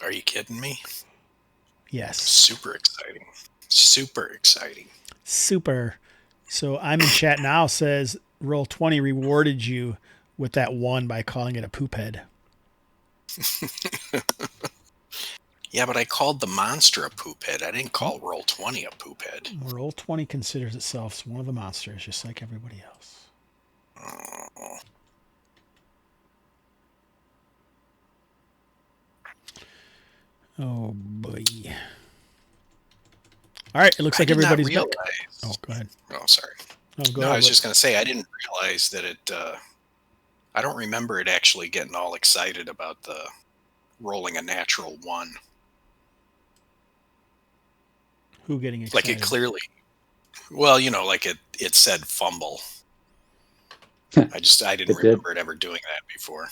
Are you kidding me? Yes. Super exciting. Super exciting. Super. So I'm in chat now says Roll20 rewarded you with that 1 by calling it a poop head. Yeah, but I called the monster a poop head. I didn't call Roll20 a poop head. Roll20 considers itself one of the monsters, just like everybody else. Oh. Oh boy. All right, it looks like everybody's back. Oh, go ahead. Oh, sorry. Go No, ahead. I was just going to say, I didn't realize that it, I don't remember it actually getting all excited about the rolling a natural 1. Who getting excited? Like it clearly, well, like it said fumble. I didn't remember it ever doing that before.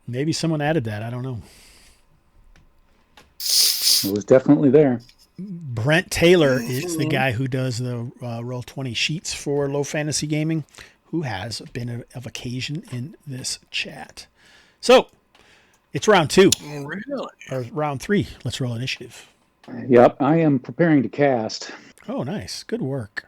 Maybe someone added that. I don't know. It was definitely there. Brent Taylor is the guy who does the Roll20 sheets for Low Fantasy Gaming, who has been of occasion in this chat. So, it's round 2. Really? Or round 3. Let's roll initiative. Yep, I am preparing to cast. Oh, nice. Good work.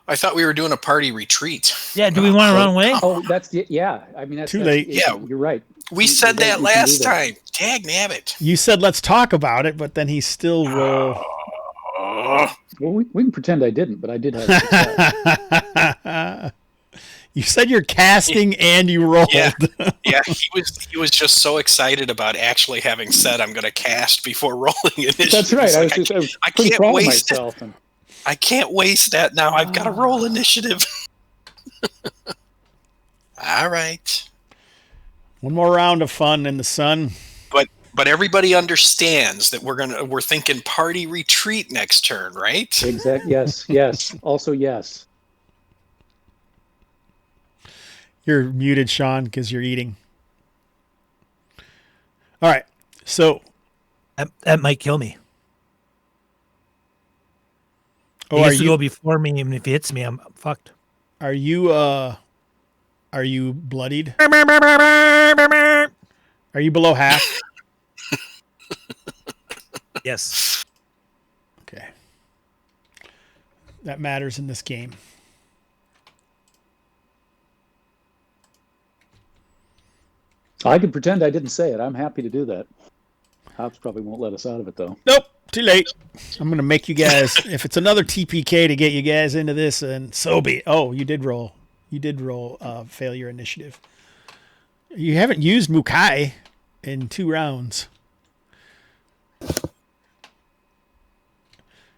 I thought we were doing a party retreat. Yeah, do we want to run away? Oh, that's yeah. I mean, that's Too late. Yeah, you're right. We said that last that. time. Dag nabbit. You said let's talk about it, but then he still rolled. Well, we can pretend I didn't, but I did have success. You said you're casting and you rolled. Yeah, he was just so excited about actually having said I'm going to cast before rolling initiative. That's right. I was I pretty can't proud of waste myself. it. I can't waste that now. I've got to roll initiative. All right. One more round of fun in the sun. But everybody understands that we're thinking party retreat next turn, right? Exactly. Yes. Also, yes. You're muted, Sean, because you're eating. All right. So That might kill me. Oh, He are has to you go before me, even if he hits me, I'm fucked. are you bloodied? Are you below half? Yes. Okay. That matters in this game. I could pretend I didn't say it. I'm happy to do that. Hobbs probably won't let us out of it, though. Nope, too late. I'm gonna make you guys. If it's another TPK to get you guys into this, and so be. Oh, you did roll. You did roll failure initiative. You haven't used Mukai in 2 rounds.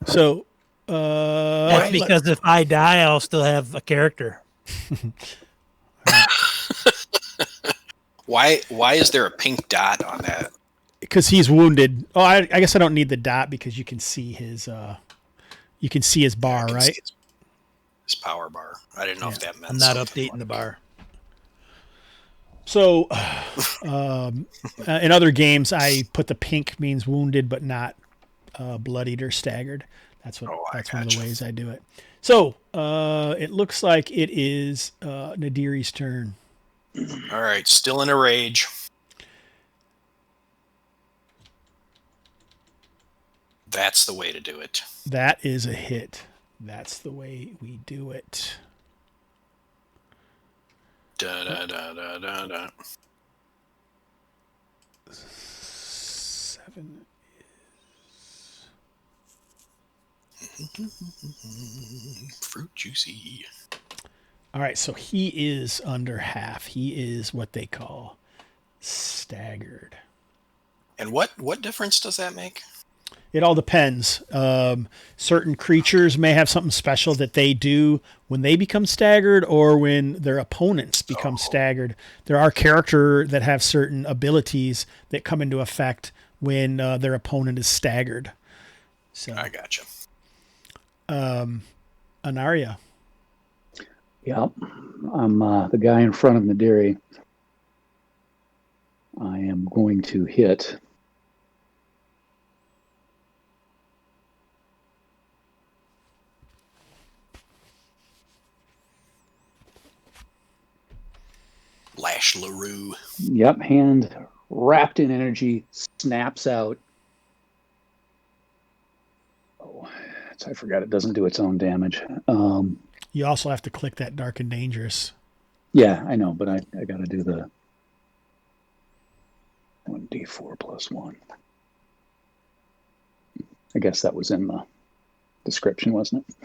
So That's because if I die, I'll still have a character. Why is there a pink dot on that? because he's wounded. Oh, I guess I don't need the dot because you can see his bar, I can right? see his power bar. I didn't know if that meant I'm not something updating the bar. So, in other games, I put the pink means wounded but not bloodied or staggered. That's one of the ways I do it. So, it looks like it is Nadiri's turn. All right, still in a rage. That's the way to do it. That is a hit. That's the way we do it. Da da da da da da. 7 Fruit juicy. All right, so he is under half. He is what they call staggered. And what difference does that make? It all depends. Certain creatures may have something special that they do when they become staggered or when their opponents become staggered. There are characters that have certain abilities that come into effect when their opponent is staggered. So I gotcha. Anaria. Yep. I'm the guy in front of Nadiri. I am going to hit. Lash LaRue. Yep, hand wrapped in energy, snaps out. Oh, I forgot it doesn't do its own damage. You also have to click that dark and dangerous. Yeah, I know, but I got to do the 1d4 plus 1. I guess that was in the description, wasn't it?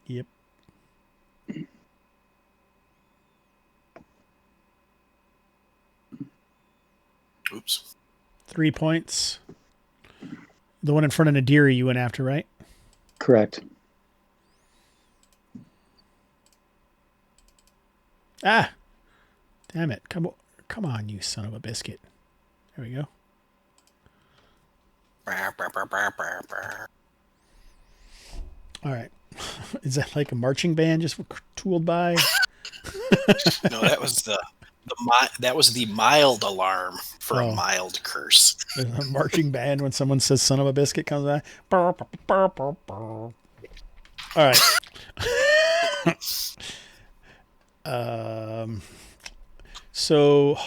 Yep. Oops. 3 points. The one in front of Nadiri you went after, right? Correct. Ah! Damn it. Come on, you son of a biscuit. There we go. All right. Is that like a marching band just tooled by? No, that was the mild alarm for a mild curse. There's a marching band when someone says "son of a biscuit" comes by. All right. So,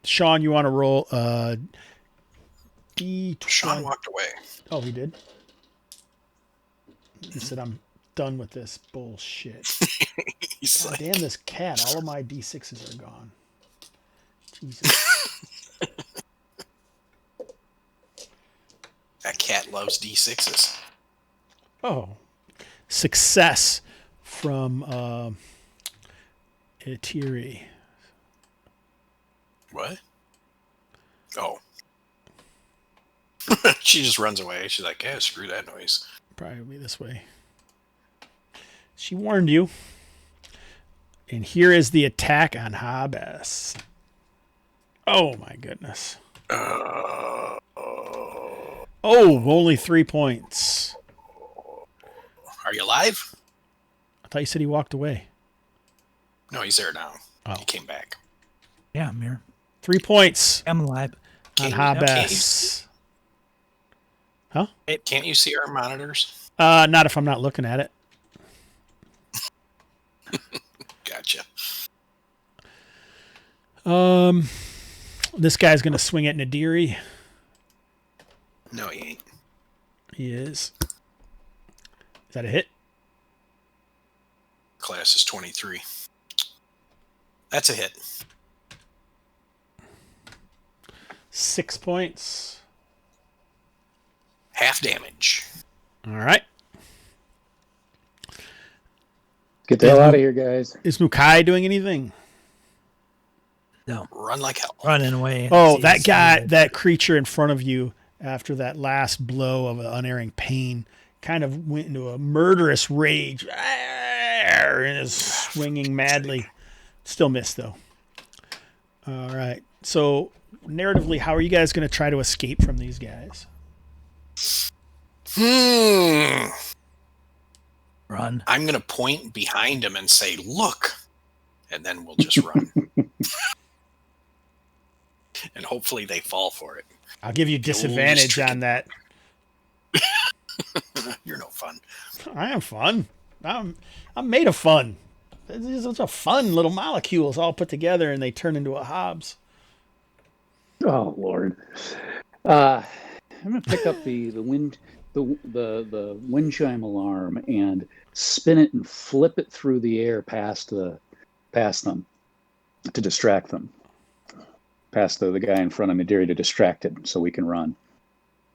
Sean, you want to roll D20? Sean walked away. Oh, he did? He said, I'm done with this bullshit. He's God like, damn this cat. All of my D6s are gone. Jesus. that cat loves D6s. Oh. Success from Itiri. What? Oh. She just runs away. She's like, yeah, screw that noise. Probably this way. She warned you. And here is the attack on Hobbs. Oh my goodness. Oh, only 3 points. Are you alive? I thought you said he walked away. No, he's there now. Oh. He came back. Yeah, I'm here. 3 points I'm alive. on Can't Hobbs. Huh? Can't you see our monitors? Not if I'm not looking at it. Gotcha. This guy's gonna swing at Nadiri. No, he ain't. He is. Is that a hit? Class is 23. That's a hit. 6 points. Half damage. All right. Get the hell out of here, guys. Is Mukai doing anything? No. Run like hell. Running away. Oh, See, that guy, see, that creature in front of you after that last blow of unerring pain kind of went into a murderous rage and is swinging madly. Still missed, though. All right. So, narratively, how are you guys going to try to escape from these guys? Run. I'm going to point behind him and say, look. And then we'll just run. And hopefully they fall for it. I'll give you disadvantage on that. You're no fun. I am fun. I'm made of fun. These are fun little molecules all put together, and they turn into a Hobbs. Oh Lord. I'm gonna pick up the wind chime alarm and spin it and flip it through the air past them to distract them. Past the guy in front of Madiri to distract him so we can run.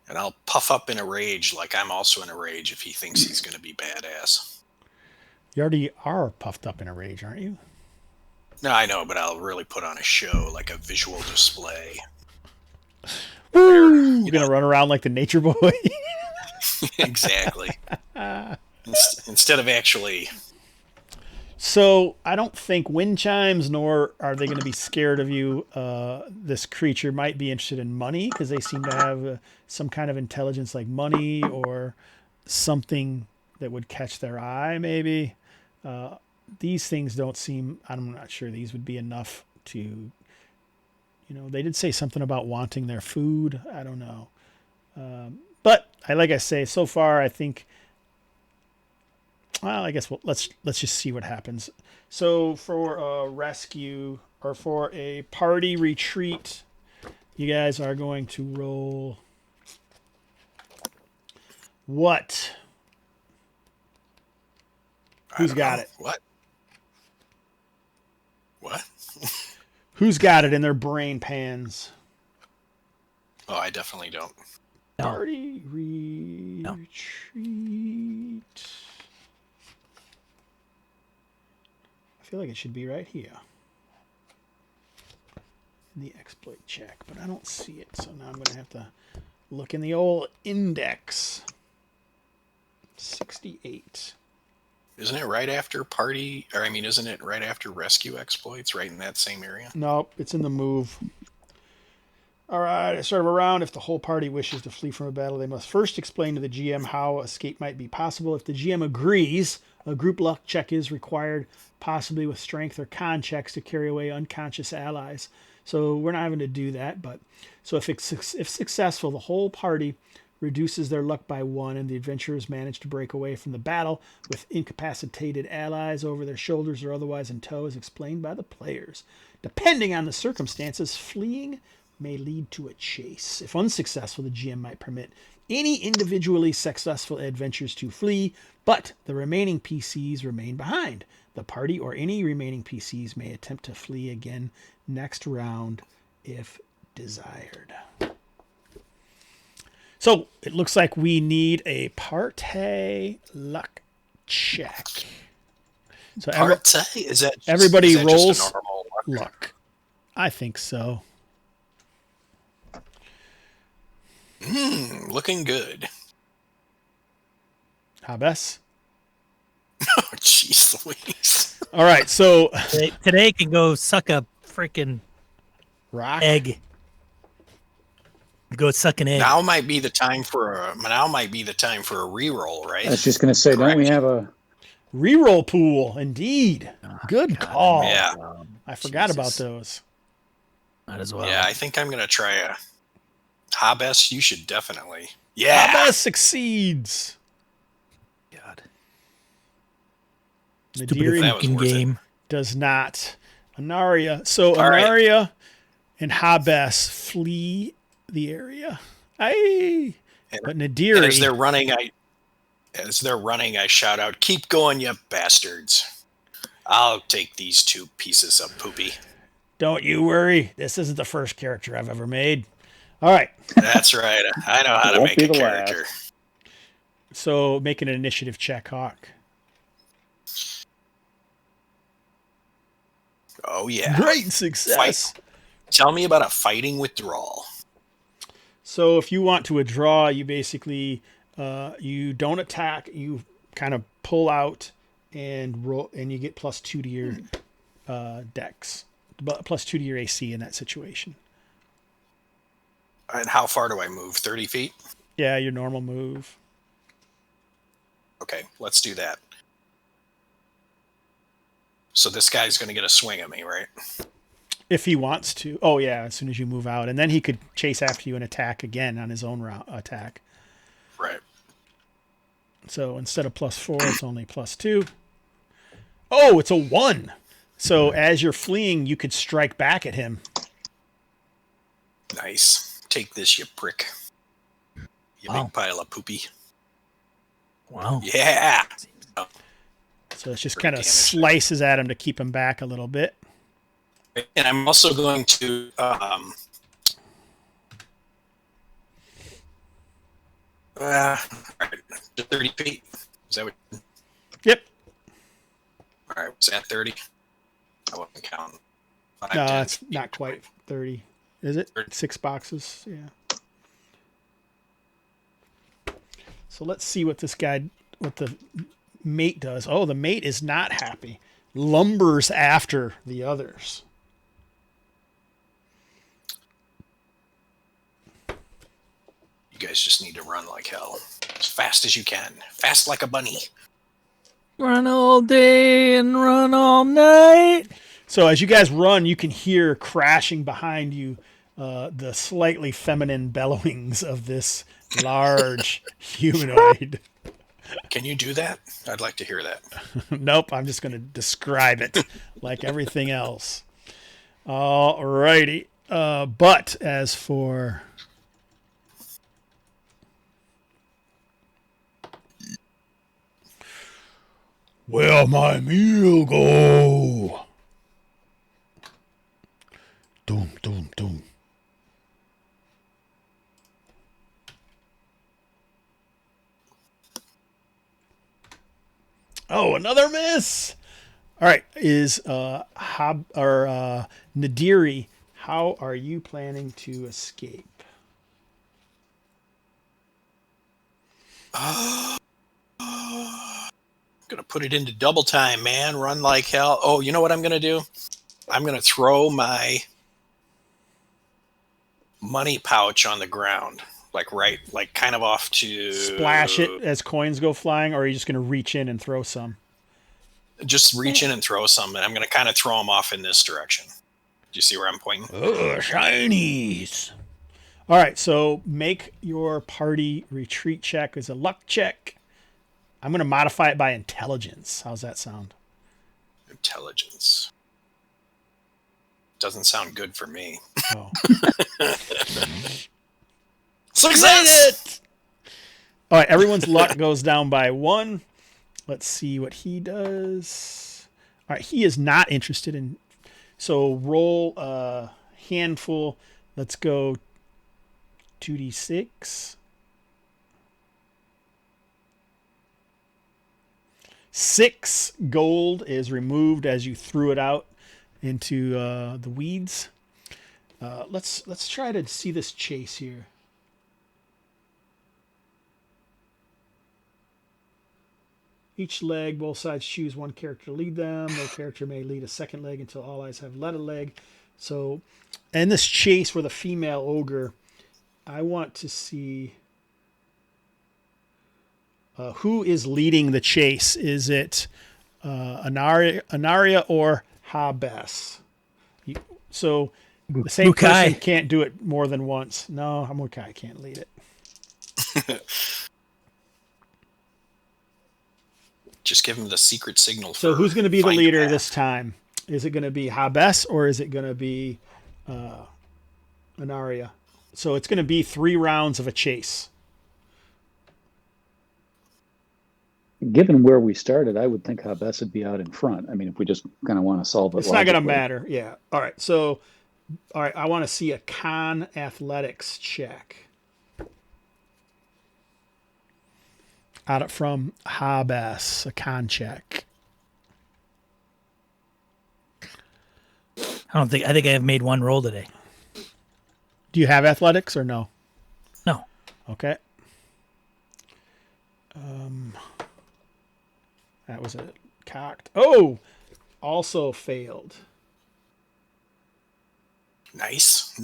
And I'll puff up in a rage like I'm also in a rage if he thinks he's going to be badass. You already are puffed up in a rage, aren't you? No, I know, but I'll really put on a show, like a visual display. Woo! You're going to run around like the nature boy? Exactly. Instead of actually... So I don't think wind chimes, nor are they going to be scared of you. This creature might be interested in money because they seem to have some kind of intelligence like money or something that would catch their eye, maybe. These things don't seem, I'm not sure these would be enough to, they did say something about wanting their food. I don't know. But like I say, so far, I think, well, I guess let's just see what happens. So for a rescue or for a party retreat, you guys are going to roll what? Who's got it? What? Who's got it in their brain pans? Oh, I definitely don't. No. Party retreat. I feel like it should be right here. In the exploit check, but I don't see it, so now I'm going to have to look in the old index. 68. Isn't it right after party? Or isn't it right after rescue exploits? Right in that same area. Nope, it's in the move. All right, start of a round. If the whole party wishes to flee from a battle, they must first explain to the GM how escape might be possible. If the GM agrees, a group luck check is required, possibly with strength or con checks to carry away unconscious allies. So we're not having to do that. But so if successful, the whole party reduces their luck by 1, and the adventurers manage to break away from the battle with incapacitated allies over their shoulders or otherwise in tow, as explained by the players. Depending on the circumstances, fleeing may lead to a chase. If unsuccessful, the GM might permit any individually successful adventurers to flee, but the remaining PCs remain behind. The party or any remaining PCs may attempt to flee again next round if desired. So it looks like we need a party luck check. So Is that everybody is that rolls just a normal luck? I think so. Looking good. Habes? Oh, jeez Louise. All right, so Today can go suck a freaking rock. egg. Go suck an egg. Now might be the time for a reroll, right? I was just going to say, don't we have a Reroll pool, indeed. Good call. Yeah. I forgot about Jesus. those. Might as well. Yeah, I think I'm gonna try a Hobbs. You should definitely. Yeah. Habes succeeds. God. Nadiri Stupid That was fucking worth it. game. does not. Anaria. So All right. Anaria and Habes flee the area. Aye. But And Nadiri. as they're running, I shout out, "Keep going, you bastards! I'll take these 2 pieces of poopy." Don't you worry. This isn't the first character I've ever made. All right. That's right. I know how to Won't make be a the character. So make an initiative check, Hawk. Oh yeah. Great success. Tell me about a fighting withdrawal. So if you want to withdraw, you basically you don't attack. You kind of pull out and roll, and you get +2 to your dex, but +2 to your AC in that situation. And how far do I move? 30 feet? Yeah, your normal move. Okay, let's do that. So this guy's going to get a swing at me, right? If he wants to. Oh, yeah, as soon as you move out. And then he could chase after you and attack again on his own attack. Right. So instead of +4, it's only +2. Oh, it's a 1. So as you're fleeing, you could strike back at him. Nice. Take this, you prick. You Wow. big pile of poopy. Wow. Yeah. So it's just Pretty kind of damaged. slices at him to keep him back a little bit. And I'm also going to all right, 30 feet. Is that what? Yep. All right, was that 30? I wasn't counting. 5, No, 10, it's not quite 30. Is it? 30. 6 boxes. Yeah. So let's see what the mate does. Oh, the mate is not happy. Lumbers after the others. You guys just need to run like hell. As fast as you can. Fast like a bunny. Run all day and run all night. So as you guys run, you can hear crashing behind you the slightly feminine bellowings of this large humanoid. Can you do that? I'd like to hear that. Nope, I'm just going to describe it like everything else. All righty. But as for... Where my meal go? Doom, doom, doom. Oh, another miss. All right, is Nadiri, how are you planning to escape? Gonna put it into double time, man. Run like hell. Oh, you know what I'm gonna do? I'm gonna throw my money pouch on the ground, like kind of off to Splash it as coins go flying, or are you just going to reach in and throw some? Just reach in and throw some, and I'm gonna kind of throw them off in this direction. Do you see where I'm pointing? Oh, shinies. All right, so make your party retreat check as a luck check. I'm going to modify it by intelligence. How's that sound? Intelligence. Doesn't sound good for me. Oh. Success! All right, everyone's luck goes down by 1. Let's see what he does. All right, he is not interested in... So roll a handful. Let's go 2d6. 6 gold is removed as you threw it out into the weeds. Let's try to see this chase here. Each leg, both sides choose one character to lead them. No character may lead a second leg until all eyes have led a leg. So, in this chase with a female ogre, I want to see who is leading the chase. Is it Anaria or Hobbs? So the same person can't do it more than once. No, Mukai can't lead it. Just give him the secret signal. So who's going to be the leader this time? Is it going to be Hobbs or is it going to be Anaria? So it's going to be 3 rounds of a chase. Given where we started, I would think Hobbs would be out in front. I mean, if we just kind of want to solve it, it's not going to matter. Yeah. All right. So, all right. I want to see a con athletics check. From Hobbs, a con check. I think I have made 1 roll today. Do you have athletics or no? No. Okay. That was a cocked. Oh, also failed. Nice.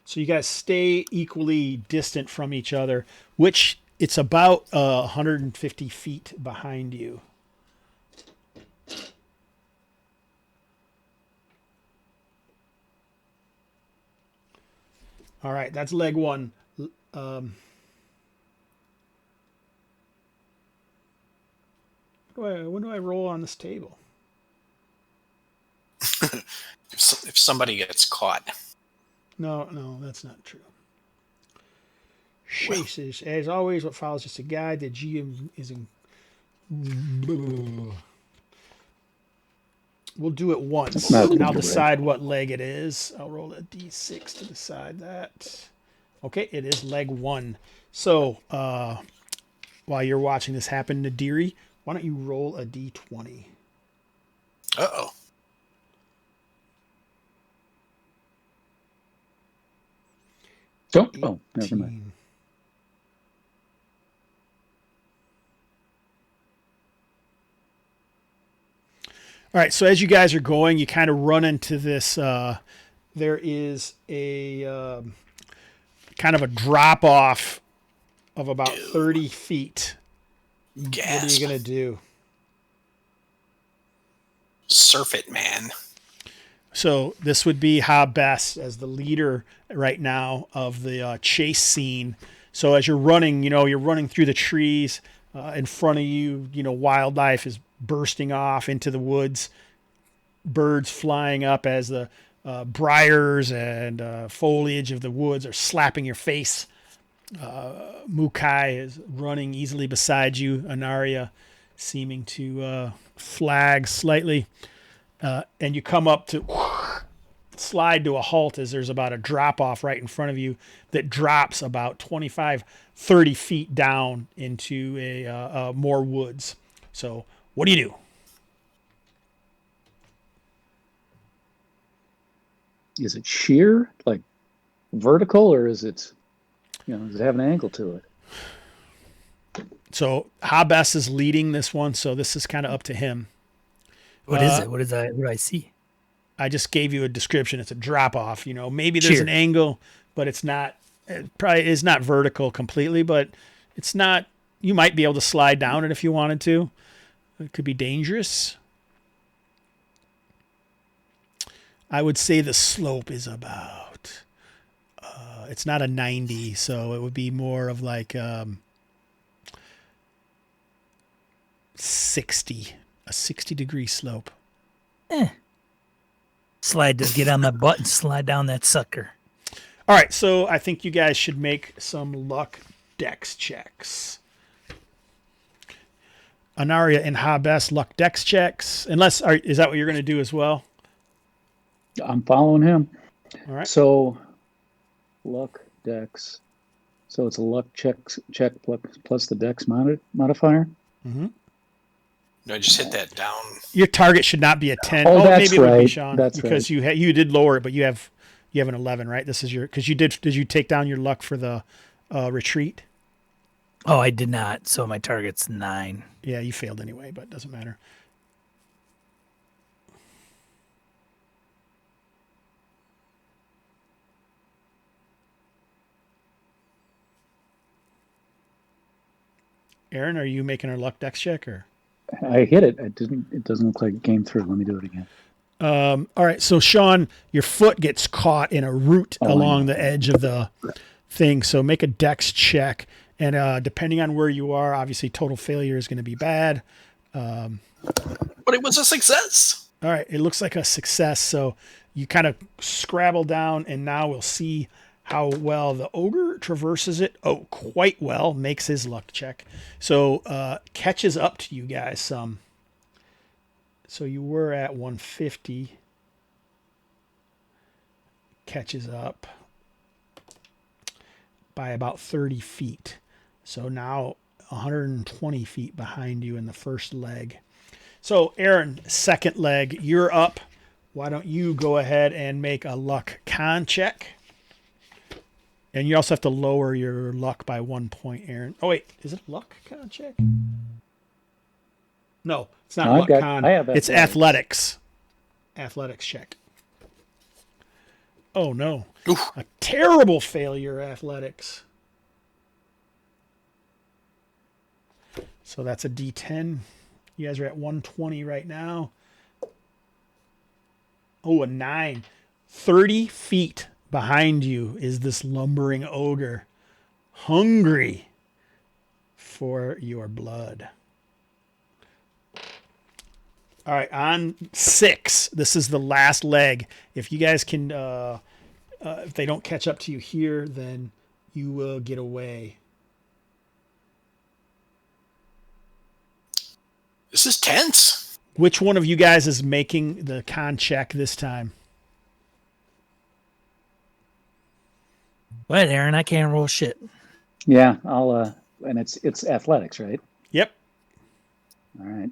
So you guys stay equally distant from each other, which it's about 150 feet behind you. All right, that's leg 1. When do I roll on this table? If somebody gets caught. No, that's not true. Chases. As always, what follows just a guide. The GM is in... We'll do it once, and I'll decide what leg it is. I'll roll a d6 to decide that. Okay, it is leg 1. So, while you're watching this happen, Nadiri, why don't you roll a d20? Uh-oh. Oh, never mind. All right, so as you guys are going, you kind of run into this. There is a kind of a drop off of about 30 feet. Gasp. What are you going to do? Surf it, man. So this would be Hobbs as the leader right now of the chase scene. So as you're running, you're running through the trees in front of you. Wildlife is bursting off into the woods. Birds flying up as the briars and foliage of the woods are slapping your face. Mukai is running easily beside you. Anaria seeming to flag slightly. And you come up to slide to a halt as there's about a drop off right in front of you that drops about 25-30 feet down into a more woods. So what do you do? Is it sheer, like vertical, or is it, does it have an angle to it? So Hobbs is leading this one, so this is kind of up to him. What is it? What do I see? I just gave you a description. It's a drop off. Maybe there's Sheer. an angle, but it's not. It probably is not vertical completely, but it's not. You might be able to slide down it if you wanted to. It could be dangerous. I would say the slope is about. It's not a 90, so it would be more of like 60. A 60-degree slope. Slide, just get on my butt and slide down that sucker. All right, so I think you guys should make some luck dex checks. Anaria and Hobbs luck dex checks. Is that what you're going to do as well? I'm following him. All right. So, luck dex. So it's a luck check plus the dex modifier. Mm-hmm. No, just hit that down. Your target should not be a 10. Oh, that's maybe it would be right. Sean, That's because you did lower it, but you have an 11, right? This is because did you take down your luck for the retreat? Oh, I did not. So my target's 9. Yeah, you failed anyway, but it doesn't matter. Aaron, are you making a luck dex check or? I hit it. It doesn't look like it came through. Let me do it again. All right. So Sean, your foot gets caught in a root along the edge of the thing. So make a dex check. And depending on where you are, obviously total failure is going to be bad. But it was a success. All right. It looks like a success. So you kind of scrabble down, and now we'll see how well the ogre traverses it. Oh, quite well. Makes his luck check. So catches up to you guys some. So you were at 150. Catches up by about 30 feet. So now 120 feet behind you in the first leg. So Aaron, second leg, you're up. Why don't you go ahead and make a luck con check? And you also have to lower your luck by 1 point, Aaron. Oh, wait. Is it luck con check? No, it's not luck con. It's athletics. Athletics check. Oh, no. Oof. A terrible failure, athletics. So that's a D10. You guys are at 120 right now. Oh, a 9. 30 feet behind you is this lumbering ogre, hungry for your blood. All right, on 6. This is the last leg. If you guys can, if they don't catch up to you here, then you will get away. This is tense. Which one of you guys is making the con check this time? What, Aaron? I can't roll shit. Yeah, I'll. And it's athletics, right? Yep. All right.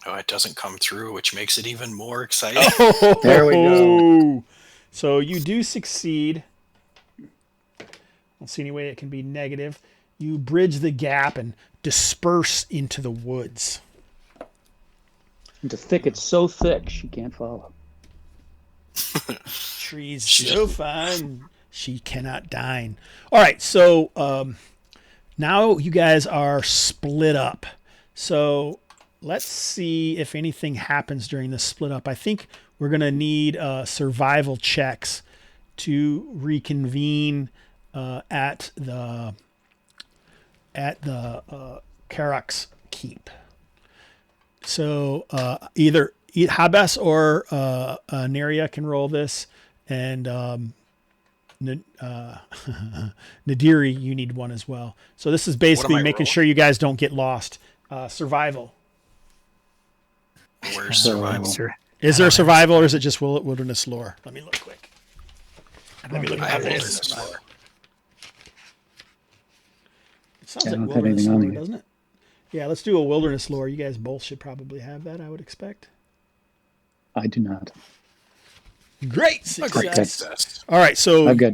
Oh, it doesn't come through, which makes it even more exciting. Oh, There we go. So you do succeed. I don't see any way it can be negative. You bridge the gap and disperse into the woods. The thicket's so thick she can't follow. Trees so fine, She cannot dine. All right, so now you guys are split up. So let's see if anything happens during the split up. I think we're going to need survival checks to reconvene at the Karak's keep. So either Habes or Neria can roll this, and Nadiri, you need one as well. So this is basically making sure you guys don't get lost. Survival. Where's survival? Is there survival, or is it just wilderness lore? Let me look quick. Let me look I at have my wilderness lore. lore. It sounds I like don't have wilderness anything on lore, me. doesn't it? Yeah, let's do a wilderness lore. You guys both should probably have that, I would expect. I do not. Great A great success. success. All right, so I've got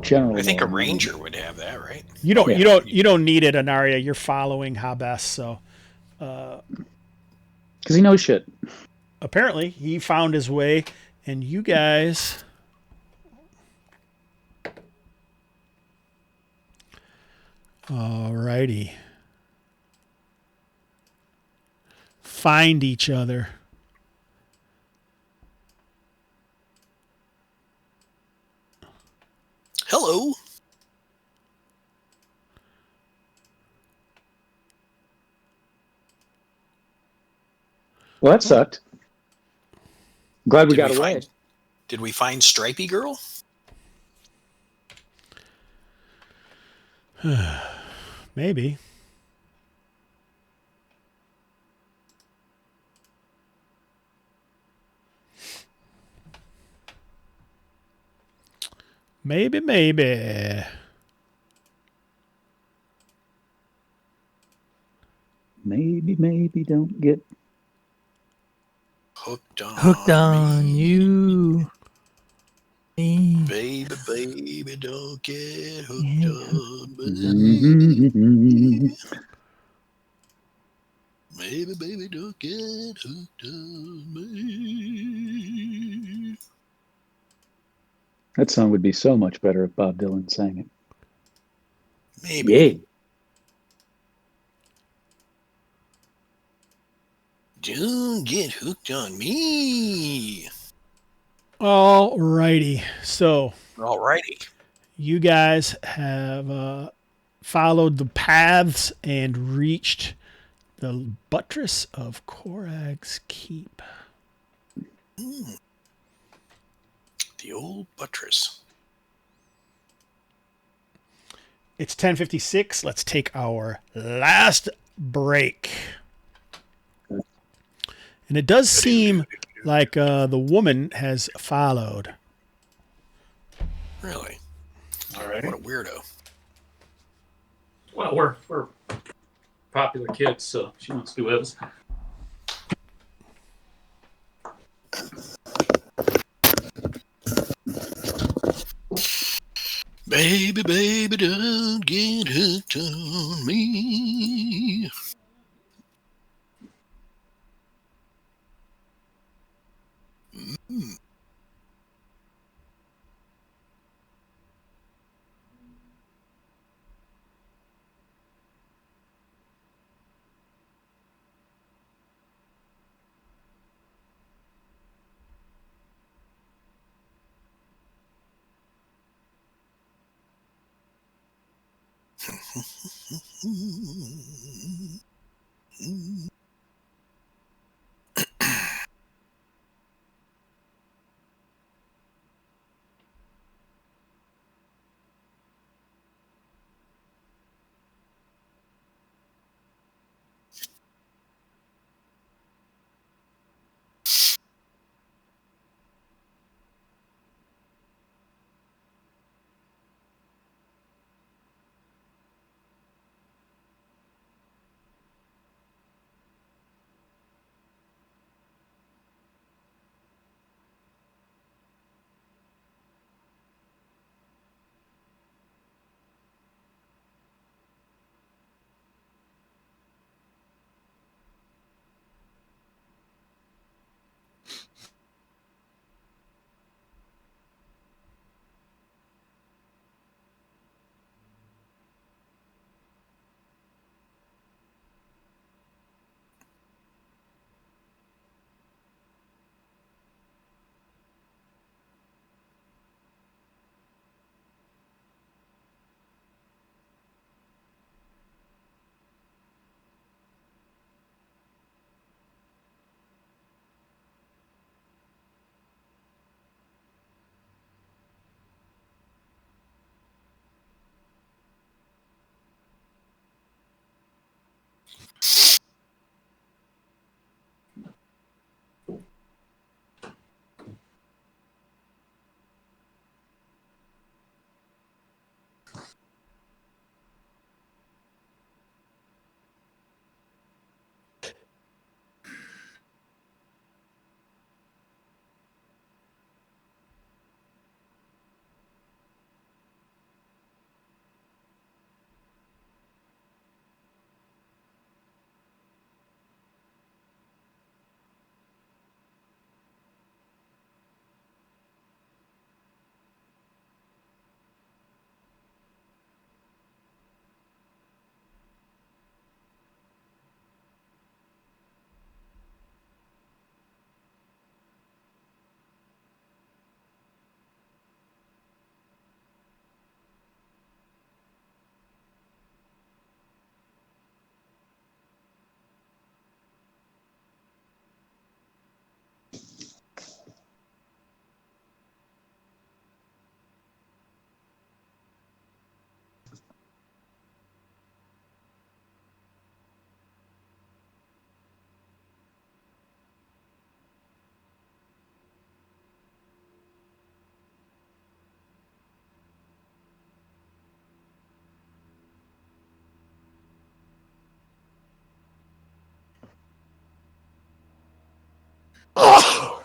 general. I think a lore. ranger would have that, right? you don't Yeah. you don't need it, Anaria. You're following Habes, so Because he knows shit. apparently he found his way, and you guys. All righty. Find each other. Hello. Well, that sucked. Glad we got away. Did we find Stripey Girl? Maybe. Maybe. Maybe don't get. Hooked on me. you. Me. Baby, don't get hooked on me. Mm-hmm. Baby, don't get hooked on me. That song would be so much better if Bob Dylan sang it. Maybe. Yay. Don't get hooked on me. All righty. So Alrighty. you guys have followed the paths and reached the buttress of Korag's keep. The old buttress. It's 10:56. Let's take our last break. And it does seem like the woman has followed. Really? All right. What a weirdo. Well, we're popular kids, so she wants to be with us. Baby, don't get hooked on me. Whoa,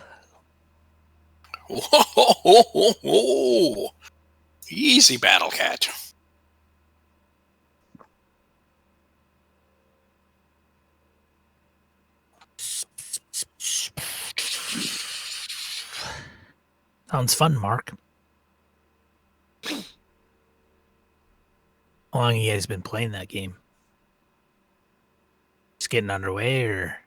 whoa, whoa, whoa. Easy, Battle Cat. Sounds fun, Mark. How long have you guys been playing that game? Just getting underway, or?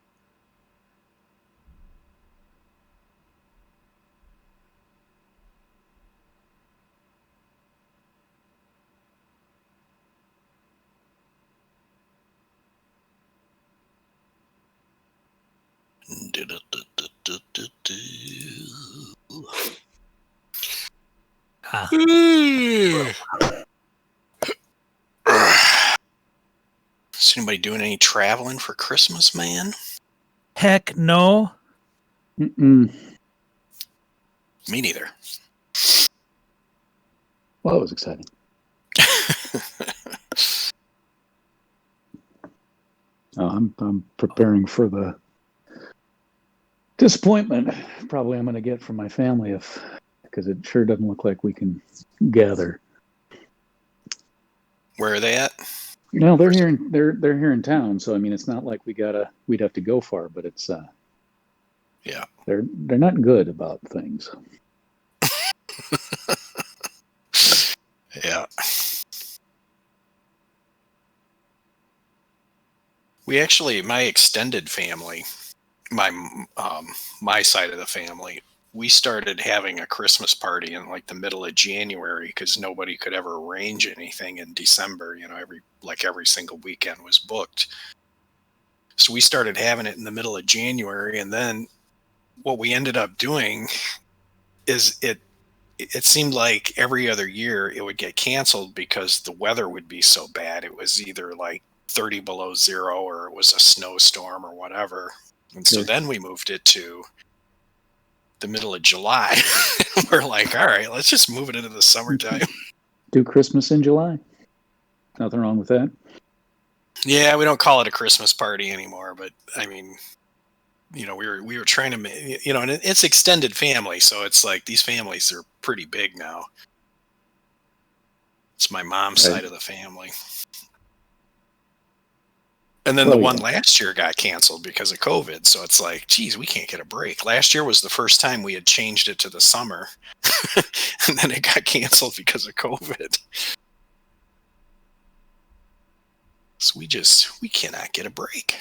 Is anybody doing any traveling for Christmas, man? Heck no. Mm-mm. Me neither. Well, that was exciting. I'm preparing for the disappointment probably I'm going to get from my family because it sure doesn't look like we can gather. Where are they at? No, they're here. They're here in town, so I mean, it's not like we'd have to go far, but it's Yeah. they're not good about things. Yeah. We actually, my extended family, my side of the family, we started having a Christmas party in like the middle of January because nobody could ever arrange anything in December. You know, every single weekend was booked. So we started having it in the middle of January, and then what we ended up doing is it seemed like every other year it would get canceled because the weather would be so bad. It was either like 30 below zero or it was a snowstorm or whatever. And so then we moved it to the middle of July. We're like, all right, let's just move it into the summertime. Do Christmas in July. Nothing wrong with that. Yeah, we don't call it a Christmas party anymore, but I mean, you know, we were trying to, you know, and it's extended family, so it's like these families are pretty big now. It's my mom's side of the family. And then the one last year got canceled because of COVID. So it's like, geez, we can't get a break. Last year was the first time we had changed it to the summer. And then it got canceled because of COVID. So we cannot get a break.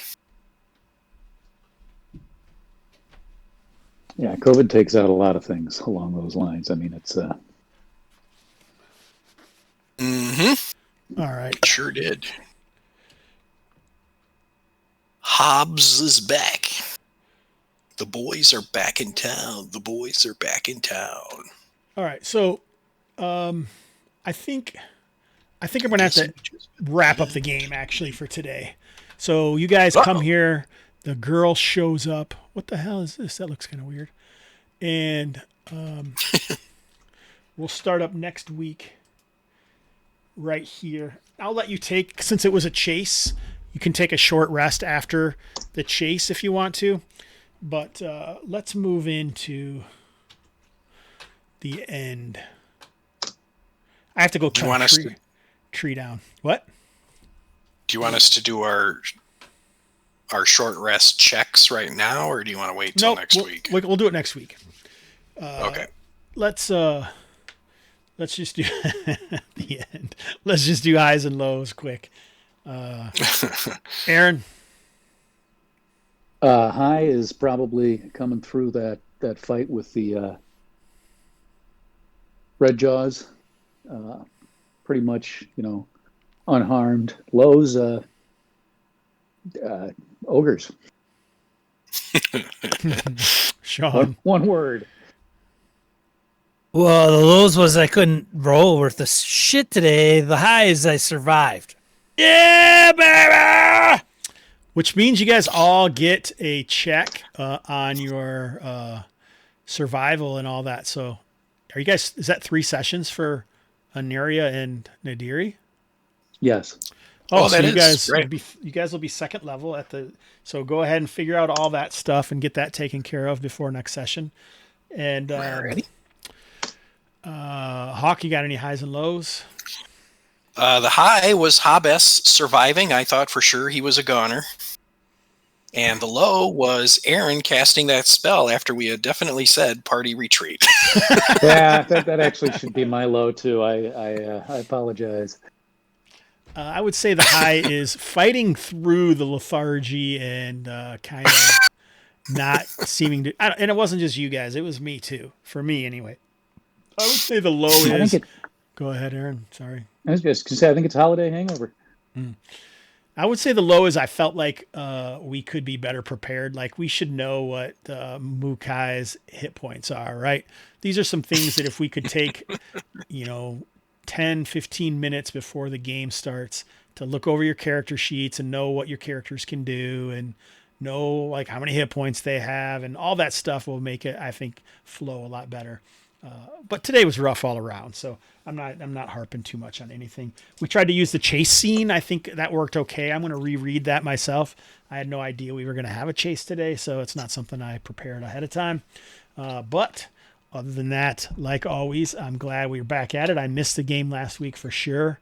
Yeah, COVID takes out a lot of things along those lines. I mean, it's All right. Sure did. Hobbs is back. The boys are back in town. The boys are back in town. All right. So, I think I'm going to have to wrap up the game actually for today. So you guys come here. The girl shows up. What the hell is this? That looks kind of weird. And we'll start up next week right here. I'll let you take, since it was a chase, you can take a short rest after the chase if you want to. But let's move into the end. I have to go cut a tree down. What? Do you want us to do our short rest checks right now, or do you want to wait till next week? We'll do it next week. Okay. Let's just do the end. Let's just do highs and lows quick. Aaron? High is probably coming through that fight with the Red Jaws. Pretty much, unharmed. Lows, ogres. Sean. One word. Well, the lows was I couldn't roll worth the shit today. The highs I survived. Yeah, baby! Which means you guys all get a check on your survival and all that. So are you guys, is that 3 sessions for Aneria and Nadiri? Yes. Oh, Oh, so that you is guys great. will be you guys will be second level at the. So go ahead and figure out all that stuff and get that taken care of before next session. And Alrighty. Hawk, you got any highs and lows? The high was Hobbs surviving. I thought for sure he was a goner. And the low was Aaron casting that spell after we had definitely said party retreat. Yeah, that actually should be my low too. I apologize. I would say the high is fighting through the lethargy and kind of not seeming to. And it wasn't just you guys; it was me too. For me, anyway. I would say the low is. Go ahead, Aaron. Sorry. I was just going to say, I think it's holiday hangover. I would say the low is I felt like we could be better prepared. Like we should know what Mukai's hit points are, right? These are some things that if we could take, 10, 15 minutes before the game starts to look over your character sheets and know what your characters can do and know like how many hit points they have and all that stuff will make it, I think, flow a lot better. But today was rough all around, so I'm not harping too much on anything. We tried to use the chase scene. I think that worked okay. I'm going to reread that myself. I had no idea we were going to have a chase today, so it's not something I prepared ahead of time. But other than that, like always, I'm glad we were back at it. I missed the game last week for sure.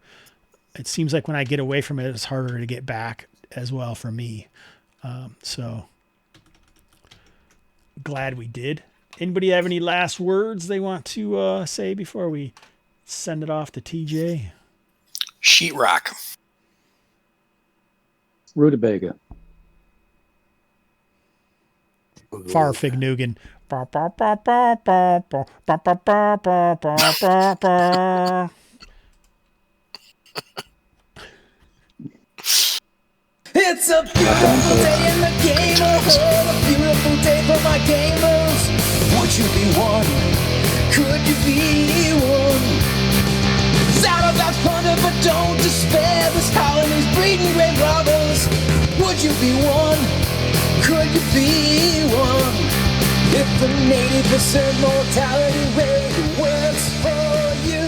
It seems like when I get away from it, it's harder to get back as well for me. So glad we did. Anybody have any last words they want to say before we send it off to TJ? Sheetrock. Rutabaga. Farfignugan. It's a beautiful day in the game, oh, a beautiful day for my gamers. Would you be one? Could you be one? Shout about plunder, but don't despair. This colony's breeding great robbers. Would you be one? Could you be one? If the 80% mortality rate works for you,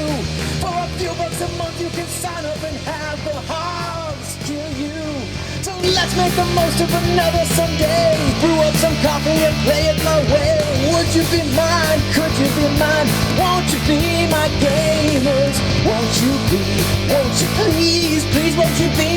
for a few bucks a month you can sign up and have the Hobbs kill you. So let's make the most of another Sunday. Brew up some coffee and play it my way. Would you be mine? Could you be mine? Won't you be my gamers? Won't you be? Won't you please, please, won't you be